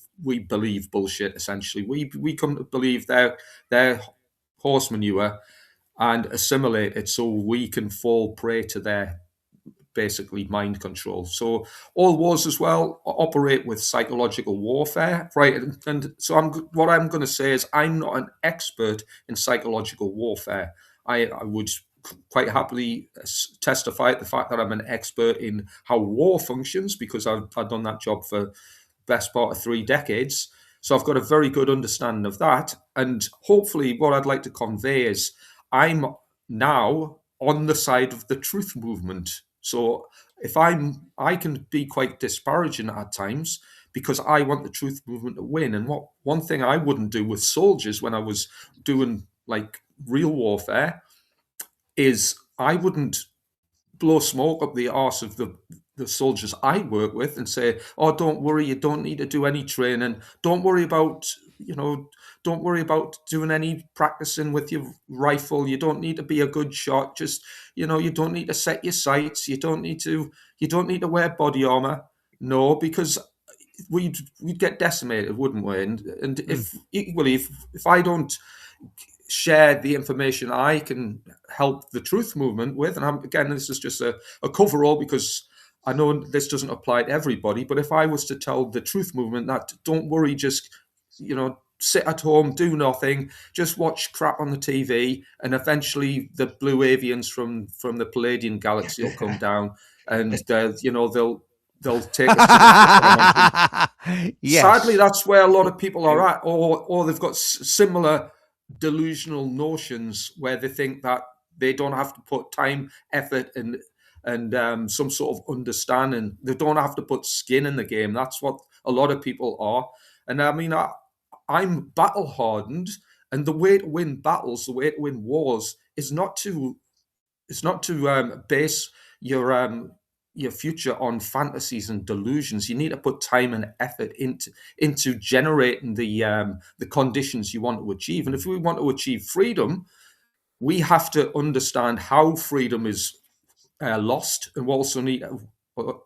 believe bullshit. Essentially, we come to believe their horse manure and assimilate it, so we can fall prey to their basically mind control. So all wars as well operate with psychological warfare, right? And so what I'm going to say is I'm not an expert in psychological warfare. I would quite happily testify at the fact that I'm an expert in how war functions, because I've done that job for the best part of 3 decades. So I've got a very good understanding of that. And hopefully what I'd like to convey is I'm now on the side of the truth movement. So if I can be quite disparaging at times because I want the truth movement to win. And one thing I wouldn't do with soldiers when I was doing like real warfare is I wouldn't blow smoke up the arse of the soldiers I work with and say, "Oh, don't worry, you don't need to do any training. Don't worry about, don't worry about doing any practicing with your rifle. You don't need to be a good shot. Just, you don't need to set your sights. You don't need to wear body armor." No, because we'd get decimated, wouldn't we? And if equally, if I don't share the information I can help the truth movement with, and again, this is just a coverall because I know this doesn't apply to everybody, but if I was to tell the truth movement that don't worry, just sit at home, do nothing, just watch crap on the TV, and eventually the blue avians from the Palladian galaxy will come down, and they'll take us to the Yes. Sadly, that's where a lot of people are at, or they've got similar delusional notions where they think that they don't have to put time, effort, and some sort of understanding. They don't have to put skin in the game. That's what a lot of people are. And I mean, I'm battle hardened, and the way to win battles, the way to win wars, is not to base your future on fantasies and delusions. You need to put time and effort into generating the conditions you want to achieve. And if we want to achieve freedom, we have to understand how freedom is lost, and we also need to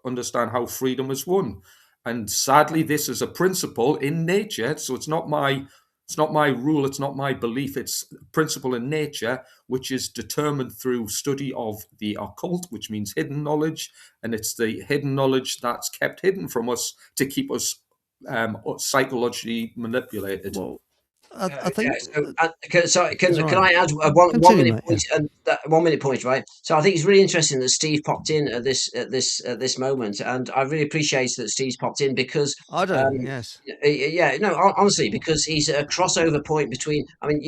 understand how freedom is won. And sadly, this is a principle in nature. So it's not my rule, it's not my belief, it's a principle in nature which is determined through study of the occult, which means hidden knowledge, and it's the hidden knowledge that's kept hidden from us to keep us psychologically manipulated. Well, I think. So, can I add one minute point? Yeah. 1 minute point, right? So I think it's really interesting that Steve popped in at this moment, and I really appreciate that Steve's popped in because I do. Yes. Yeah. No. Honestly, because he's a crossover point between. I mean,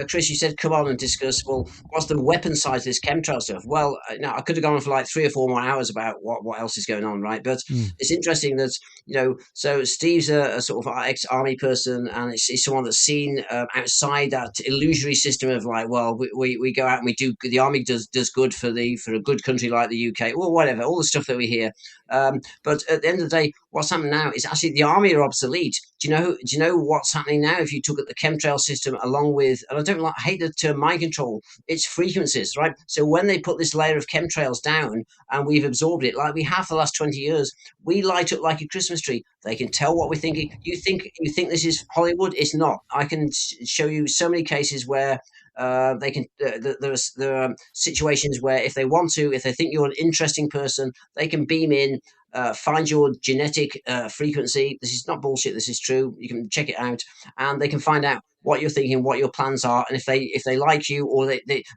Chris, you said come on and discuss. Well, what's the weapon side of this chemtrail stuff? Well, I could have gone on for like 3 or 4 more hours about what else is going on, right? But it's interesting that so Steve's a sort of ex-army person, and it's someone that's seen outside that illusory system of like, well, we go out and we do the army does good for a good country like the UK or whatever, all the stuff that we hear. But at the end of the day, what's happening now is actually the army are obsolete. Do you know what's happening now? If you took at the chemtrail system along with, and I hate the term mind control, it's frequencies, right? So when they put this layer of chemtrails down and we've absorbed it, like we have for the last 20 years, we light up like a Christmas tree. They can tell what we're thinking. You think this is Hollywood? It's not. I can show you so many cases where they can. There are situations where if they want to, if they think you're an interesting person, they can beam in, find your genetic frequency. This is not bullshit. This is true. You can check it out, and they can find out what you're thinking, what your plans are, and if they like you, or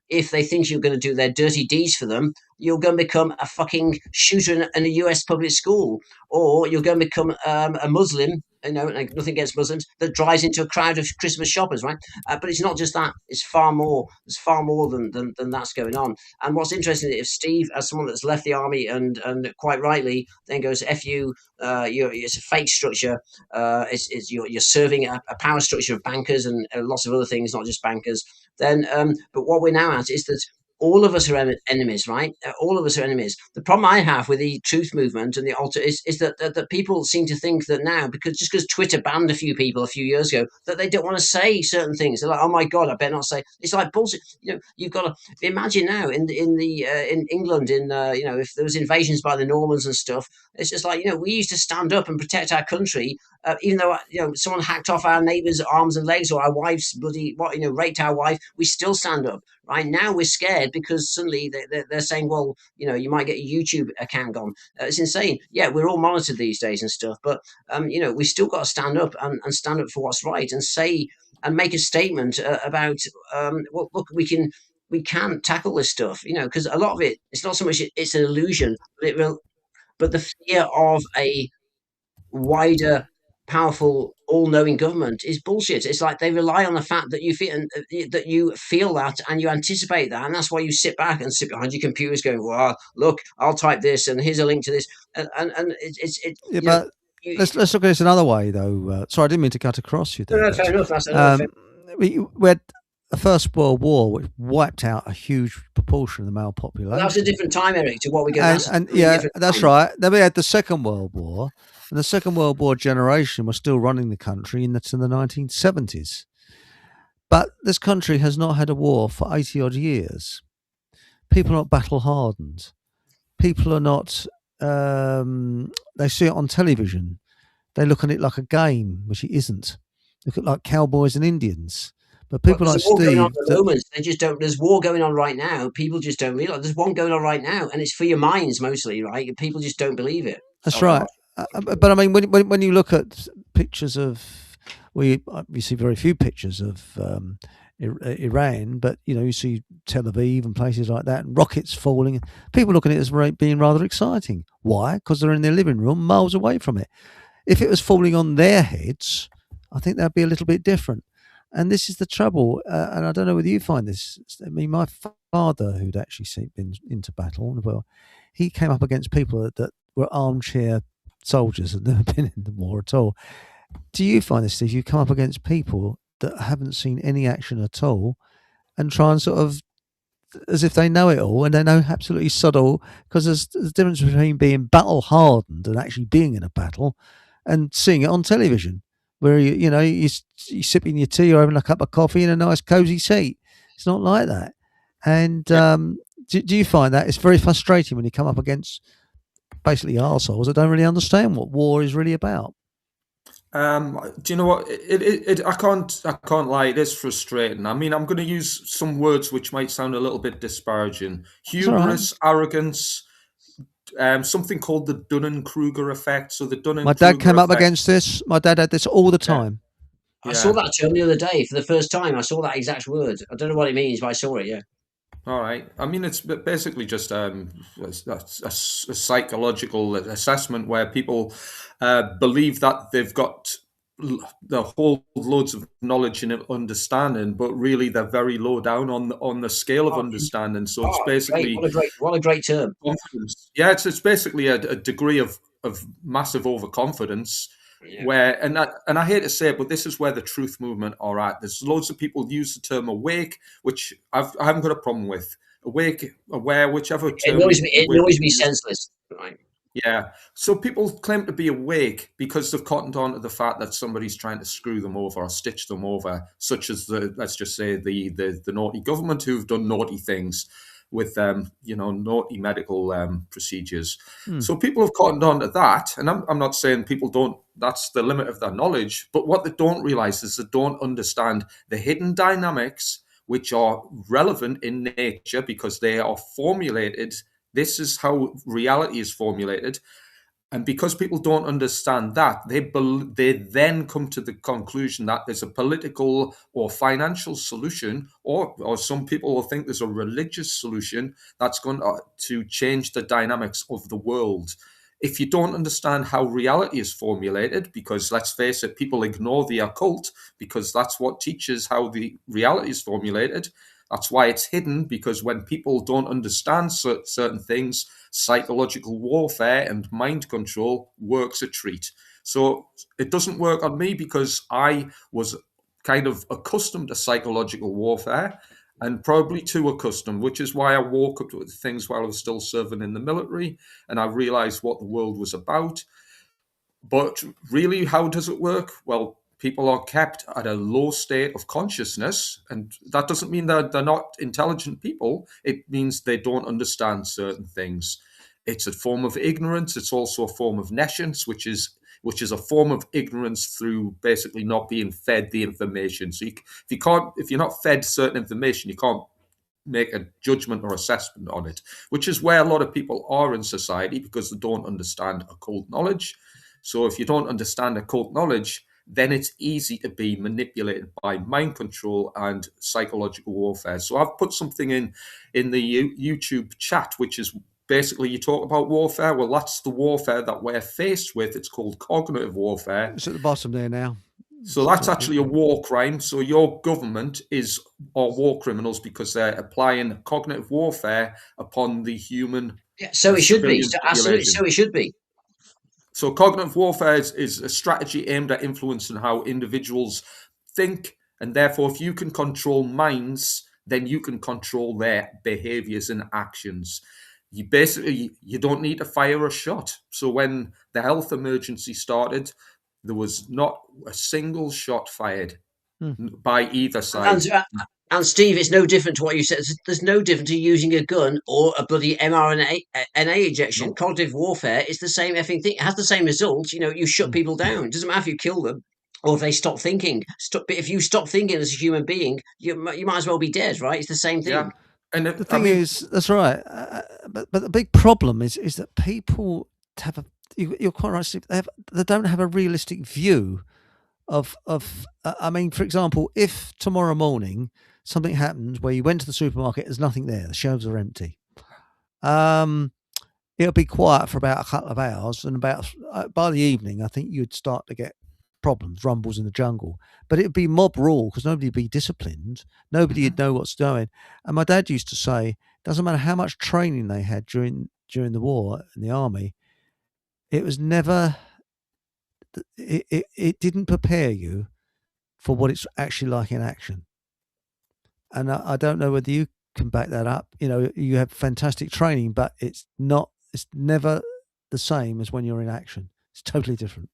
if they think you're going to do their dirty deeds for them, you're going to become a fucking shooter in a US public school, or you're going to become a Muslim. Like nothing against Muslims, that drives into a crowd of Christmas shoppers, right? But it's not just that; it's far more. There's far more than that's going on. And what's interesting, if Steve, as someone that's left the army and quite rightly, then goes, "F you," it's a fake structure. You're serving a power structure of bankers and lots of other things, not just bankers. Then, but what we're now at is that all of us are enemies, right? All of us are enemies. The problem I have with the truth movement and the alter is that people seem to think that now, because Twitter banned a few people a few years ago, that they don't want to say certain things. They're like, oh my God, I better not say. It's like bullshit. You've got to imagine now in England, if there was invasions by the Normans and stuff, it's just like, we used to stand up and protect our country, even though someone hacked off our neighbour's arms and legs, or our wife's raped our wife. We still stand up. Right now, we're scared because suddenly they're saying, well, you might get a YouTube account gone. It's insane. Yeah, we're all monitored these days and stuff, but we still got to stand up and stand up for what's right and say and make a statement about. Well, look, we can tackle this stuff, because a lot of it's not so much it's an illusion, but the fear of a wider, powerful all-knowing government is bullshit. It's like they rely on the fact that you feel that and you anticipate that, and that's why you sit back and sit behind your computers going, "Well, look, I'll type this, and here's a link to this," and it's yeah, but let's look at this another way, though. Sorry, I didn't mean to cut across you there. No, fair enough. That's fair. We had the First World War, which wiped out a huge proportion of the male population. Well, that was a different time, Eric, to what we're going to. And yeah, that's right. Then we had the Second World War, and the Second World War generation was still running the country in the 1970s. But this country has not had a war for 80 odd years. People are not battle hardened. People are not. They see it on television. They look at it like a game, which it isn't. Look at like cowboys and Indians. But people like Steve, they just don't. There's war going on right now. People just don't realize there's one going on right now, and it's for your minds mostly, right? People just don't believe it. That's right. But I mean, when you look at pictures of, we see very few pictures of Iran, but you see Tel Aviv and places like that, and rockets falling. People look at it as being rather exciting. Why? Because they're in their living room, miles away from it. If it was falling on their heads, I think that'd be a little bit different. And this is the trouble, and I don't know whether you find this. I mean, my father, who'd actually been into battle, well, he came up against people that were armchair soldiers and never been in the war at all. Do you find this, Steve? You come up against people that haven't seen any action at all and try and sort of, as if they know it all, and they know absolutely sod all, because there's a difference between being battle hardened and actually being in a battle and seeing it on television, where you're sipping your tea or having a cup of coffee in a nice cozy seat. It's not like that. And do you find that it's very frustrating when you come up against basically arseholes that don't really understand what war is really about? Do you know what? I can't lie. It is frustrating. I mean, I'm going to use some words which might sound a little bit disparaging: hubris, arrogance. Something called the Dunning-Kruger effect. So the Dunning-Kruger My dad came up against this. My dad had this all the time. Yeah. I saw that term the other day for the first time. I saw that exact word. I don't know what it means, but I saw it. Yeah. All right. I mean, it's basically just a psychological assessment where people believe that they've got the whole loads of knowledge and understanding, but really they're very low down on the scale of understanding. So it's basically what a great term. Confidence. Yeah, it's basically a degree of massive overconfidence. Yeah. Where and I hate to say it, but this is where the truth movement are at. There's loads of people use the term awake, which I haven't got a problem with. Awake, aware, whichever term. It annoys me senseless. Right. Yeah. So people claim to be awake because they've cottoned on to the fact that somebody's trying to screw them over or stitch them over, such as let's just say the naughty government who've done naughty things with naughty medical procedures. So people have cottoned on to that, and I'm not saying people don't. That's the limit of their knowledge. But what they don't realize is they don't understand the hidden dynamics which are relevant in nature because they are formulated. This is how reality is formulated. And because people don't understand that, they then come to the conclusion that there's a political or financial solution, or some people will think there's a religious solution that's going to change the dynamics of the world. If you don't understand how reality is formulated, because let's face it, people ignore the occult because that's what teaches how the reality is formulated. That's why it's hidden, because when people don't understand certain things, psychological warfare and mind control works a treat. So it doesn't work on me because I was kind of accustomed to psychological warfare and probably too accustomed, which is why I woke up to things while I was still serving in the military and I realized what the world was about. But really, how does it work? Well, people are kept at a low state of consciousness, and that doesn't mean that they're not intelligent people. It means they don't understand certain things. It's a form of ignorance. It's also a form of nescience, which is a form of ignorance through basically not being fed the information. So if you're not fed certain information, you can't make a judgment or assessment on it, which is where a lot of people are in society because they don't understand occult knowledge. So if you don't understand occult knowledge, then it's easy to be manipulated by mind control and psychological warfare. So I've put something in the YouTube chat, which is basically you talk about warfare. Well, that's the warfare that we're faced with. It's called cognitive warfare. It's at the bottom there now. So that's actually a war crime. So your government are war criminals because they're applying cognitive warfare upon the human. Yeah, so it should be. So absolutely, so it should be. So cognitive warfare is a strategy aimed at influencing how individuals think, and therefore, if you can control minds, then you can control their behaviors and actions. You don't need to fire a shot. So when the health emergency started, there was not a single shot fired by either side. And Steve, it's no different to what you said. There's no different to using a gun or a bloody mRNA injection. No. Cognitive warfare is the same effing thing. It has the same results. You shut people down. It doesn't matter if you kill them or if they stop thinking. But if you stop thinking as a human being, you might as well be dead, right? It's the same thing. Yeah. And the thing is, that's right. But the big problem is that people have you're quite right, Steve, they don't have a realistic view of I mean, for example, if tomorrow morning something happens where you went to the supermarket, there's nothing there, the shelves are empty, it'll be quiet for about a couple of hours, and by the evening I think you'd start to get problems, rumbles in the jungle. But it'd be mob rule because nobody would be disciplined, nobody would know what's going. And my dad used to say, it doesn't matter how much training they had during the war in the army, it was never it didn't prepare you for what it's actually like in action. And I don't know whether you can back that up. You have fantastic training, but it's never the same as when you're in action. It's totally different.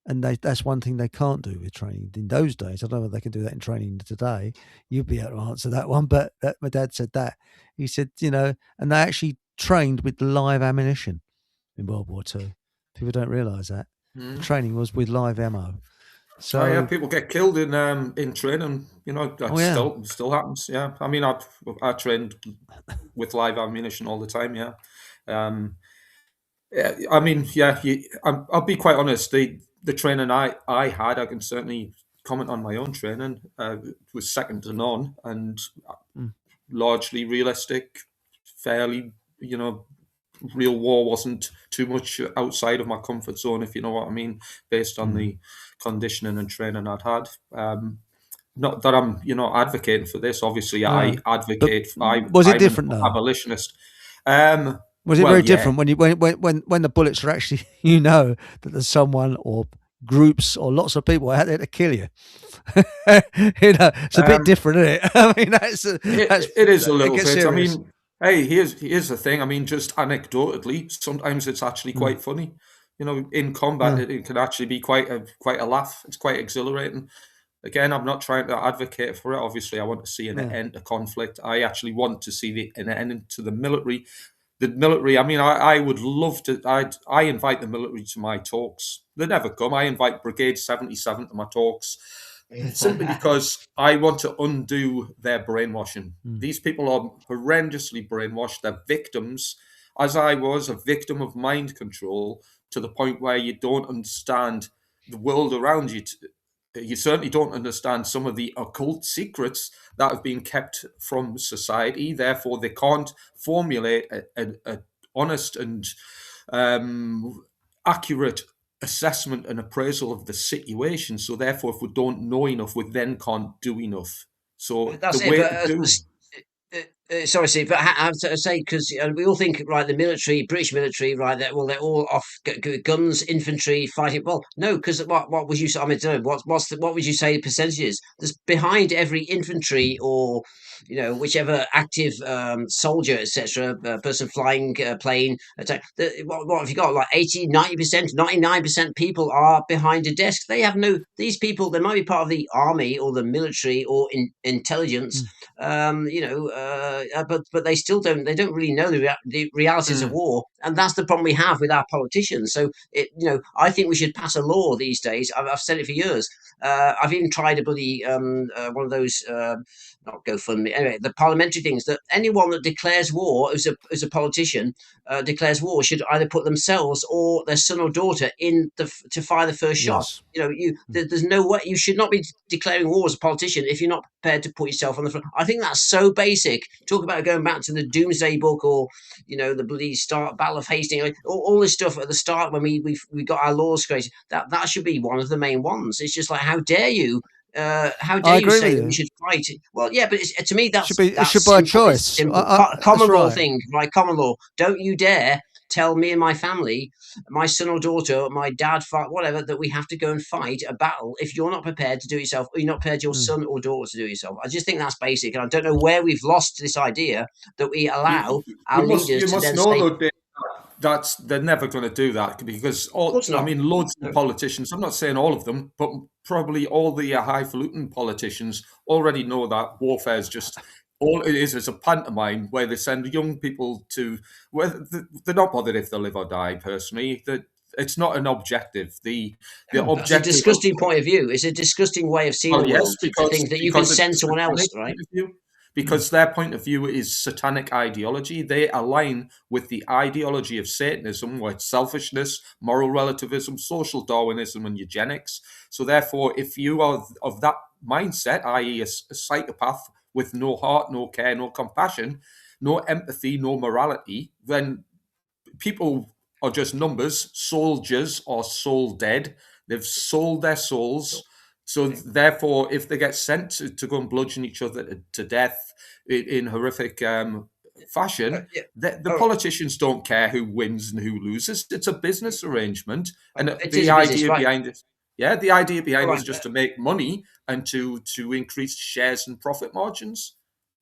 And that's one thing they can't do with training in those days. I don't know if they can do that in training today. You'd be able to answer that one, but my dad said that. He said, and they actually trained with live ammunition in World War II. People don't realise that. The training was with live ammo. So yeah, people get killed in training. That still happens. Yeah, I mean, I trained with live ammunition all the time. Yeah, I mean, yeah. I'll be quite honest. The training I had, I can certainly comment on my own training. Was second to none and largely realistic, fairly, real war wasn't too much outside of my comfort zone, if you know what I mean, based on the conditioning and training I'd had. Not that I'm, advocating for this. Obviously, I advocate. Was it different though? Abolitionist. Was it very different when when the bullets are actually, that there's someone or groups or lots of people out there to kill you? It's a bit different, isn't it? I mean, it is a little bit. Serious. I mean, hey, here's the thing. I mean, just anecdotally, sometimes it's actually quite funny. In combat, it can actually be quite a laugh. It's quite exhilarating. Again, I'm not trying to advocate for it. Obviously, I want to see an end to conflict. I actually want to see an end to the military. The military, I mean, I would love to. I invite the military to my talks. They never come. I invite Brigade 77 to my talks. Simply because I want to undo their brainwashing. These people are horrendously brainwashed. They're victims, as I was a victim of mind control, to the point where you don't understand the world around you. You certainly don't understand some of the occult secrets that have been kept from society. Therefore, they can't formulate an honest and accurate assessment and appraisal of the situation. So therefore, if we don't know enough, we then can't do enough. So that's the way to do. Sorry, Steve, but I have to say, because we all think, right, the military, British military, right, they're all off guns, infantry, fighting. Well, no, because what would you say? I mean, what would you say percentages? There's behind every infantry or whichever active soldier, etc., person flying a plane attack. What have you got? Like 80, 90%, 99% people are behind a desk. They have these people. They might be part of the army or the military or intelligence. But they still don't. They don't really know the realities of war, and that's the problem we have with our politicians. So I think we should pass a law these days. I've said it for years. I've even tried a bloody one of those not GoFundMe. Anyway, the parliamentary things that anyone that declares war as a politician declares war should either put themselves or their son or daughter in to fire the first shot. There's no way you should not be declaring war as a politician if you're not prepared to put yourself on the front. I think that's so basic. Talk about going back to the Doomsday Book or the bloody Battle of Hastings, all this stuff at the start when we got our laws created. That should be one of the main ones. It's just like, how dare you? How dare you say that we should fight? Well, yeah, but to me that's it should simple. be a choice. Simple. Common law thing, right? Common law. Don't you dare tell me and my family, my son or daughter, my dad, whatever, that we have to go and fight a battle if you're not prepared to do it yourself, or you're not prepared your son or daughter to do it yourself. I just think that's basic, and I don't know where we've lost this idea that we allow our leaders to then say. They're never going to do that, because loads of politicians, I'm not saying all of them, but probably all the highfalutin politicians already know that warfare is just all it is a pantomime where they send young people to where they're not bothered if they live or die. Personally, that it's not an objective. The objective. It's a disgusting point of view. It's a disgusting way of seeing the world. To think that you can send someone else, right? Because their point of view is satanic ideology. They align with the ideology of Satanism, where it's selfishness, moral relativism, social Darwinism, and eugenics. So therefore, if you are of that mindset, i.e. a psychopath with no heart, no care, no compassion, no empathy, no morality, then people are just numbers, soldiers or soul dead. They've sold their souls. So therefore, if they get sent to go and bludgeon each other to death in horrific fashion, the politicians don't care who wins and who loses. It's a business arrangement. And the idea behind it, the idea behind it is just to make money and to increase shares and profit margins.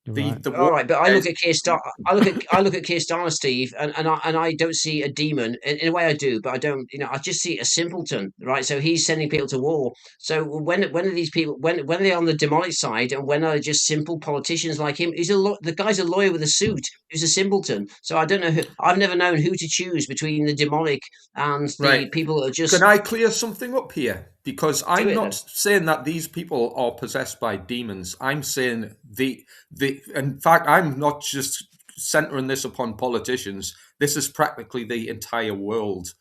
All right, but I look at Keir Starmer, Steve, and I don't see a demon. In a way, I do, but I don't. I just see a simpleton, right? So he's sending people to war. So when are these people? When are they on the demonic side, and when are they just simple politicians like him? The guy's a lawyer with a suit. He's a simpleton. So I don't know. I've never known who to choose between the demonic and the people that are just. Can I clear something up here? Because I'm not saying that these people are possessed by demons. I'm saying in fact, I'm not just centering this upon politicians. This is practically the entire world.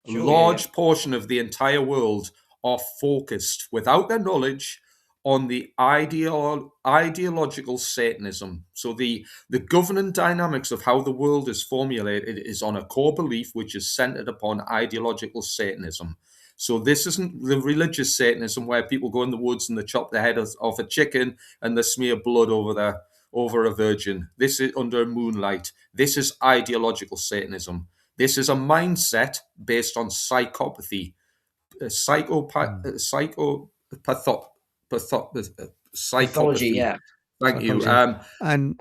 A large portion of the entire world are focused, without their knowledge, on the ideological Satanism. So the governing dynamics of how the world is formulated is on a core belief which is centered upon ideological Satanism. So this isn't the religious Satanism where people go in the woods and they chop the head off a chicken and they smear blood over a virgin. This is under moonlight. This is ideological Satanism. This is a mindset based on psychopathy, pathology. Thank you. And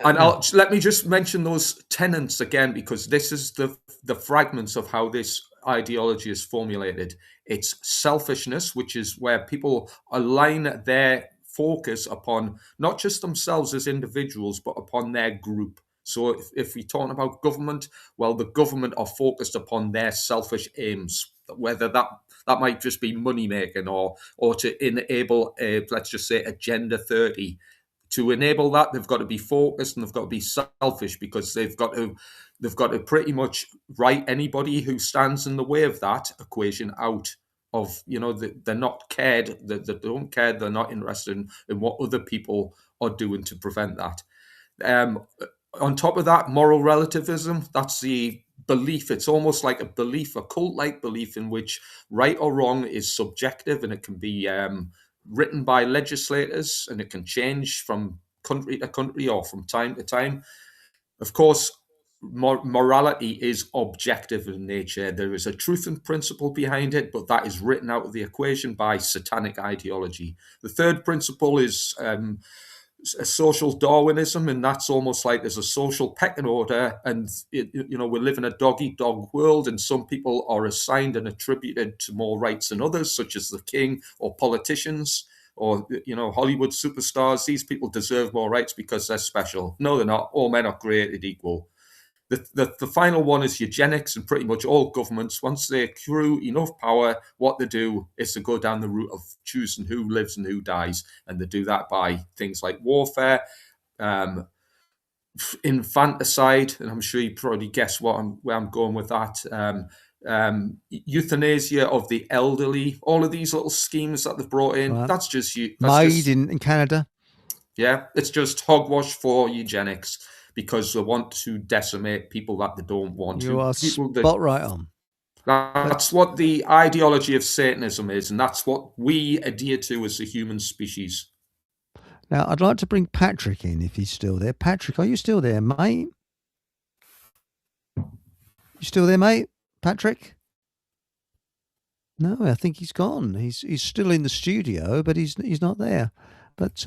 let me just mention those tenets again, because this is the fragments of how this ideology is formulated. It's selfishness, which is where people align their focus upon not just themselves as individuals, but upon their group. So if we talk about government, well, the government are focused upon their selfish aims, whether that might just be money making or to enable, let's just say, Agenda 30. To enable that, they've got to be focused and they've got to be selfish, because they've got to pretty much write anybody who stands in the way of that equation out of, they're not cared, they don't care, they're not interested in what other people are doing to prevent that. On top of that, moral relativism, that's the belief. It's almost like a belief, a cult-like belief in which right or wrong is subjective, and it can be written by legislators, and it can change from country to country or from time to time. Of course, morality is objective in nature. There is a truth and principle behind it, but that is written out of the equation by satanic ideology. The third principle is a social Darwinism, and that's almost like there's a social pecking order, and we live in a dog-eat-dog world, and some people are assigned and attributed to more rights than others, such as the king or politicians or Hollywood superstars. These people deserve more rights because they're special. No, they're not. All men are created equal. The final one is eugenics, and pretty much all governments, once they accrue enough power, what they do is to go down the route of choosing who lives and who dies, and they do that by things like warfare, infanticide, and I'm sure you probably guess where I'm going with that. Euthanasia of the elderly, all of these little schemes that they've brought in. Right. That's just made in Canada. Yeah, it's just hogwash for eugenics. because they want to decimate people that they don't want to. You are spot right on. That's what the ideology of Satanism is, and that's what we adhere to as the human species. Now, I'd like to bring Patrick in if he's still there. Patrick, are you still there, mate? You still there, mate? Patrick? No, I think he's gone. He's still in the studio, but he's not there. But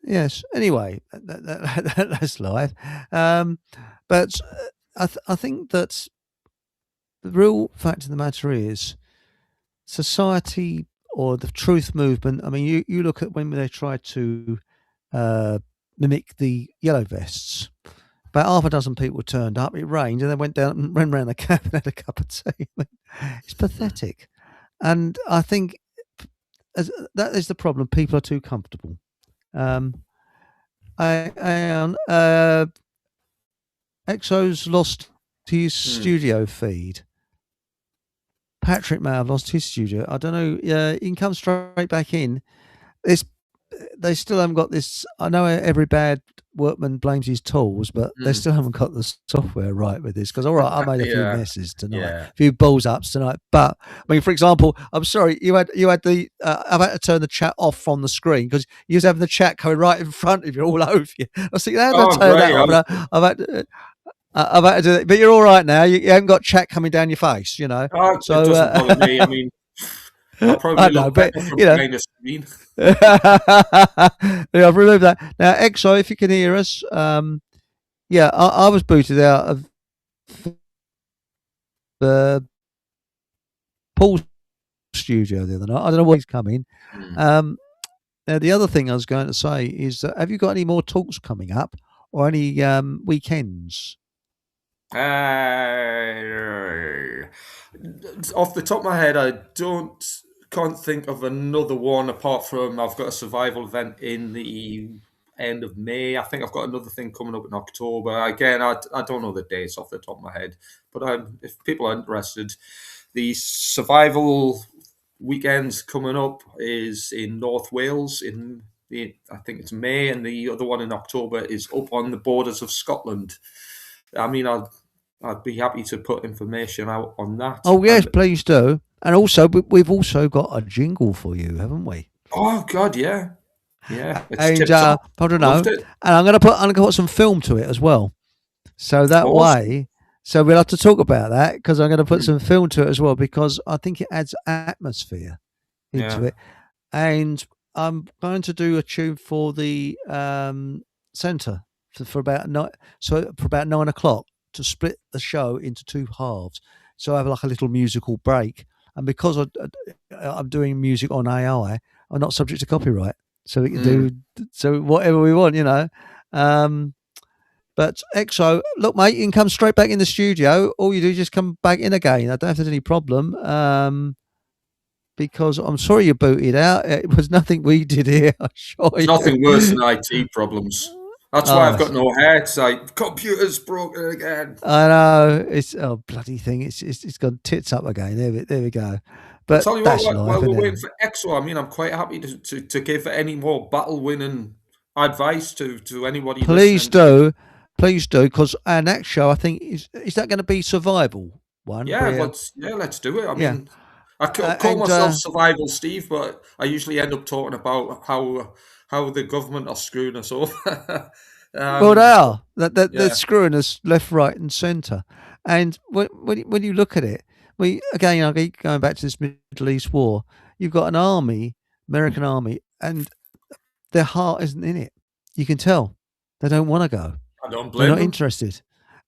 yes. Anyway, that's life. But I think that the real fact of the matter is society or the truth movement. I mean, you look at when they tried to mimic the yellow vests. About half a dozen people turned up. It rained, and they went down and ran around the camp and had a cup of tea. It's pathetic. And I think that is the problem. People are too comfortable. Exo's lost his studio feed. Patrick may have lost his studio. I don't know. He can come straight back in. They still haven't got this. I know every bad workman blames his tools, but they still haven't got the software right with this. Because all right, I made a few messes tonight, a few balls ups tonight. But I mean, for example, I'm sorry, you had the. I've had to turn the chat off from the screen because you was having the chat coming right in front of you, all over you. I was thinking, how do I turn that off? I've had to do it, but you're all right now. You haven't got chat coming down your face, you know. Oh, so it doesn't bother me. I mean, I'll probably look better from behind the screen. Yeah, I've removed that. Now, Exo, if you can hear us, I was booted out of the Paul's studio the other night. I don't know when he's coming. Now, the other thing I was going to say is, have you got any more talks coming up or any weekends? Off the top of my head, I can't think of another one apart from I've got a survival event in the end of May. I think I've got another thing coming up in October. Again, I don't know the dates off the top of my head, but if people are interested, the survival weekend coming up is in North Wales I think it's May, and the other one in October is up on the borders of Scotland. I mean, I'd be happy to put information out on that. Oh yes, please do. And also, we've also got a jingle for you, haven't we? Oh God, yeah. And I don't know. And I'm gonna put some film to it as well. So that way, so we'll have to talk about that because I'm going to put some film to it as well because I think it adds atmosphere into it. And I'm going to do a tune for the centre for about 9 o'clock to split the show into two halves. So I have like a little musical break. And because I'm doing music on AI, I'm not subject to copyright. So we can do whatever we want, you know. But Exo, look, mate, you can come straight back in the studio. All you do is just come back in again. I don't have any problem. Because I'm sorry you booted out. It was nothing we did here. I'm sure it's nothing worse than IT problems. That's why I've got no hair. It's like computer's broken again. I know. It's bloody thing. It's gone tits up again. There we go. But I'll tell you what, while we're waiting for Exo, I mean, I'm quite happy to give any more battle winning advice to anybody. Please do, because our next show, I think, is that going to be survival one? Yeah, let's do it. I mean, I call myself Survival Steve, but I usually end up talking about how the government are screwing us over. Well, they are. They're screwing us left, right, and centre. And when you look at it, again, I keep going back to this Middle East war. You've got an army, American army, and their heart isn't in it. You can tell they don't want to go. I don't blame them. They're not interested.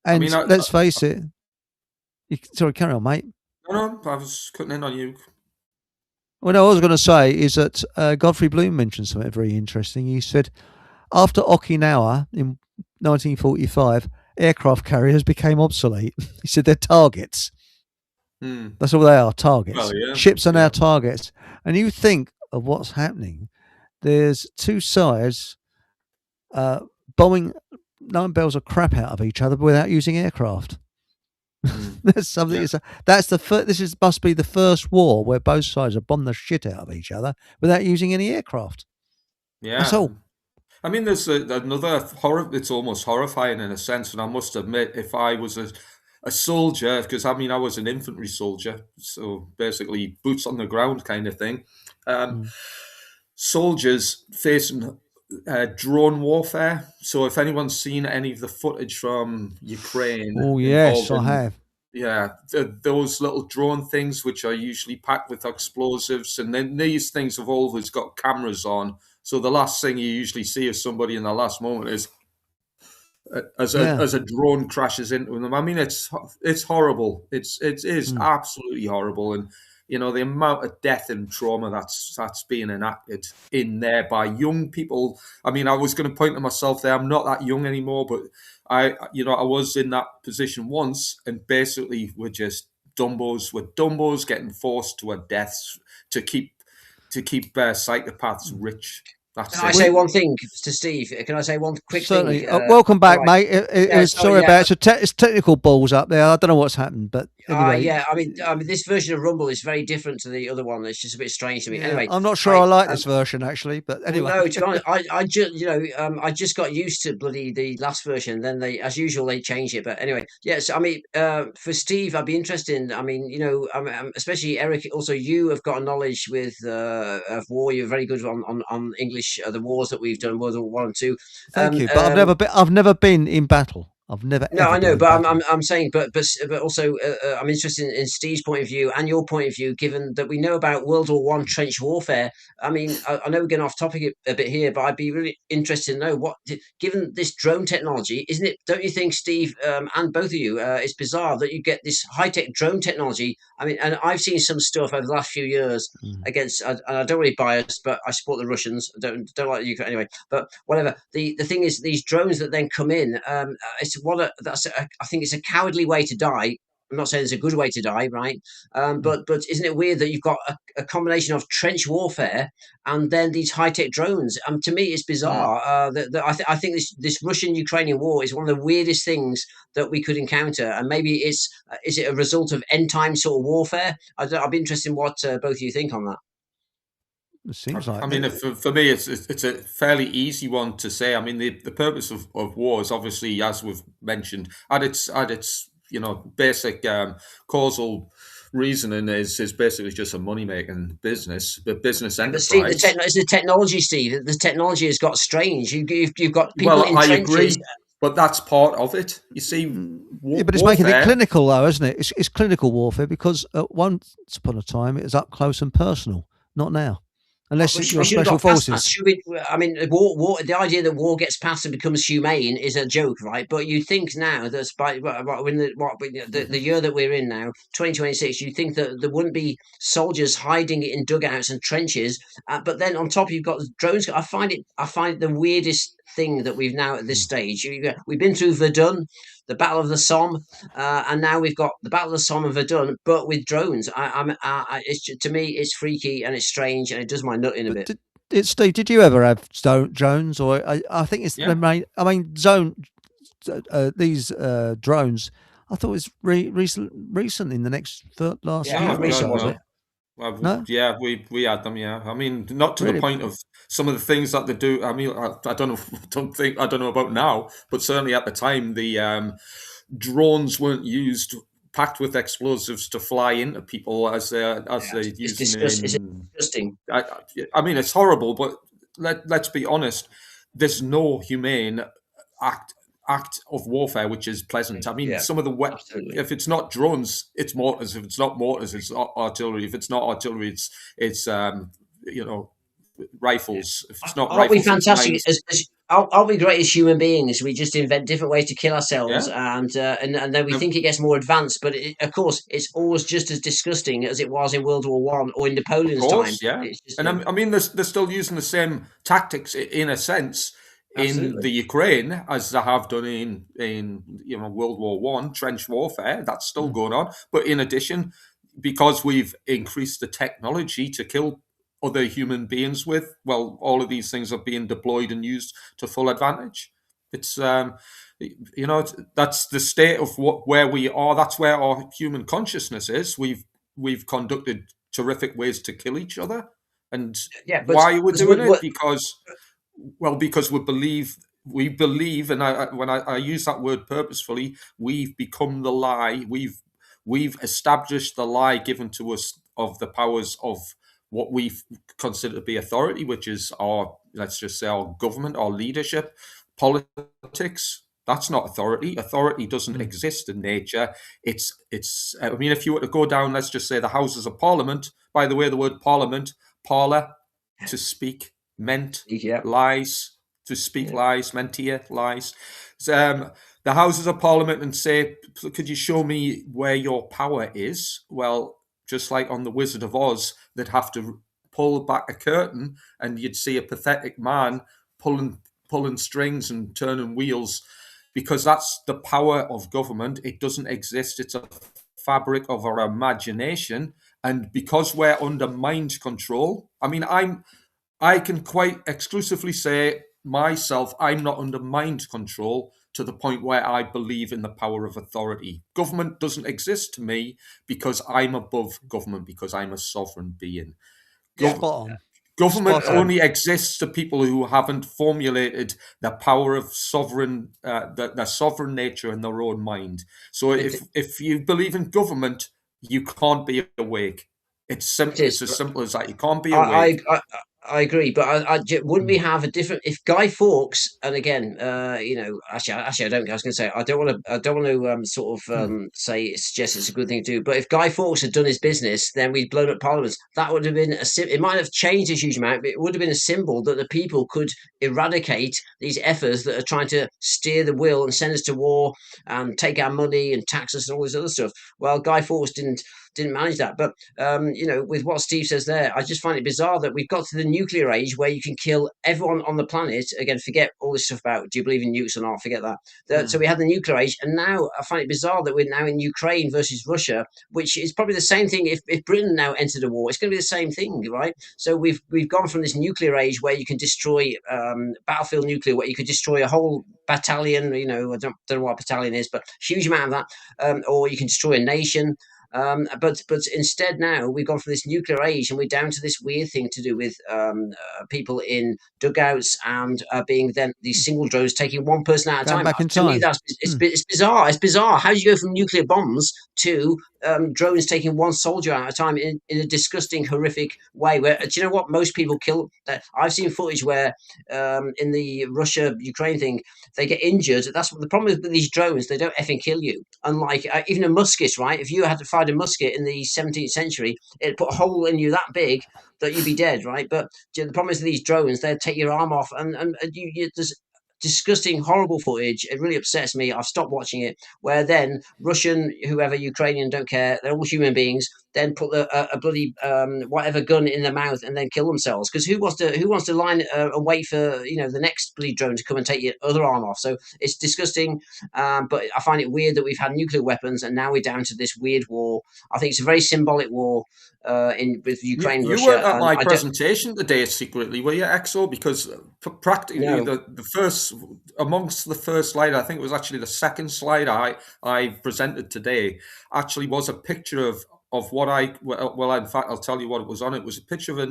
And let's face it. Sorry, carry on, mate. No, I was cutting in on you. What I was going to say is that Godfrey Bloom mentioned something very interesting. He said, after Okinawa in 1945, aircraft carriers became obsolete. He said they're targets. That's all they are, targets. Well, yeah. Ships are now targets. And you think of what's happening. There's two sides bombing nine bells of crap out of each other without using aircraft. There's something. This must be the first war where both sides have bombed the shit out of each other without using any aircraft. Yeah, that's all. I mean, there's another horror. It's almost horrifying in a sense, and I must admit, if I was a soldier, because I mean, I was an infantry soldier, so basically boots on the ground kind of thing. Soldiers facing drone warfare. So if anyone's seen any of the footage from Ukraine, oh yes, I have. Yeah, those little drone things, which are usually packed with explosives, and then these things have always got cameras on. So the last thing you usually see of somebody in the last moment is as a drone crashes into them. I mean, it's horrible. It is absolutely horrible, and the amount of death and trauma that's being enacted in there by young people. I mean, I was going to point to myself there. I'm not that young anymore, but I was in that position once, and basically we're just dumbos getting forced to our deaths to keep psychopaths rich. Can I say one thing to Steve? Can I say one quick Certainly. thing? Welcome back, mate. Sorry about it. It's technical balls up there. I don't know what's happened, but anyway. Yeah, I mean, this version of Rumble is very different to the other one. It's just a bit strange to me. Anyway, I'm not sure I like this version actually, but anyway. No, to be honest, I just got used to bloody the last version. Then as usual, they changed it. But anyway, yes, I mean, for Steve, I'd be interested in. I mean, especially Eric. Also, you have got a knowledge with of war. You're very good on English, the wars that we've done, World War One and Two. Thank you, but I've never been in battle. I've never. No, I know, but I'm saying, but also, I'm interested in Steve's point of view and your point of view, given that we know about World War One trench warfare. I mean, I know we're getting off topic a bit here, but I'd be really interested to know given this drone technology, isn't it? Don't you think, Steve, and both of you, it's bizarre that you get this high tech drone technology? I mean, and I've seen some stuff over the last few years against, and I don't really bias, but I support the Russians. I don't like the Ukraine anyway. But whatever. The thing is, these drones that then come in, I think it's a cowardly way to die. I'm not saying it's a good way to die, right? But isn't it weird that you've got a combination of trench warfare and then these high tech drones? To me, it's bizarre. I think this Russian-Ukrainian war is one of the weirdest things that we could encounter, and maybe is it a result of end time sort of warfare? I'd be interested in what both of you think on that. It seems like. I mean, for me, it's a fairly easy one to say. I mean, the purpose of war is obviously, as we've mentioned, at its basic causal reasoning is basically just a money making business, the business enterprise. But Steve, it's the technology, Steve. The technology has got strange. You've got people in trenches. I agree. But that's part of it. You see, but it's making it clinical, though, isn't it? It's clinical warfare because once upon a time it was up close and personal. Not now. Unless you're special forces. I mean, the idea that war gets past and becomes humane is a joke, right? But you think now that the year that we're in now, 2026, you think that there wouldn't be soldiers hiding in dugouts and trenches, but then on top you've got drones. I find it the weirdest thing that we've now at this stage. We've been through Verdun, the Battle of the Somme, and now we've got the Battle of the Somme and Verdun, but with drones. To me, it's freaky and it's strange, and it does my nut in a bit. Steve, did you ever have drones? Or I think it's the main. I mean, these drones. I thought it was recent in the last year. Recent, was it? No? Yeah, we had them. Yeah, I mean, not to the point of some of the things that they do. I mean, I don't know about now, but certainly at the time, the drones weren't used packed with explosives to fly into people as they use. It's disgusting. I mean, it's horrible, but let's be honest. There's no humane act of warfare which is pleasant. I mean, some of the if it's not drones, it's mortars. If it's not mortars, it's artillery. If it's not artillery, it's rifles. If it's not aren't rifles, we fantastic? Aren't we great as human beings? We just invent different ways to kill ourselves, and then we think it gets more advanced. But of course, it's always just as disgusting as it was in World War One or in Napoleon's time. Yeah, I mean, they're still using the same tactics in a sense. In the Ukraine, as they have done in World War One, trench warfare, that's still going on. But in addition, because we've increased the technology to kill other human beings with, well, all of these things are being deployed and used to full advantage. It's that's the state of where we are. That's where our human consciousness is. We've conducted terrific ways to kill each other, and why we're doing it because Well, because we believe, and when I use that word purposefully, we've become the lie. We've established the lie given to us of the powers of what we consider to be authority, which is our, let's just say, our government, our leadership, politics. That's not authority. Authority doesn't exist in nature. It's. I mean, if you were to go down, let's just say, the Houses of Parliament. By the way, the word Parliament, parlor, to speak, meant lies, to speak lies, meant here lies. So, the Houses of Parliament and say, could you show me where your power is? Well, just like on The Wizard of Oz, they'd have to pull back a curtain and you'd see a pathetic man pulling strings and turning wheels, because that's the power of government. It doesn't exist. It's a fabric of our imagination. And because we're under mind control, I mean, I can quite exclusively say myself, I'm not under mind control to the point where I believe in the power of authority. Government doesn't exist to me because I'm above government, because I'm a sovereign being. Government only exists to people who haven't formulated the power of sovereign, their sovereign nature in their own mind. So if you believe in government, you can't be awake. It's as simple as that. You can't be awake. I agree, but wouldn't we have a different? If Guy Fawkes, and again, actually, I don't. I was going to say I don't want to suggest it's a good thing to do. But if Guy Fawkes had done his business, then we'd blown up Parliament. That would have been it might have changed a huge amount, but it would have been a symbol that the people could eradicate these efforts that are trying to steer the wheel and send us to war and take our money and tax us and all this other stuff. Well, Guy Fawkes didn't manage that. But with what Steve says there, I just find it bizarre that we've got to the nuclear age where you can kill everyone on the planet. Again, forget all this stuff about do you believe in nukes or not? Forget that. So we had the nuclear age, and now I find it bizarre that we're now in Ukraine versus Russia, which is probably the same thing. If Britain now entered a war, it's going to be the same thing, right? So we've gone from this nuclear age where you can destroy battlefield nuclear, where you could destroy a whole battalion. I don't know what a battalion is, but huge amount of that, or you can destroy a nation. But instead now we've gone from this nuclear age and we're down to this weird thing to do with people in dugouts and being then these single drones taking one person at a time. To me, it's bizarre. It's bizarre. How do you go from nuclear bombs to drones taking one soldier at a time in a disgusting, horrific way? Where, do you know what? Most people kill. I've seen footage where in the Russia-Ukraine thing, they get injured. That's what the problem is with these drones. They don't effing kill you. Unlike even a musket, right? If you had to fire a musket in the 17th century, it'd put a hole in you that big that you'd be dead, right? But the problem is with these drones, they'd take your arm off, and there's disgusting, horrible footage. It really upsets me. I've stopped watching it. Where then Russian, whoever, Ukrainian, don't care. They're all human beings. Then put a bloody whatever gun in their mouth and then kill themselves. Because who wants to line and wait for the next bloody drone to come and take your other arm off? So it's disgusting. But I find it weird that we've had nuclear weapons and now we're down to this weird war. I think it's a very symbolic war. With Ukraine, you Russia. weren't at my presentation today secretly, were you, Exo? Because practically the first, amongst the first slide, I think it was actually the second slide I presented today, actually was a picture of what in fact, I'll tell you what it was on. It was a picture of a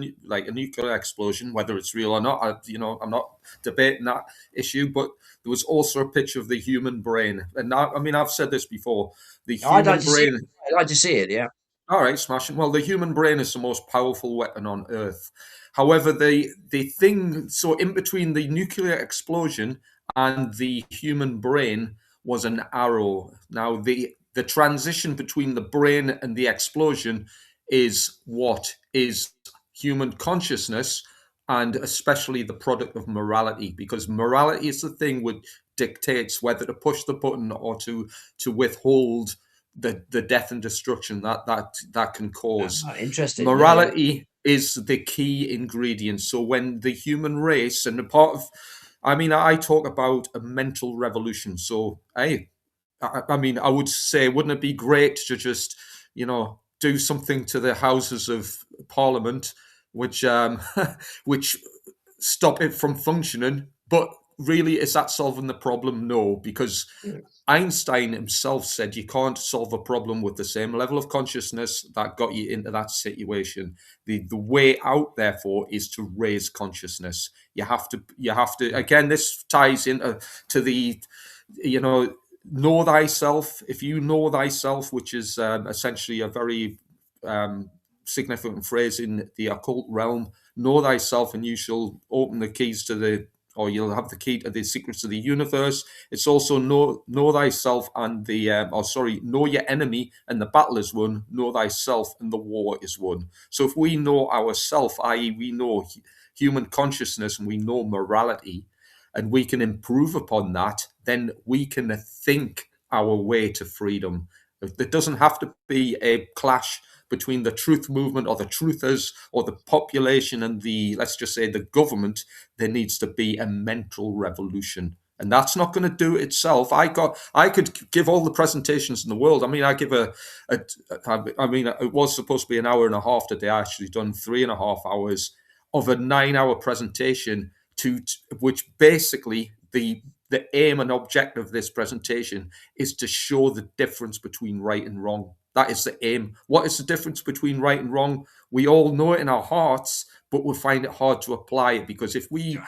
nuclear explosion, whether it's real or not. I'm not debating that issue, but there was also a picture of the human brain. And I've said this before. The human brain. I'd like to see it. Yeah. All right, smashing. Well, the human brain is the most powerful weapon on Earth. However, the thing, so in between the nuclear explosion and the human brain was an arrow. Now, the transition between the brain and the explosion is what is human consciousness, and especially the product of morality, because morality is the thing which dictates whether to push the button or to withhold the death and destruction that can cause. Interesting. Morality is the key ingredient. So when the human race, and a part of, I talk about a mental revolution. So I would say, wouldn't it be great to just, do something to the Houses of Parliament, which stop it from functioning, but really, is that solving the problem? No, because Einstein himself said you can't solve a problem with the same level of consciousness that got you into that situation. The way out, therefore, is to raise consciousness. You have to. Again, this ties into the, know thyself. If you know thyself, which is essentially a very significant phrase in the occult realm, know thyself, and you shall open the keys to or you'll have the key to the secrets of the universe. It's also know thyself and know your enemy and the battle is won. Know thyself and the war is won. So if we know ourself, i.e., we know human consciousness and we know morality, and we can improve upon that, then we can think our way to freedom. There doesn't have to be a clash between the truth movement or the truthers or the population and let's just say the government. There needs to be a mental revolution. And that's not going to do it itself. I could give all the presentations in the world. I mean, it was supposed to be an hour and a half today. I actually done 3.5 hours of a 9-hour presentation which basically the aim and objective of this presentation is to show the difference between right and wrong. That is the aim. What is the difference between right and wrong? We all know it in our hearts, but we find it hard to apply it, because if we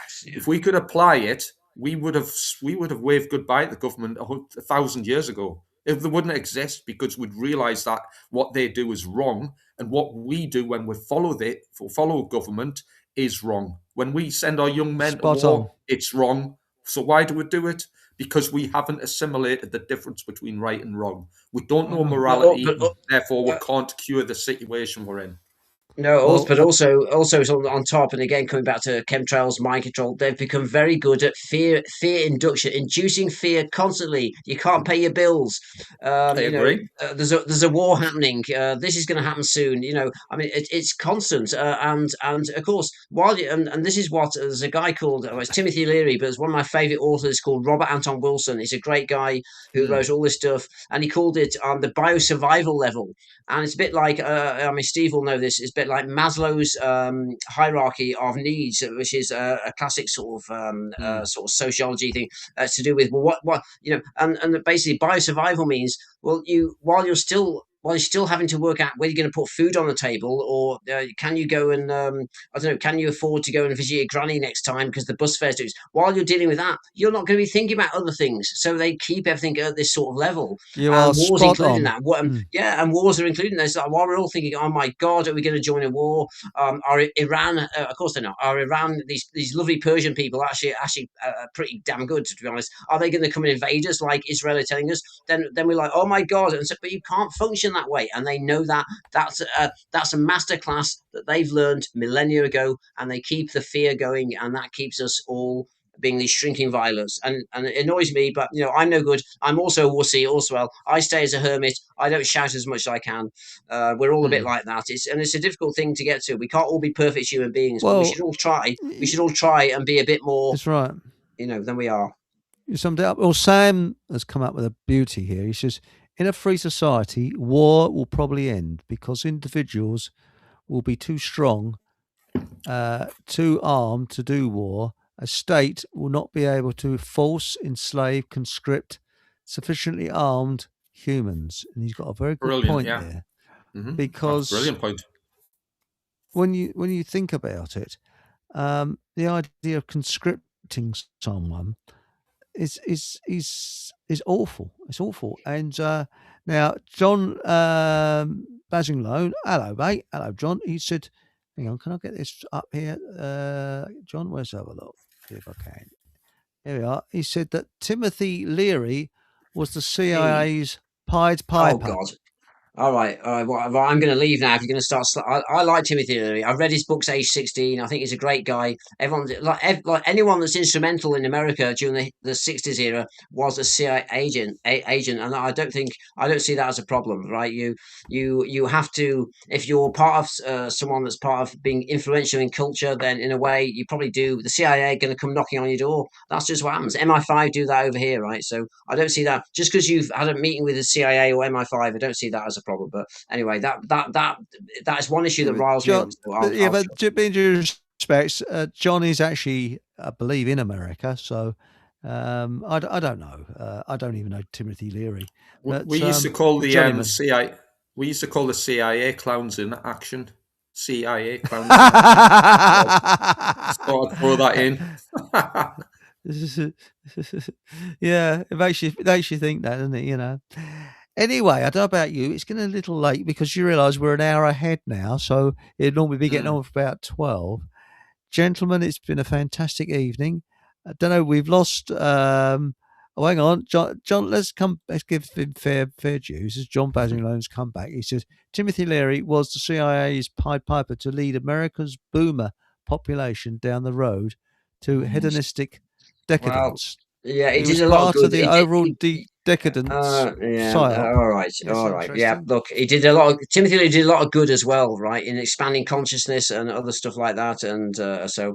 could apply it, we would have waved goodbye to the government 1,000 years ago. If they wouldn't exist, because we'd realize that what they do is wrong, and what we do when we follow government is wrong. When we send our young men to war, it's wrong. So why do we do it? Because we haven't assimilated the difference between right and wrong. We don't know morality, therefore we can't cure the situation we're in. No, but also on top, and again coming back to chemtrails, mind control, they've become very good at fear induction, inducing fear constantly. You can't pay your bills. I agree. There's a war happening. This is going to happen soon. I mean, it's constant. And of course, and this is what there's a guy called it's Timothy Leary, but it's one of my favorite authors called Robert Anton Wilson. He's a great guy who wrote all this stuff, and he called it the biosurvival level. And it's a bit like Steve will know this. It's a bit like Maslow's hierarchy of needs, which is a classic sort of sociology thing to do with what and basically biosurvival means while you're still having to work out whether you're going to put food on the table, or can you go and can you afford to go and visit your granny next time because the bus fares do. While you're dealing with that, you're not going to be thinking about other things. So they keep everything at this sort of level. You are wars spot including on. that. And wars are including this. Like, while we're all thinking, oh my God, are we going to join a war? Are Iran? Of course they're not. Are Iran these lovely Persian people actually pretty damn good, to be honest? Are they going to come and invade us like Israel are telling us? Then we're like, oh my God! And so, but you can't function that way, and they know that's a masterclass that they've learned millennia ago, and they keep the fear going, and that keeps us all being these shrinking violets. And it annoys me, but I'm no good. I'm also a wussy also. Well, I stay as a hermit. I don't shout as much as I can. We're all a bit like that. It's a difficult thing to get to. We can't all be perfect human beings, but we should all try. We should all try and be a bit more. That's right. Than we are. You summed it up. Well, Sam has come up with a beauty here. He says, in a free society, war will probably end because individuals will be too strong, too armed to do war. A state will not be able to force, enslave, conscript sufficiently armed humans. And he's got a very good point there. Mm-hmm. Because brilliant point. When you think about it, the idea of conscripting someone is awful. It's awful. And now John Basinglow, hello mate, hello John. He said, "Hang on, can I get this up here, John? Where's have a look? See if I can. Here we are." He said that Timothy Leary was the CIA's Pied Piper. Oh God. All right. Well, I'm going to leave now. If you're going to start, I like Timothy Leary. I read his books age 16. I think he's a great guy. Everyone, like anyone that's instrumental in America during the 60s era was a CIA agent, and I don't see that as a problem, right? You have to, if you're part of someone that's part of being influential in culture, then in a way you probably do. The CIA are going to come knocking on your door. That's just what happens. MI5 do that over here, right? So I don't see that just because you've had a meeting with the CIA or MI5. I don't see that as a problem. But anyway, that is one issue that riles me. But in due respects, John is actually I believe, in America. So I don't know. I don't even know Timothy Leary. But, we used to call the Johnnyman. CIA. We used to call the CIA clowns in action. CIA clowns in action. So I'd throw that in. Yeah, it makes you think that, doesn't it? You know. Anyway, I don't know about you. It's getting a little late because you realise we're an hour ahead now, so it'd normally be getting on for about 12. Gentlemen, it's been a fantastic evening. I don't know. We've lost. Oh, hang on, John. Let's give him fair dues. As John Basinglone's come back, he says Timothy Leary was the CIA's Pied Piper to lead America's boomer population down the road to hedonistic decadence. Well, yeah, he was part of the overall decadence. Yeah, all right. Yeah, look, he did a lot. Timothy Leary did a lot of good as well, right, in expanding consciousness and other stuff like that. And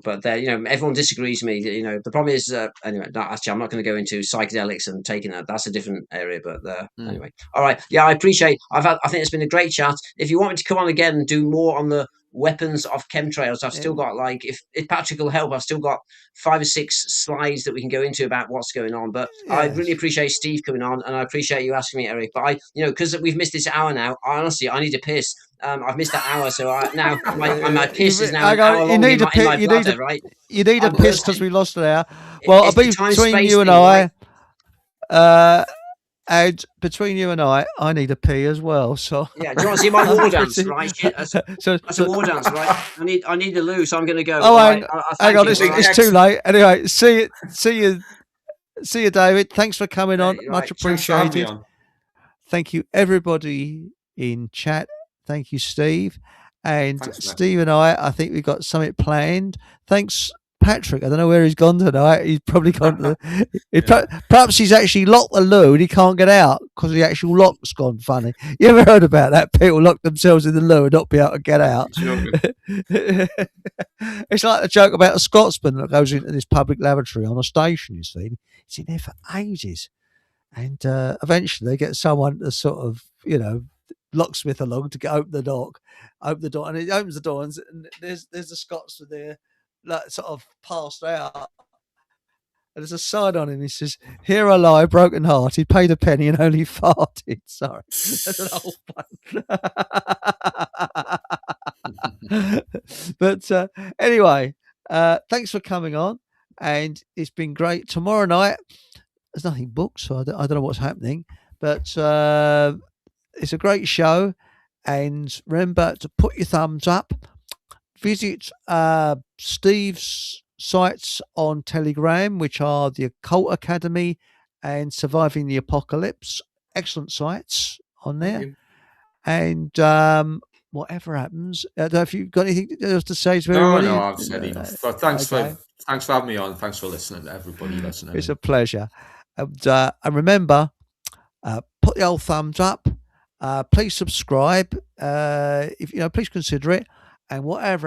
but there, everyone disagrees with me. The problem is, anyway. Actually, I'm not going to go into psychedelics and taking that. That's a different area. But anyway, all right. Yeah, I appreciate. I think it's been a great chat. If you want me to come on again and do more on the weapons of chemtrails, I've still got, like, if Patrick will help, I've still got 5 or 6 slides that we can go into about what's going on. But I really appreciate Steve coming on, and I appreciate you asking me, Eric. But because we've missed this hour now, honestly, I need to piss. I've missed that hour, so now my piss is now an hour long in my bladder, right? You need a piss because we lost an hour. Well, I'll be between you and I. And between you and I need a pee as well. So yeah, do you want to see my war dance? Right, that's a war dance, right? I need the loo, so I'm going to go. Oh, hang on, it's too late. Anyway, see you, David. Thanks for coming on. Much appreciated. Thank you, everybody in chat. Thank you, Steve. And thanks, Steve and I think we've got something planned. Thanks, Patrick. I don't know where he's gone tonight. He's probably gone to perhaps he's actually locked the loo and he can't get out because the actual lock's gone funny. You ever heard about that? People lock themselves in the loo and not be able to get out. It's like the joke about a Scotsman that goes into this public lavatory on a station, you see. He's in there for ages. And eventually they get someone to sort of, locksmith along to open the door, and he opens the door, and there's a Scotsman there, like, sort of passed out, and there's a sign on him. He says, "Here I lie, broken hearted, paid a penny and only farted." Sorry, that's an old one. But anyway, thanks for coming on, and it's been great. Tomorrow night, there's nothing booked, so I don't know what's happening, but it's a great show. And remember to put your thumbs up. Visit Steve's sites on Telegram, which are the Occult Academy and Surviving the Apocalypse. Excellent sites on there. And whatever happens, I don't know if you've got anything else to say to everybody. No, I've said enough. Thanks for having me on. Thanks for listening to everybody listening. It's a pleasure. And remember, put the old thumbs up. Please subscribe. If please consider it. And whatever